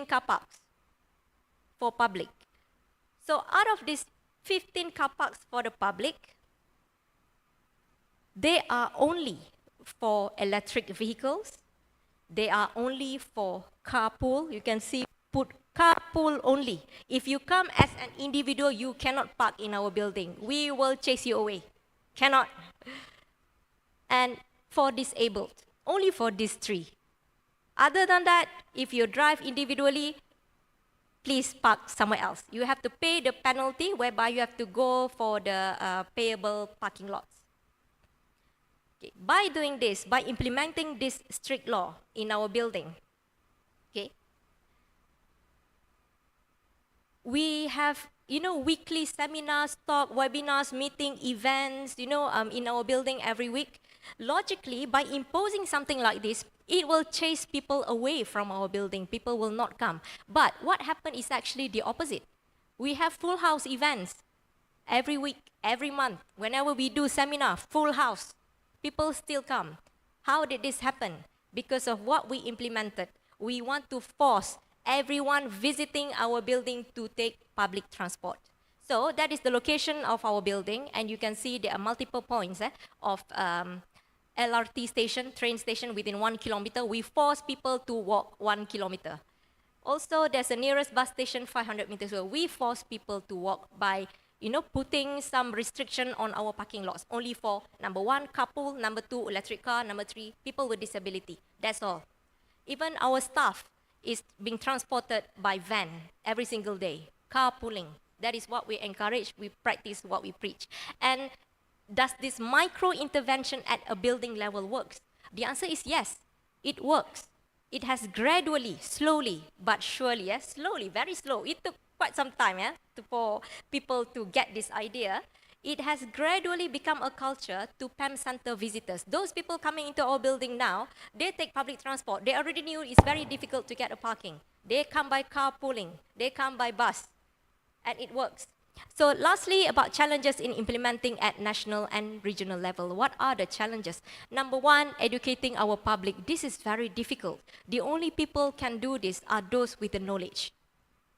car parks for public. So out of these 15 car parks for the public, they are only for electric vehicles. They are only for carpool. You can see put carpool only. If you come as an individual, you cannot park in our building. We will chase you away. Cannot. And for disabled, only for these 3. Other than that, if you drive individually, please park somewhere else. You have to pay the penalty, whereby you have to go for the payable parking lots. Okay. By doing this, by implementing this strict law in our building, okay, we have, weekly seminars, talk, webinars, meeting, events, in our building every week. Logically, by imposing something like this, it will chase people away from our building. People will not come. But what happened is actually the opposite. We have full house events every week, every month. Whenever we do seminar, full house, people still come. How did this happen? Because of what we implemented. We want to force everyone visiting our building to take public transport. So that is the location of our building, and you can see there are multiple points of LRT station, train station within 1 kilometer. We force people to walk 1 kilometer. Also, there's a nearest bus station 500 meters away. We force people to walk by, putting some restriction on our parking lots. Only for number 1, carpool, number 2, electric car, number 3, people with disability. That's all. Even our staff is being transported by van every single day. Carpooling. That is what we encourage. We practice what we preach. And does this micro intervention at a building level works? The answer is yes, it works. It has gradually, slowly, but surely, slowly, very slow. It took quite some time for people to get this idea. It has gradually become a culture to PAM Center visitors. Those people coming into our building now, they take public transport. They already knew it's very difficult to get a parking. They come by carpooling. They come by bus. And it works. So lastly, about challenges in implementing at national and regional level. What are the challenges? Number 1, educating our public. This is very difficult. The only people can do this are those with the knowledge,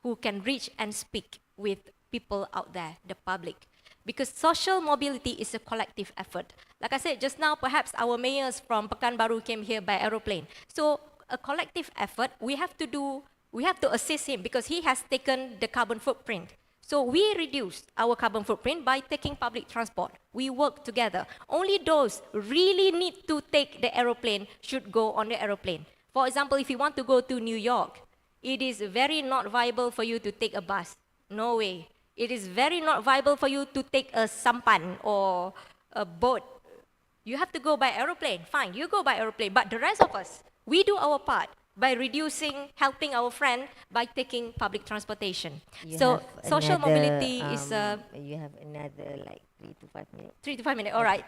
who can reach and speak with people out there, the public. Because social mobility is a collective effort. Like I said just now, perhaps our mayors from Pekanbaru came here by aeroplane. So a collective effort, we have to assist him because he has taken the carbon footprint. So we reduce our carbon footprint by taking public transport. We work together. Only those really need to take the aeroplane should go on the aeroplane. For example, if you want to go to New York, it is very not viable for you to take a bus. No way. It is very not viable for you to take a sampan or a boat. You have to go by aeroplane. Fine, you go by aeroplane. But the rest of us, we do our part by helping our friend by taking public transportation. So social mobility is... You have another like 3 to 5 minutes. 3 to 5 minutes, all right.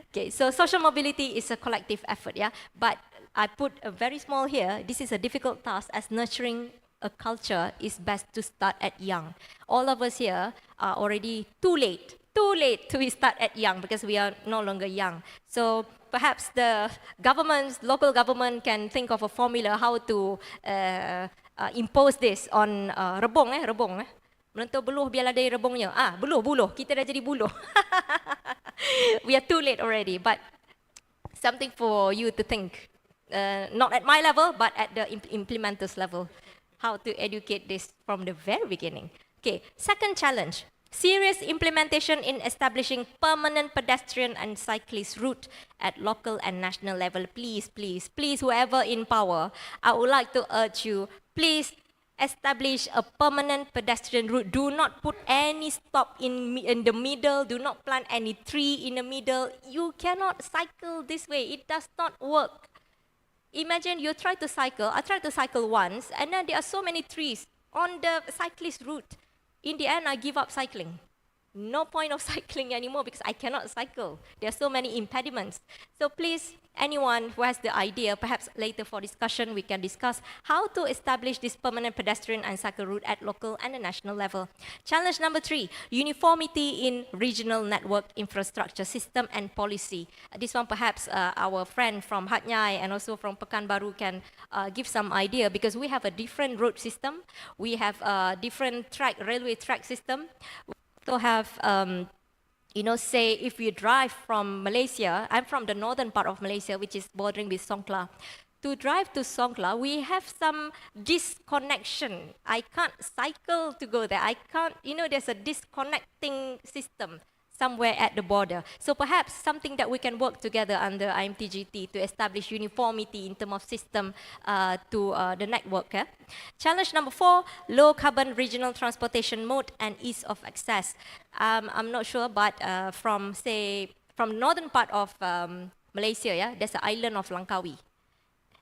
Okay, so social mobility is a collective effort, But I put a very small here. This is a difficult task as nurturing a culture is best to start at young. All of us here are already too late to start at young because we are no longer young. So perhaps the local government can think of a formula how to impose this on rebong. Melentur beluh biarlah dari rebongnya. Buluh. Kita dah jadi buluh. We are too late already, but something for you to think. Not at my level, but at the implementers level. How to educate this from the very beginning. Okay, second challenge. Serious implementation in establishing permanent pedestrian and cyclist route at local and national level. Please, whoever in power, I would like to urge you, please establish a permanent pedestrian route. Do not put any stop in the middle. Do not plant any tree in the middle. You cannot cycle this way. It does not work. Imagine you try to cycle. I tried to cycle once, and then there are so many trees on the cyclist route. In the end, I give up cycling. No point of cycling anymore because I cannot cycle. There are so many impediments. So please, anyone who has the idea, perhaps later for discussion, we can discuss how to establish this permanent pedestrian and cycle route at local and the national level. Challenge number 3, uniformity in regional network infrastructure system and policy. This one perhaps our friend from Hat Yai and also from Pekanbaru can give some idea, because we have a different road system. We have a different railway track system. We also have, say if you drive from Malaysia, I'm from the northern part of Malaysia, which is bordering with Songkhla. To drive to Songkhla, we have some disconnection. I can't cycle to go there. I can't, there's a disconnecting system somewhere at the border. So perhaps something that we can work together under Imt-Gt to establish uniformity in terms of system to the network. Challenge number 4, low carbon regional transportation mode and ease of access. I'm not sure, but from northern part of Malaysia, there's an island of Langkawi.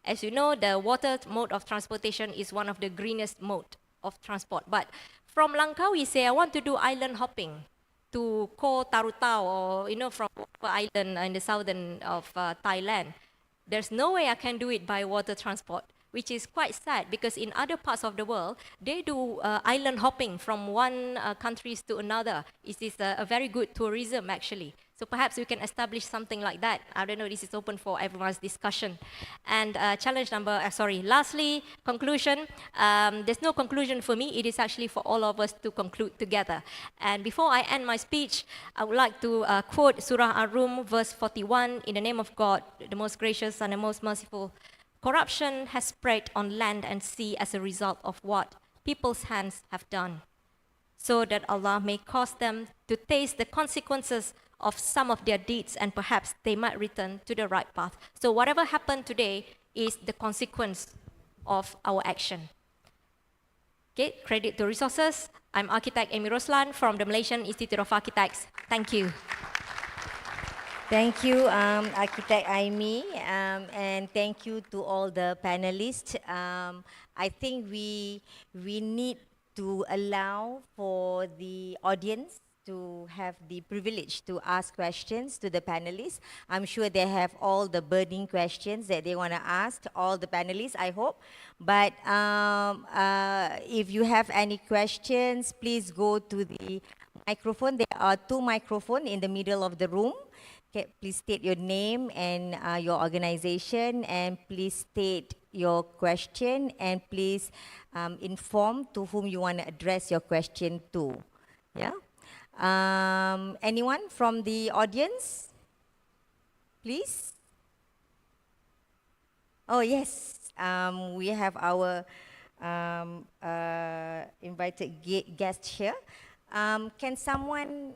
As you know, the water mode of transportation is one of the greenest mode of transport. But from Langkawi, say I want to do island hopping to Koh Tarutao, or from island in the southern of Thailand. There's no way I can do it by water transport, which is quite sad, because in other parts of the world, they do island hopping from one countries to another. It is a very good tourism, actually. So perhaps we can establish something like that. I don't know, this is open for everyone's discussion. And lastly, conclusion. There's no conclusion for me. It is actually for all of us to conclude together. And before I end my speech, I would like to quote Surah Ar-Rum, verse 41, in the name of God, the most gracious and the most merciful. Corruption has spread on land and sea as a result of what people's hands have done, so that Allah may cause them to taste the consequences of some of their deeds, and perhaps they might return to the right path. So whatever happened today is the consequence of our action. Okay, credit to resources. I'm Architect Amy Roslan from the Malaysian Institute of Architects. Thank you. Thank you, Architect Aimi, and thank you to all the panelists. I think we need to allow for the audience to have the privilege to ask questions to the panelists. I'm sure they have all the burning questions that they want to ask all the panelists, I hope. But if you have any questions, please go to the microphone. There are 2 microphones in the middle of the room. Okay, please state your name and your organization, and please state your question, and please inform to whom you want to address your question to. Yeah. Anyone from the audience? Please. Oh yes, we have our invited guest here. Can someone?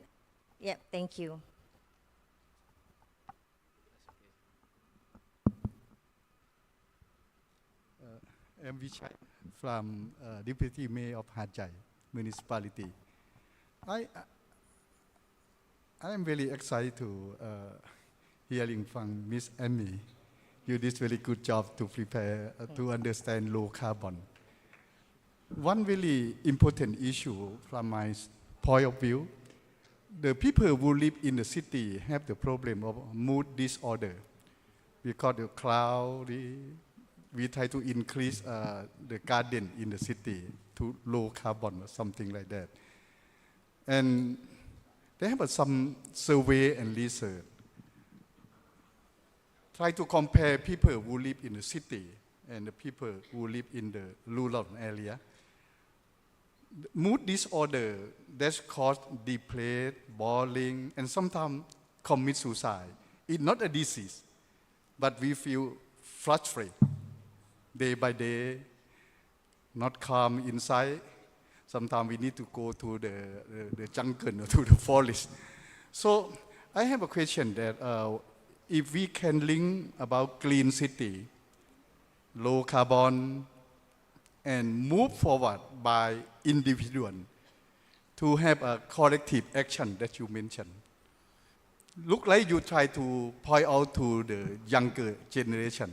Yeah, thank you. I'm Vichai from Deputy Mayor of Hat Yai Municipality. I am very excited to hearing from Miss Amy. You did very good job to prepare to understand low carbon. One really important issue from my point of view, the people who live in the city have the problem of mood disorder because the crowd. We try to increase the garden in the city to low carbon or something like that. And they have some survey and research. Try to compare people who live in the city and the people who live in the rural area. Mood disorder that's caused depression, boring, and sometimes commit suicide. It's not a disease, but we feel frustrated. Day by day, not calm inside. Sometimes we need to go to the jungle or to the forest. So I have a question that if we can link about clean city, low carbon, and move forward by individual to have a collective action that you mentioned. Look like you try to point out to the younger generation,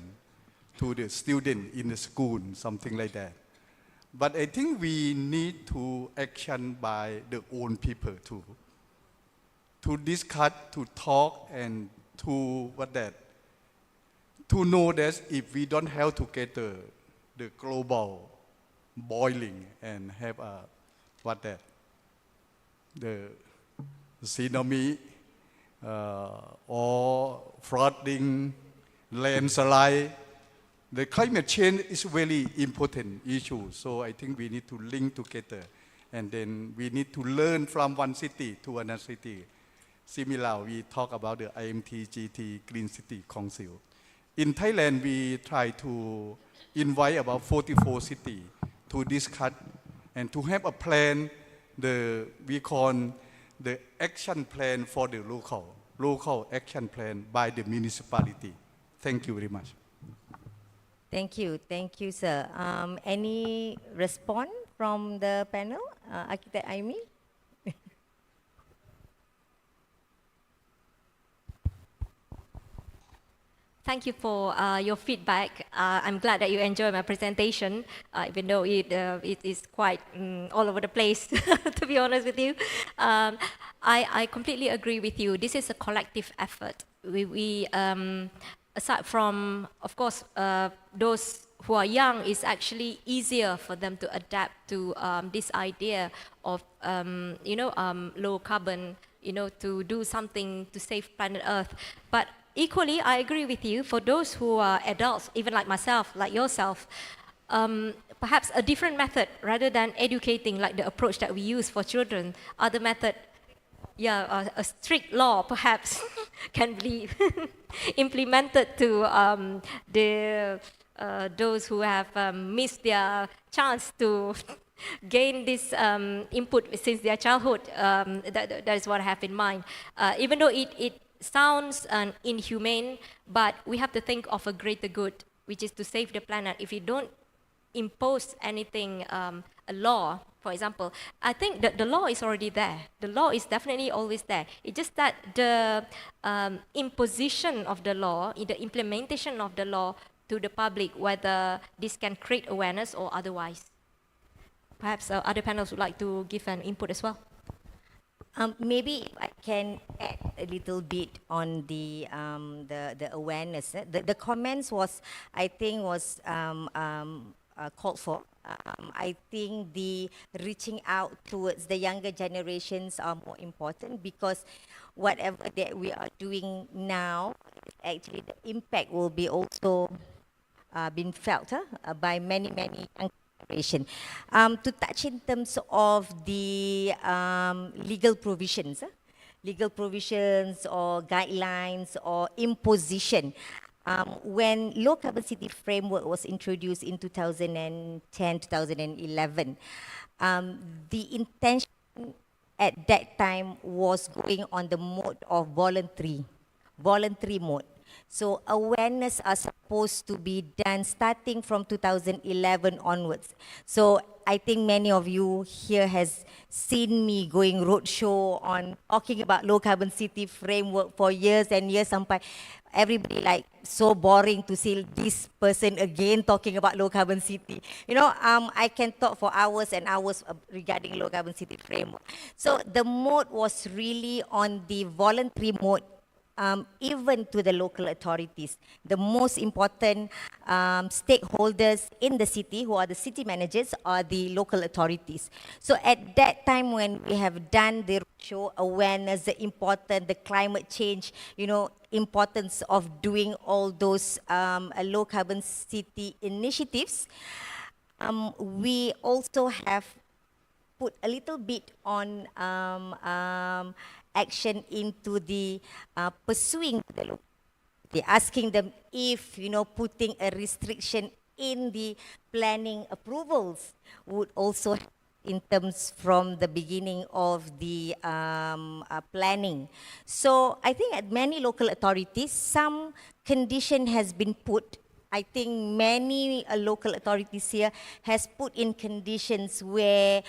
to the student in the school, something like that. But I think we need to action by the own people too, to discuss, to talk, and to to know that if we don't have together the global boiling and have the tsunami or flooding, landslide, the climate change is very important issue. So I think we need to link together, and then we need to learn from one city to another city. Similar, we talk about the Imt-Gt Green City Council. In Thailand, we try to invite about 44 cities to discuss and to have a plan, we call the action plan for the local action plan by the municipality. Thank you very much. Thank you, sir. Any response from the panel, Architect Aimi? Thank you for your feedback. I'm glad that you enjoyed my presentation, even though it is quite all over the place, to be honest with you. I completely agree with you. This is a collective effort. We aside from, of course, those who are young, it's actually easier for them to adapt to this idea of, low carbon, to do something to save planet Earth. But equally, I agree with you, for those who are adults, even like myself, like yourself, perhaps a different method rather than educating like the approach that we use for children, other method, a strict law perhaps can be implemented to those who have missed their chance to gain this input since their childhood. That is what I have in mind. Even though it sounds inhumane, but we have to think of a greater good, which is to save the planet. If you don't impose anything, a law, for example, I think that the law is already there. The law is definitely always there. It's just that the imposition of the law, the implementation of the law to the public, whether this can create awareness or otherwise. Perhaps other panels would like to give an input as well. Maybe if I can add a little bit on the awareness. The comments was, I think, was called for. I think the reaching out towards the younger generations are more important, because whatever that we are doing now, actually the impact will be also been felt by many young generation. To touch in terms of the legal provisions or guidelines or imposition. When low carbon city framework was introduced in 2010, 2011, the intention at that time was going on the mode of voluntary mode. So awareness are supposed to be done starting from 2011 onwards. So I think many of you here has seen me going roadshow on talking about low carbon city framework for years and years. Sampai everybody like so boring to see this person again talking about low carbon city. I can talk for hours and hours regarding low carbon city framework. So the mode was really on the voluntary mode. Even to the local authorities, the most important stakeholders in the city, who are the city managers, are the local authorities. So at that time, when we have done the show awareness, the climate change, importance of doing all those low carbon city initiatives, we also have put a little bit on action into the pursuing the asking them if putting a restriction in the planning approvals would also in terms from the beginning of the planning. So I think at many local authorities, some condition has been put I think many local authorities here has put in conditions where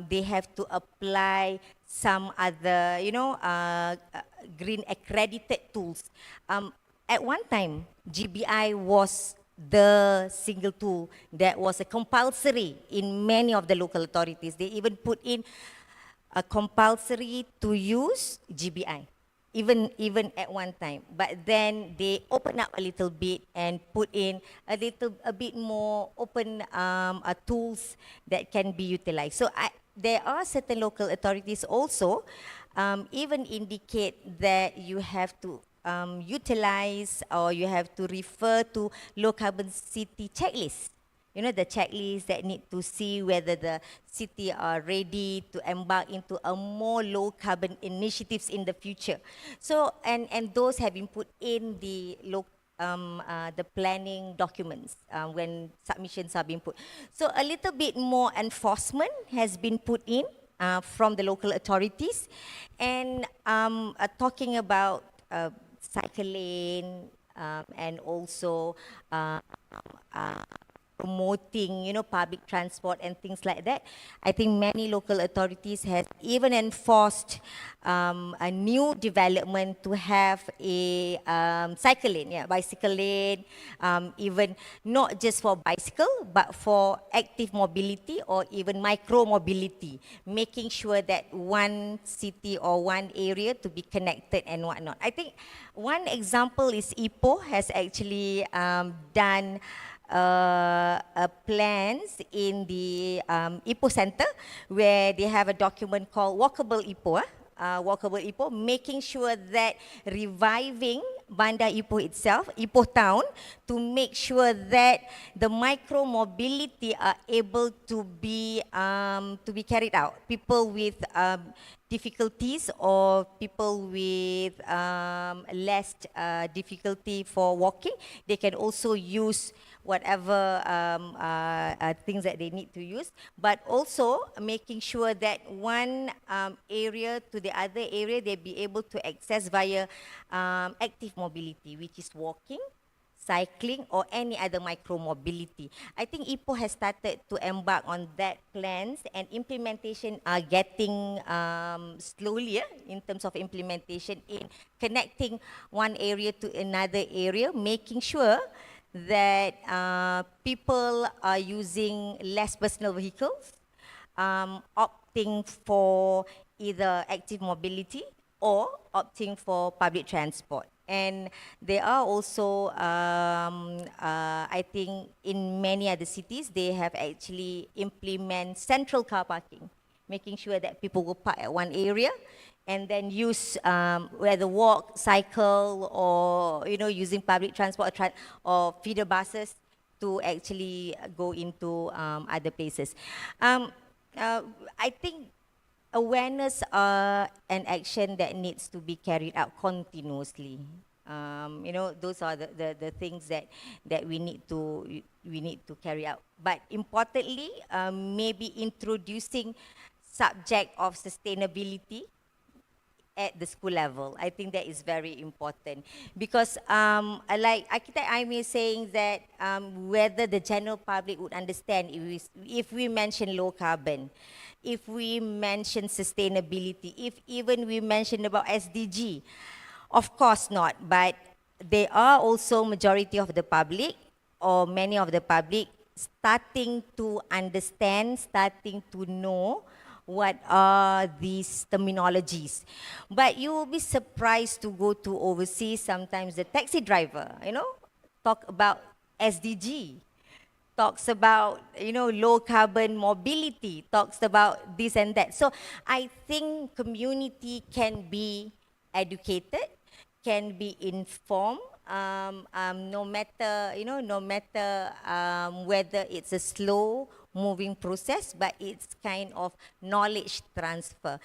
they have to apply some other, green accredited tools. At one time, GBI was the single tool that was a compulsory in many of the local authorities. They even put in a compulsory to use GBI, even at one time. But then they open up a little bit and put in a bit more open tools that can be utilized. So there are certain local authorities also even indicate that you have to utilize or you have to refer to low carbon city checklist. You know, the checklist that need to see whether the city are ready to embark into a more low carbon initiatives in the future. So, and those have been put in the the planning documents when submissions are being put. So a little bit more enforcement has been put in from the local authorities, and talking about cycle lane and also promoting, public transport and things like that. I think many local authorities have even enforced a new development to have a cycle lane, bicycle lane, even not just for bicycle, but for active mobility or even micro mobility, making sure that one city or one area to be connected and whatnot. I think one example is Ipoh has actually done plans in the Ipoh Center where they have a document called Walkable Ipoh. Walkable Ipoh, making sure that reviving Bandar Ipoh itself, Ipoh town, to make sure that the micro mobility are able to be carried out. People with difficulties or people with less difficulty for walking, they can also use whatever things that they need to use, but also making sure that one area to the other area they be able to access via active mobility, which is walking, cycling, or any other micro mobility. I think Ipoh has started to embark on that plans, and implementation are getting slowly in terms of implementation in connecting one area to another area, making sure that people are using less personal vehicles, opting for either active mobility or opting for public transport. And there are also, I think in many other cities, they have actually implement central car parking, making sure that people will park at one area and then use whether walk, cycle, or using public transport or feeder buses to actually go into other places. I think awareness and action that needs to be carried out continuously. Those are the things that we need to carry out. But importantly, maybe introducing subject of sustainability at the school level. I think that is very important because like Architect Aimee is saying that whether the general public would understand if we mention low carbon, if we mention sustainability, if even we mention about SDG, of course not, but there are also majority of the public or many of the public starting to understand, starting to know what are these terminologies. But you will be surprised to go to overseas, sometimes the taxi driver, talk about SDG, talks about, low carbon mobility, talks about this and that. So I think community can be educated, can be informed, no matter whether it's a slow moving process, but it's kind of knowledge transfer.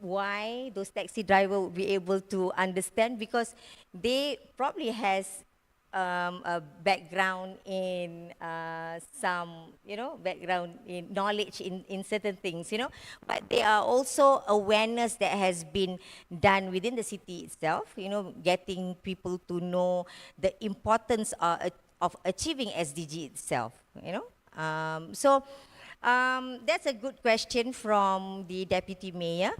Why those taxi drivers will be able to understand? Because they probably has a background in some, background in knowledge in certain things, but there are also awareness that has been done within the city itself, getting people to know the importance of achieving SDG itself, that's a good question from the Deputy Mayor.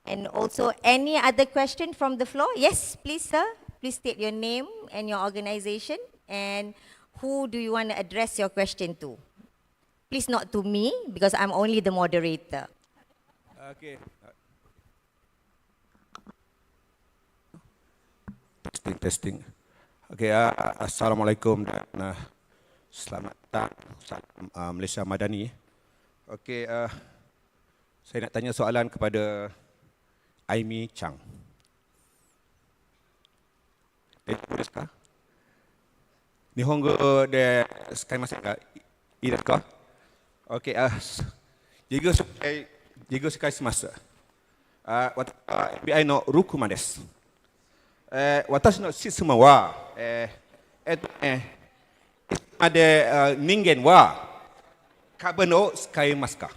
And also, any other question from the floor? Yes, please, sir. Please state your name and your organization, and who do you want to address your question to? Please not to me, because I'm only the moderator. Okay. Testing. Okay, Assalamualaikum dan selamat datang salam Malaysia Madani. Okay, saya nak tanya soalan kepada Aimi Chang. Nihongo de skaimasen ka? Ii desu ka? Okay, 授業紹介します。FBI のルクマです。私の質問は、今で人間は株を使いますか？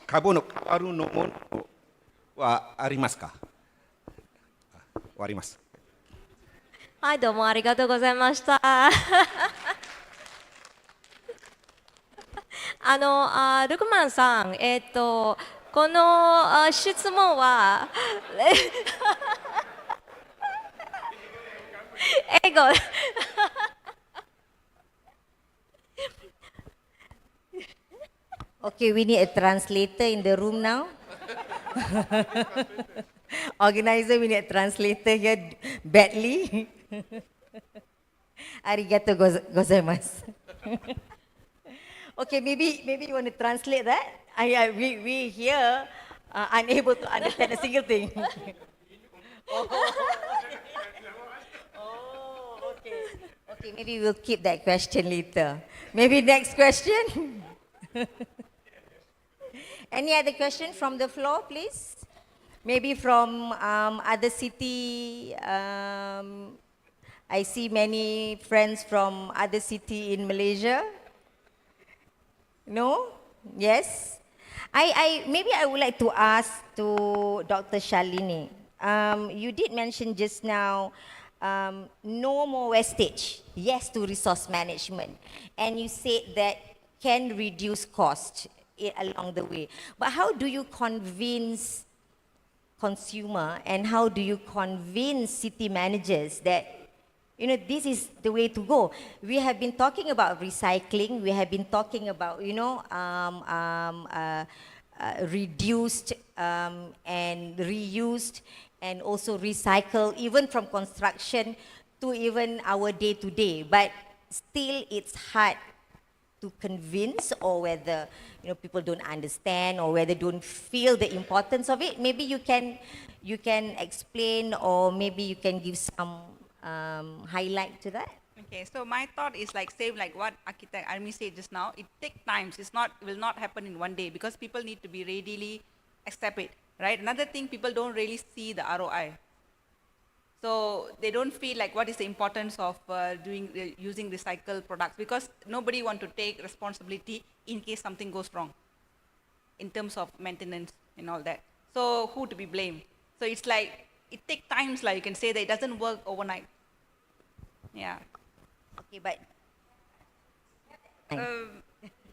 株の代わるのものはありますか？終わります。はい、どうもありがとうございました。ルクマンさん、この質問は、英語。Okay, we need a translator in the room now. Organizer, we need a translator here badly. Arigato gozaimasu. Okay, maybe you want to translate that. We here unable to understand a single thing. Okay. Okay, maybe we'll keep that question later. Maybe next question. Any other question from the floor, please? Maybe from other city. I see many friends from other city in Malaysia. No? Yes? Maybe I would like to ask to Dr. Shalini. You did mention just now, no more wastage, yes to resource management. And you said that can reduce cost along the way. But how do you convince consumer and how do you convince city managers that this is the way to go? We have been talking about recycling. We have been talking about, reduced and reused and also recycle, even from construction to even our day-to-day. But still, it's hard to convince, or whether people don't understand, or whether don't feel the importance of it. Maybe you can explain, or maybe you can give some highlight to that. Okay, so my thought is like same like what architect Armi said just now. It takes time. Will not happen in one day, because people need to be readily accept it, right? Another thing, people don't really see the ROI. So they don't feel like what is the importance of using recycled products, because nobody want to take responsibility in case something goes wrong in terms of maintenance and all that. So who to be blamed? So it's like, it takes times, like you can say that it doesn't work overnight. Yeah. Okay, but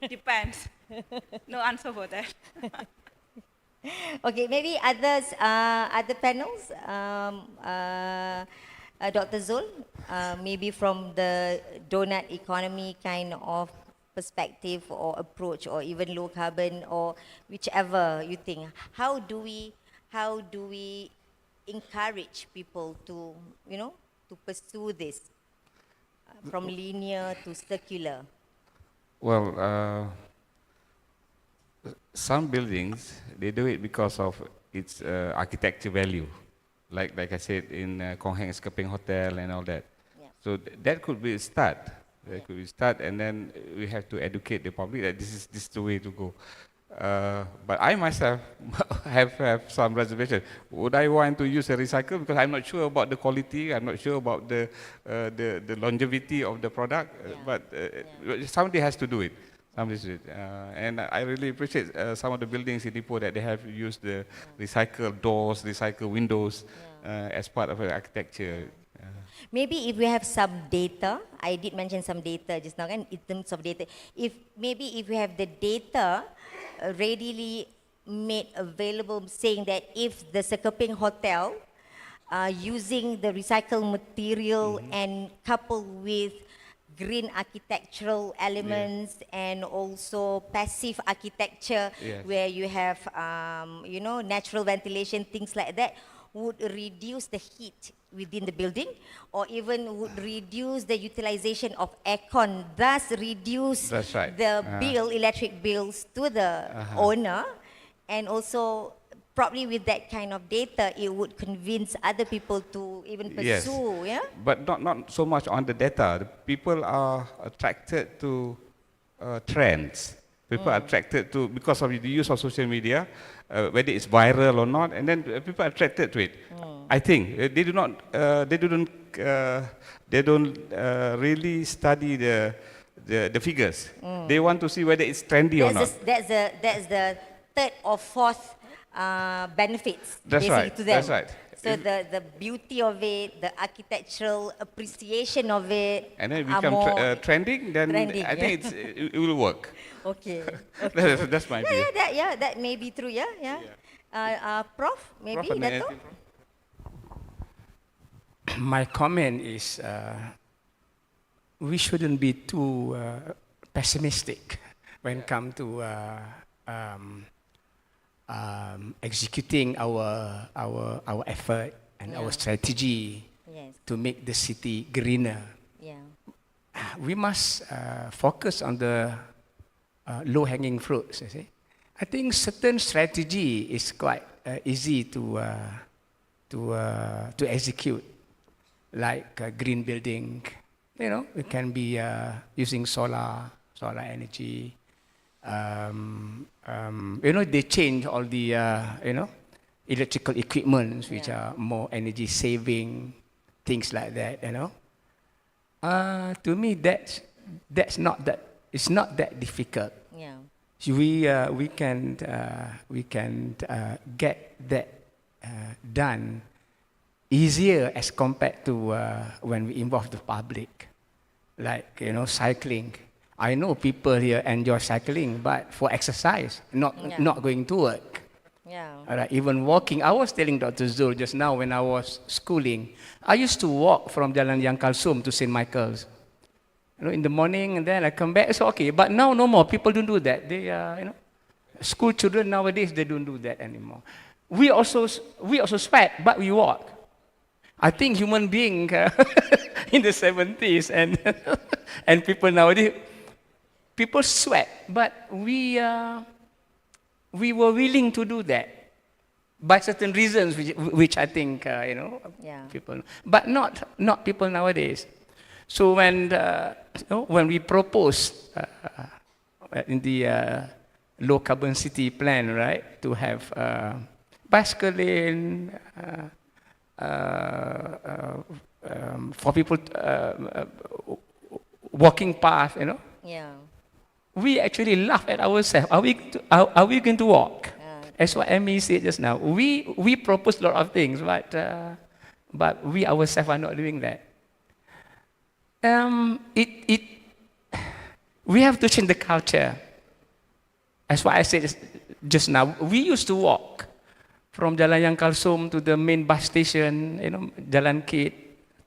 depends. No answer for that. Okay, maybe others, other panels, Dr. Zul, maybe from the donut economy kind of perspective or approach, or even low carbon, or whichever you think. How do we encourage people to, to pursue this from linear to circular? Well, some buildings, they do it because of its architecture value. Like I said, in Kong Heng Escaping Hotel and all that. Yeah. So that could be a start. That could be a start, and then we have to educate the public that this is the way to go. But I myself have some reservation. Would I want to use a recycle? Because I'm not sure about the quality. I'm not sure about the longevity of the product. But somebody has to do it. Somebody has to do it. And I really appreciate some of the buildings in Ipoh that they have used the recycled doors, recycled windows as part of the architecture. Maybe if we have some data, I did mention some data just now, kan, in terms of data. If maybe if we have the data readily made available, saying that if the Sekeping Hotel using the recycled material and coupled with green architectural elements and also passive architecture, where you have you know, natural ventilation, things like that, would reduce the heat within the building, or even would reduce the utilization of aircon, thus reduce the bill, electric bills to the owner, and also probably with that kind of data, it would convince other people to even pursue, But not so much on the data. The people are attracted to trends. People are attracted to, because of the use of social media, whether it's viral or not, and then people are attracted to it. I think they don't really study the figures. They want to see whether it's trendy or not. That's the third or fourth benefits basically to them. That's right. So the beauty of it, the architectural appreciation of it, and then become trending, then I think it will work. Okay. That's my view. That may be true. Prof, maybe Dato'? My comment is we shouldn't be too pessimistic when it comes to executing our effort and our strategy to make the city greener. We must focus on the low-hanging fruits. You see, I think certain strategy is quite easy to execute, like green building. You know, it can be using solar energy. You know, they change all the electrical equipments which are more energy saving, things like that. You know, to me that's not that. It's not that difficult. We can get that done easier as compared to when we involve the public, like, you know, cycling. I know people here enjoy cycling, but for exercise, not going to work. Right, even walking. I was telling Dr. Zul just now when I was schooling, I used to walk from Jalan Yang Kalsum to St. Michael's. You know, in the morning, and then I come back. It's okay, but now no more. People don't do that. They, you know, school children nowadays, they don't do that anymore. We also sweat, but we walk. I think human being in the 70s and people nowadays, people sweat, but we were willing to do that by certain reasons, which I think you know, people, but not people nowadays. So when we proposed in the low carbon city plan, right, to have bicycle lane for people walking path, you know. We actually laugh at ourselves. Are we going to walk? As what Emmy said just now, we propose a lot of things, but we ourselves are not doing that. We have to change the culture. As what I said just now, we used to walk from Jalan Yang Kalsum to the main bus station, you know, Jalan Kit,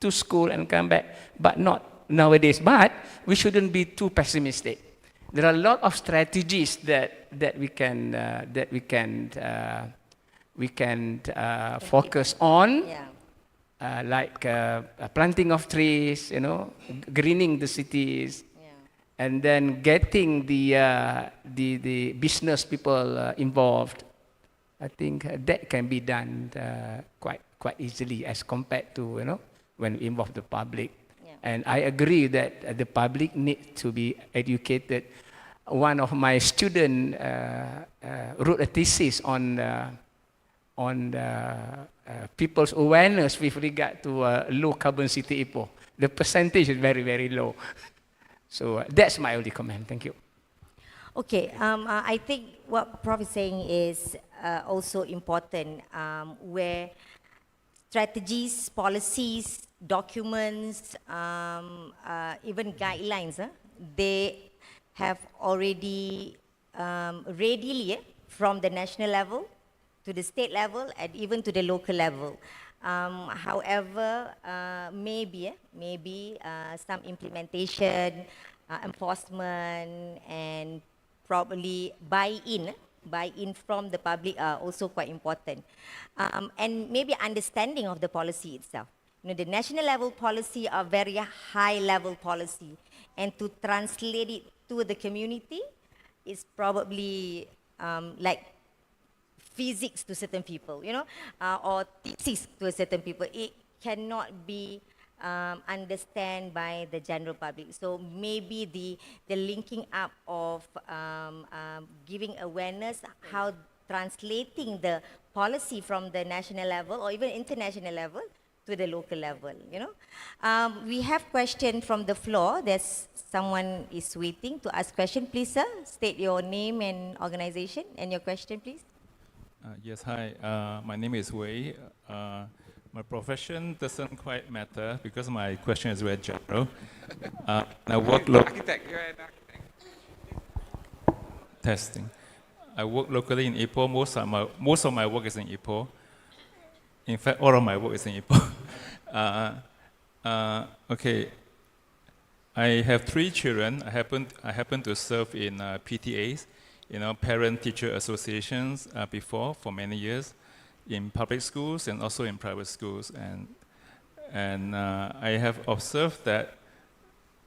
to school and come back, but not nowadays. But we shouldn't be too pessimistic. There are a lot of strategies that we can focus on. Like planting of trees, you know, greening the cities, and then getting the business people involved. I think that can be done quite easily as compared to, you know, when we involve the public. And I agree that the public needs to be educated one of my students wrote a thesis on people's awareness with regard to low carbon city Ipoh. The percentage is very, very low. So that's my only comment. Thank you. Okay, I think what Prof is saying is also important, where strategies, policies, documents, even guidelines, they have already readily from the national level to the state level and even to the local level. However, maybe some implementation, enforcement, and probably buy-in from the public are also quite important. And maybe understanding of the policy itself. You know, the national level policy are very high level policy, and to translate it to the community is probably like physics to certain people, you know, or thesis to a certain people. It cannot be understand by the general public. So maybe the linking up of giving awareness, how translating the policy from the national level or even international level to the local level, you know. We have question from the floor. There's someone is waiting to ask question. Please, sir, state your name and organization and your question, please. Yes, hi. My name is Wei. My profession doesn't quite matter because my question is very general. I work testing. I work locally in Ipoh. Most of my work is in Ipoh. In fact, all of my work is in Ipoh. Okay. I have 3 children. I happen to serve in PTAs, you know, parent-teacher associations before for many years, in public schools and also in private schools, and I have observed that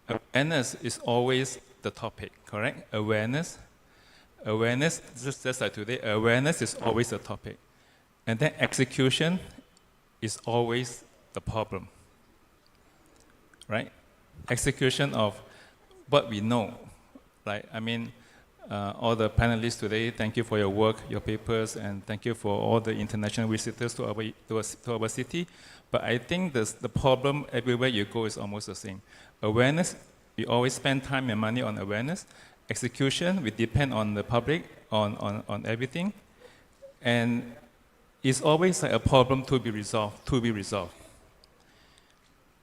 awareness is always the topic. Correct? Awareness, just like today, awareness is always the topic, and then execution is always the problem. Right? Execution of what we know. Right? I mean. All the panelists today, thank you for your work, your papers, and thank you for all the international visitors to our city. But I think the problem everywhere you go is almost the same. Awareness, we always spend time and money on awareness. Execution, we depend on the public, on everything. And it's always like a problem to be resolved.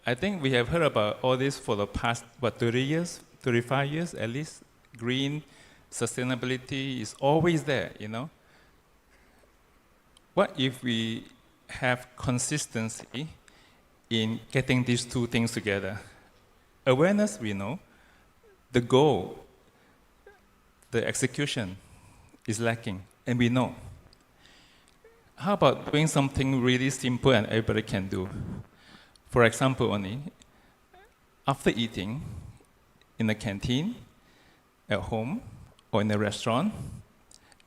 I think we have heard about all this for the past, 30 years, 35 years at least. Green, sustainability is always there, you know. What if we have consistency in getting these 2 things together? Awareness, we know. The goal, the execution is lacking, and we know. How about doing something really simple and everybody can do? For example, only, after eating in the canteen, at home, or in a restaurant,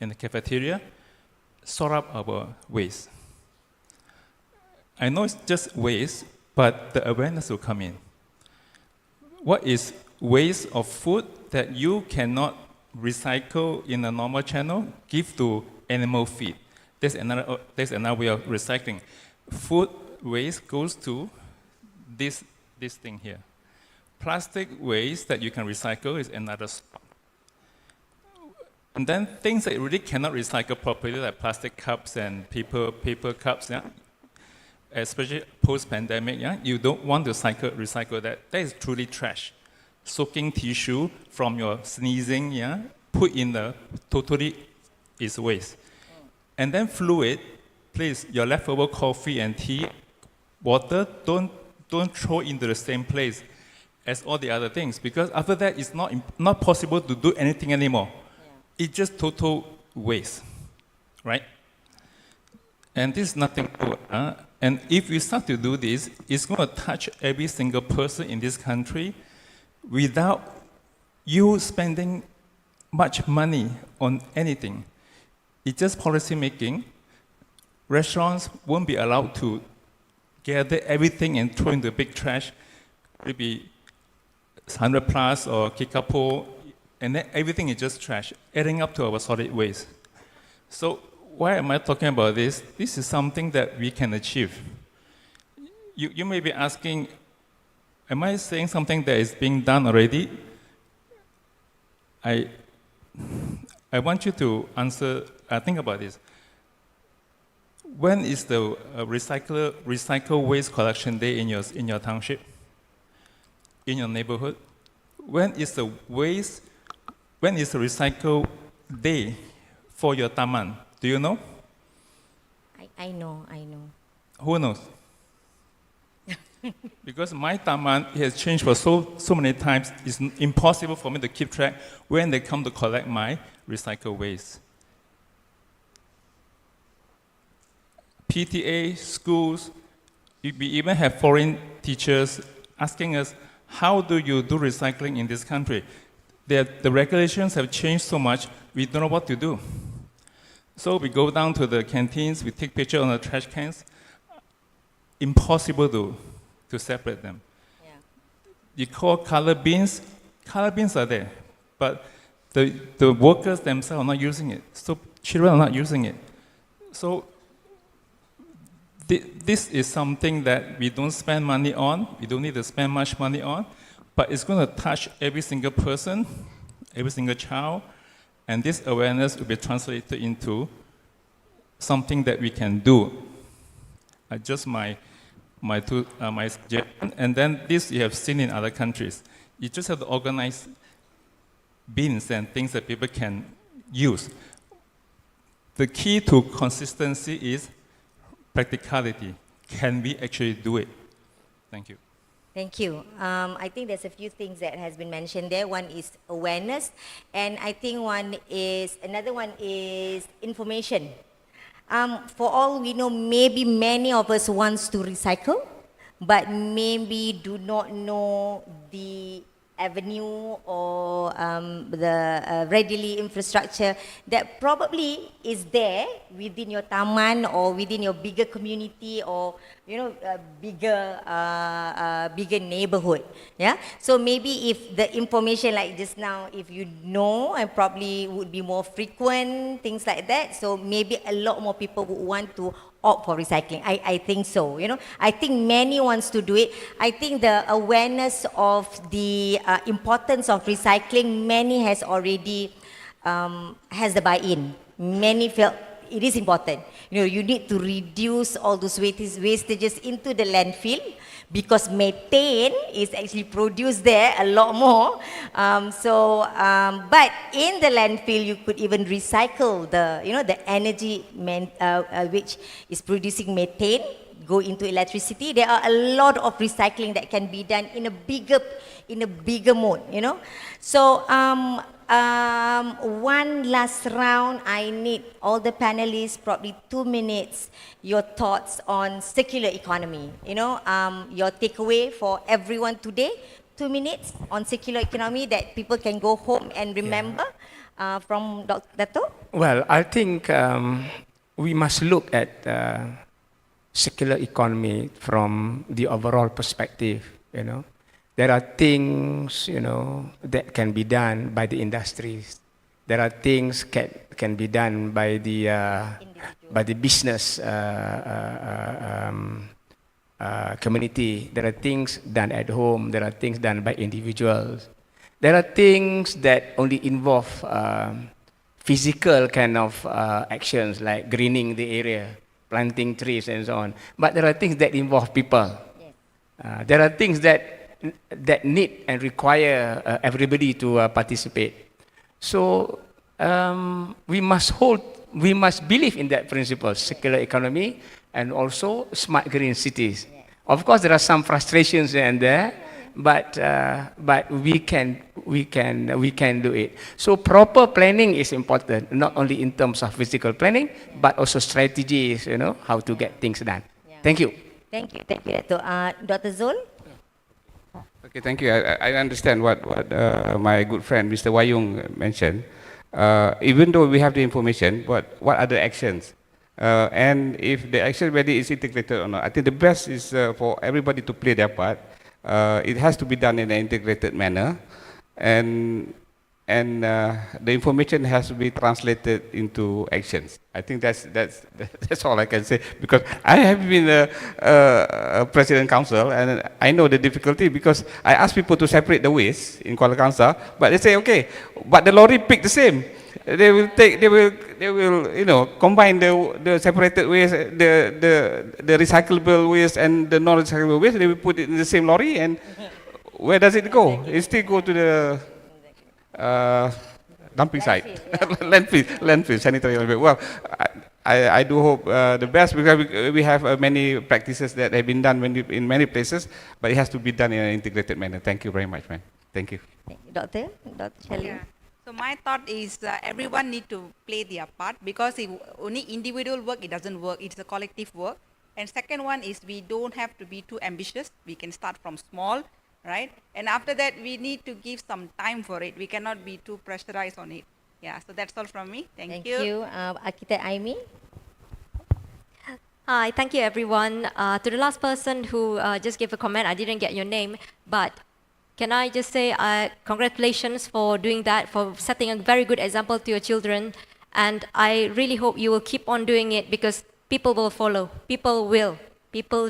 in the cafeteria, sort up our waste. I know it's just waste, but the awareness will come in. What is waste of food that you cannot recycle in a normal channel? Give to animal feed. There's another way of recycling. Food waste goes to this thing here. Plastic waste that you can recycle is another spot. And then things that you really cannot recycle properly, like plastic cups and paper cups, yeah? Especially post-pandemic, yeah? You don't want to recycle that. That is truly trash. Soaking tissue from your sneezing, yeah? Put in the, totally is waste. And then fluid, please, your leftover coffee and tea, water, don't throw into the same place as all the other things, because after that, it's not possible to do anything anymore. It's just total waste, right? And this is nothing good. And if we start to do this, it's going to touch every single person in this country without you spending much money on anything. It's just policy making. Restaurants won't be allowed to gather everything and throw in the big trash. Maybe 100 plus or Kikapo and then everything is just trash, adding up to our solid waste. So why am I talking about this? This is something that we can achieve. You may be asking, am I saying something that is being done already? I want you to answer, think about this. When is the recycle waste collection day in your township, in your neighborhood? When is the recycle day for your taman? Do you know? I know. Who knows? Because my taman has changed for so many times, it's impossible for me to keep track when they come to collect my recycle waste. PTA, schools, we even have foreign teachers asking us, how do you do recycling in this country? The regulations have changed so much, we don't know what to do. So we go down to the canteens, we take pictures on the trash cans. Impossible to separate them. Yeah. You call color bins are there, but the workers themselves are not using it. So children are not using it. So this is something that we don't spend money on, we don't need to spend much money on, but it's going to touch every single person, every single child, and this awareness will be translated into something that we can do. Just my suggestion, and then this you have seen in other countries. You just have to organize bins and things that people can use. The key to consistency is practicality. Can we actually do it? Thank you. Thank you. I think there's a few things that has been mentioned there. One is awareness, and I think another one is information. For all we know, maybe many of us wants to recycle, but maybe do not know the avenue or the readily infrastructure that probably is there within your taman or within your bigger community or bigger neighborhood. Yeah. So maybe if the information like just now, if you know, and probably would be more frequent, things like that. So maybe a lot more people would want to opt for recycling. I think so. I think many wants to do it. I think the awareness of the importance of recycling, many has already has the buy-in. Many feel it is important. You need to reduce all those wastages into the landfill because methane is actually produced there a lot more. But in the landfill, you could even recycle the energy which is producing methane, go into electricity. There are a lot of recycling that can be done in a bigger mode. So one last round. I need all the panelists, probably 2 minutes, your thoughts on circular economy. Your takeaway for everyone today, 2 minutes on circular economy that people can go home and remember. From Dr. Dato? Well, I think we must look at circular economy from the overall perspective. There are things, that can be done by the industries. There are things can be done by the business community. There are things done at home. There are things done by individuals. There are things that only involve physical kind of actions like greening the area, planting trees and so on. But there are things that involve people. Yes. There are things that need and require everybody to participate. So we must believe in that principle, circular economy, and also smart green cities. Yeah. Of course, there are some frustrations here and there, but we can do it. So proper planning is important, not only in terms of physical planning, but also strategies, how to get things done. Yeah. Thank you. Thank you. Dr. Zul? Okay, thank you. I understand what my good friend Mr. Wayung mentioned. Even though we have the information, but what are the actions? And if the action really is integrated or not, I think the best is for everybody to play their part. It has to be done in an integrated manner. And and the information has to be translated into actions. I think that's all I can say, because I have been a president council, and I know the difficulty, because I ask people to separate the waste in Kuala Kangsar, but they say okay, but the lorry pick the same. They will combine the separated waste, the recyclable waste and the non-recyclable waste. They will put it in the same lorry, and where does it go? It still go to the dumping site, landfill, sanitary landfill. Well, I do hope the best, because we have many practices that have been done in many places, but it has to be done in an integrated manner. Thank you very much, man. Thank you. Dr. Shelley. Yeah. So my thought is everyone need to play their part, because if only individual work, it doesn't work. It's a collective work. And second one is we don't have to be too ambitious. We can start from small, right? And after that, we need to give some time for it. We cannot be too pressurized on it. Yeah, so that's all from me. Thank you. Architect Aimi. Hi, thank you everyone. To the last person who just gave a comment, I didn't get your name, but can I just say congratulations for doing that, for setting a very good example to your children, and I really hope you will keep on doing it, because people will follow, people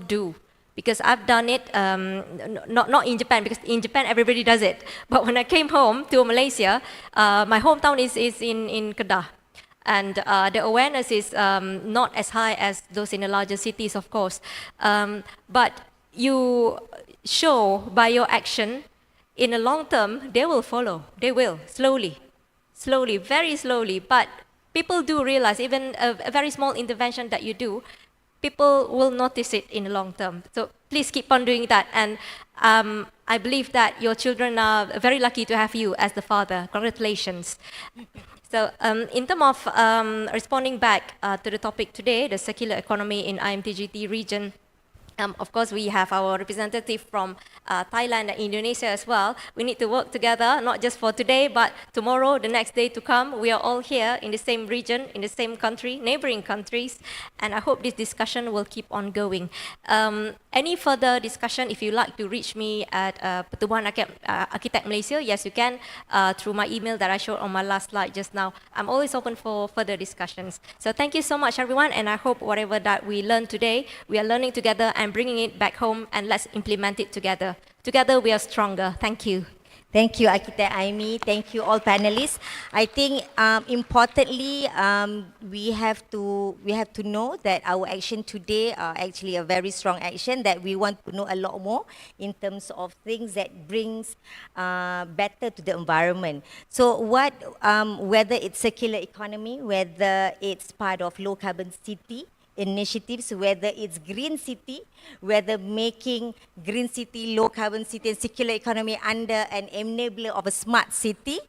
do. Because I've done it, not in Japan, because in Japan everybody does it. But when I came home to Malaysia, my hometown is in Kedah. And the awareness is not as high as those in the larger cities, of course. But you show by your action, in the long term, they will follow. They will, slowly, very slowly. But people do realize, even a very small intervention that you do, people will notice it in the long term. So please keep on doing that. And I believe that your children are very lucky to have you as the father. Congratulations. So in terms of responding back to the topic today, the circular economy in Imt-Gt region, of course, we have our representative from Thailand and Indonesia as well. We need to work together, not just for today, but tomorrow, the next day to come. We are all here in the same region, in the same country, neighboring countries, and I hope this discussion will keep on going. Any further discussion, if you like to reach me at Pertubuhan Architect Malaysia, yes, you can, through my email that I showed on my last slide just now. I'm always open for further discussions. So thank you so much, everyone, and I hope whatever that we learned today, we are learning together and bringing it back home, and let's implement it together. Together we are stronger. Thank you. Thank you, Architect Aimi. Thank you, all panelists. I think importantly, we have to know that our action today are actually a very strong action, that we want to know a lot more in terms of things that brings better to the environment. So whether it's circular economy, whether it's part of low carbon city initiatives, whether it's green city, whether making green city, low carbon city and circular economy under an enabler of a smart city,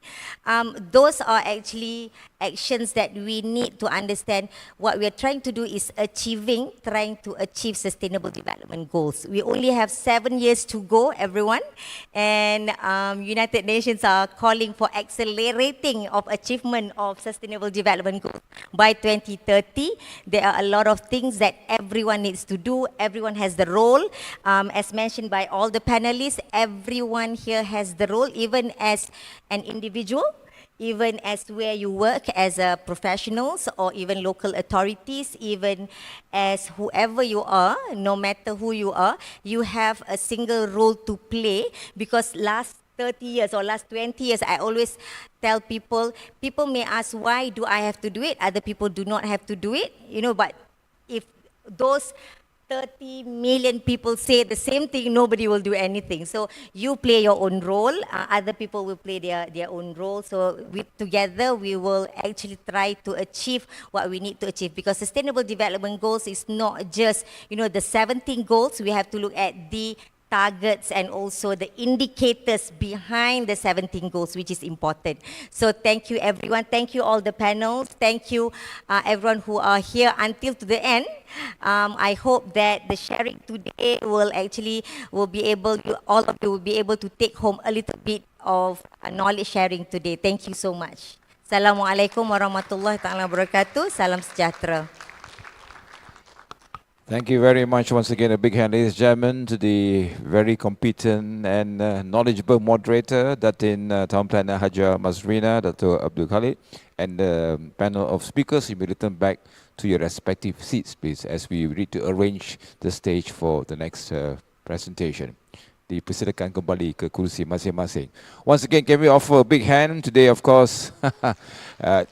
those are actually actions that we need to understand. What we are trying to do is trying to achieve sustainable development goals. We only have 7 years to go, everyone, and United Nations are calling for accelerating of achievement of sustainable development goals by 2030. There are a lot of things that everyone needs to do. Everyone has the role. As mentioned by all the panelists, everyone here has the role, even as an individual, even as where you work as professionals or even local authorities, even as whoever you are, no matter who you are, you have a single role to play, because last 30 years or last 20 years, I always tell people may ask, why do I have to do it? Other people do not have to do it, but if those 30 million people say the same thing, nobody will do anything. So you play your own role, other people will play their own role. So together we will actually try to achieve what we need to achieve, because sustainable development goals is not just, the 17 goals. We have to look at the targets and also the indicators behind the 17 goals, which is important. So thank you everyone, thank you all the panels, thank you everyone who are here until to the end. I hope that the sharing today will be able, all of you will be able to take home a little bit of knowledge sharing today. Thank you so much. Assalamualaikum warahmatullahi wabarakatuh. Salam sejahtera. Thank you very much once again. A big hand, ladies and gentlemen, to the very competent and knowledgeable moderator, Datin Town Planner Haja Masrina, Dr. Abdul Khalid, and the panel of speakers. You may return back to your respective seats, please, as we need to arrange the stage for the next presentation. Dipersilakan kembali ke kursi masing-masing. Once again, can we offer a big hand today, of course,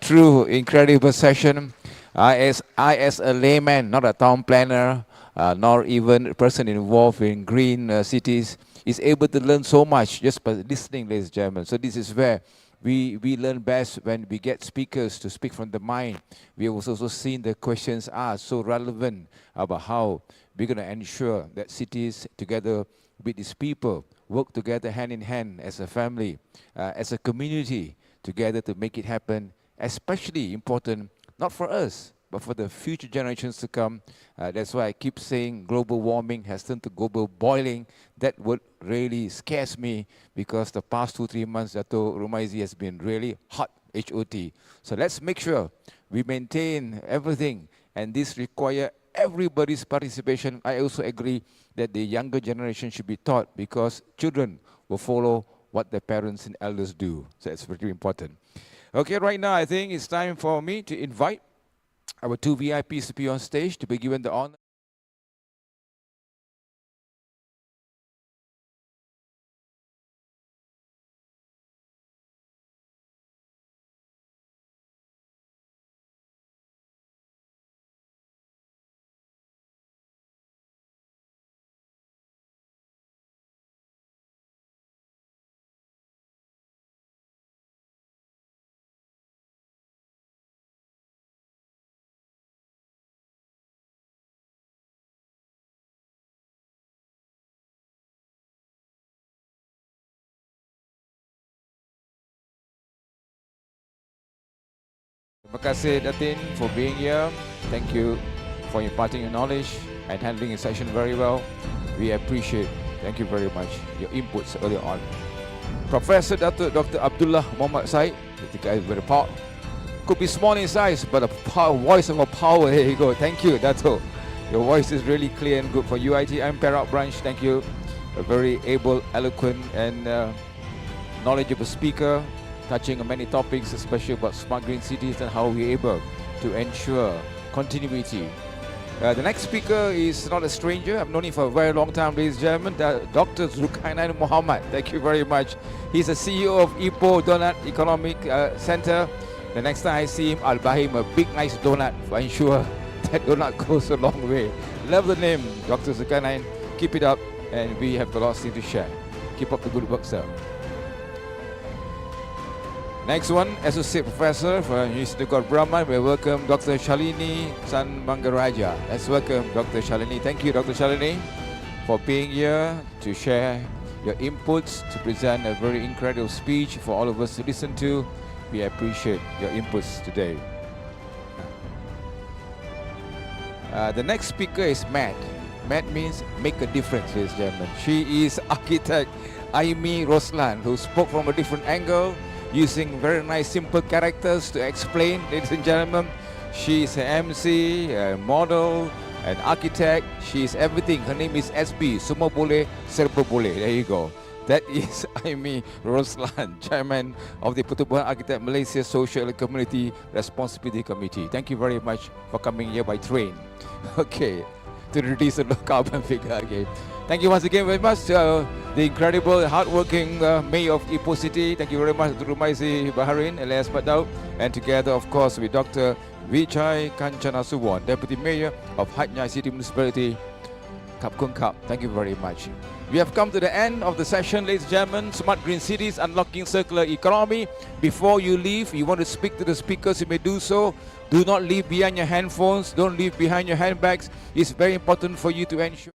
true incredible session. I as a layman, not a town planner, nor even a person involved in green cities, is able to learn so much just by listening, ladies and gentlemen. So this is where we learn best when we get speakers to speak from the mind. We have also seen the questions asked so relevant about how we're going to ensure that cities together with these people work together hand in hand as a family, as a community together to make it happen, especially important not for us, but for the future generations to come. That's why I keep saying global warming has turned to global boiling. That word really scares me because the past 2-3 months, Dato' Rumaizi, has been really hot, H-O-T. So let's make sure we maintain everything, and this requires everybody's participation. I also agree that the younger generation should be taught because children will follow what their parents and elders do. So it's very important. Okay, right now I think it's time for me to invite our 2 VIPs to be on stage to be given the honor. Terima kasih Datin for being here. Thank you for imparting your knowledge and handling the session very well. We appreciate, thank you very much, your inputs earlier on. Professor Dr. Abdullah Muhammad Said, the guy very power. Could be small in size, but a voice of a power. Here you go. Thank you, Dato. Your voice is really clear and good for UIT. I'm Perak branch. Thank you. A very able, eloquent, and knowledgeable speaker, touching on many topics, especially about smart green cities and how we're able to ensure continuity. The next speaker is not a stranger. I've known him for a very long time, ladies and gentlemen. Dr. Zulkarnain Muhammad. Thank you very much. He's the CEO of Ipoh Donut Economic Center. The next time I see him, I'll buy him a big, nice donut for ensure that donut goes a long way. Love the name, Dr. Zulkarnain. Keep it up, and we have a lot of things to share. Keep up the good work, sir. Next one, Associate Professor from University of Brahman. We welcome Dr. Shalini San Mangaraja. Let's welcome Dr. Shalini. Thank you, Dr. Shalini, for being here to share your inputs, to present a very incredible speech for all of us to listen to. We appreciate your inputs today. The next speaker is Matt. Matt means make a difference, ladies and gentlemen. She is architect Aimi Roslan, who spoke from a different angle, using very nice simple characters to explain, ladies and gentlemen. She is an MC, a model, an architect. She is everything. Her name is SB, Semua Boleh, Serba Boleh. There you go. That is Aimi Roslan, Chairman of the Pertubuhan Architect Malaysia Social and Community Responsibility Committee. Thank you very much for coming here by train. Okay, to reduce the low carbon figure. Okay. Thank you once again very much to the incredible, hardworking Mayor of Ipoh City. Thank you very much to Rumaizi Baharin, Elias Badau, and together, of course, with Dr. Vichai Kanchanasuwon, Deputy Mayor of Hat Yai City Municipality, Kap Kun Kap. Thank you very much. We have come to the end of the session, ladies and gentlemen. Smart Green Cities, Unlocking Circular Economy. Before you leave, you want to speak to the speakers, you may do so. Do not leave behind your handphones. Don't leave behind your handbags. It's very important for you to ensure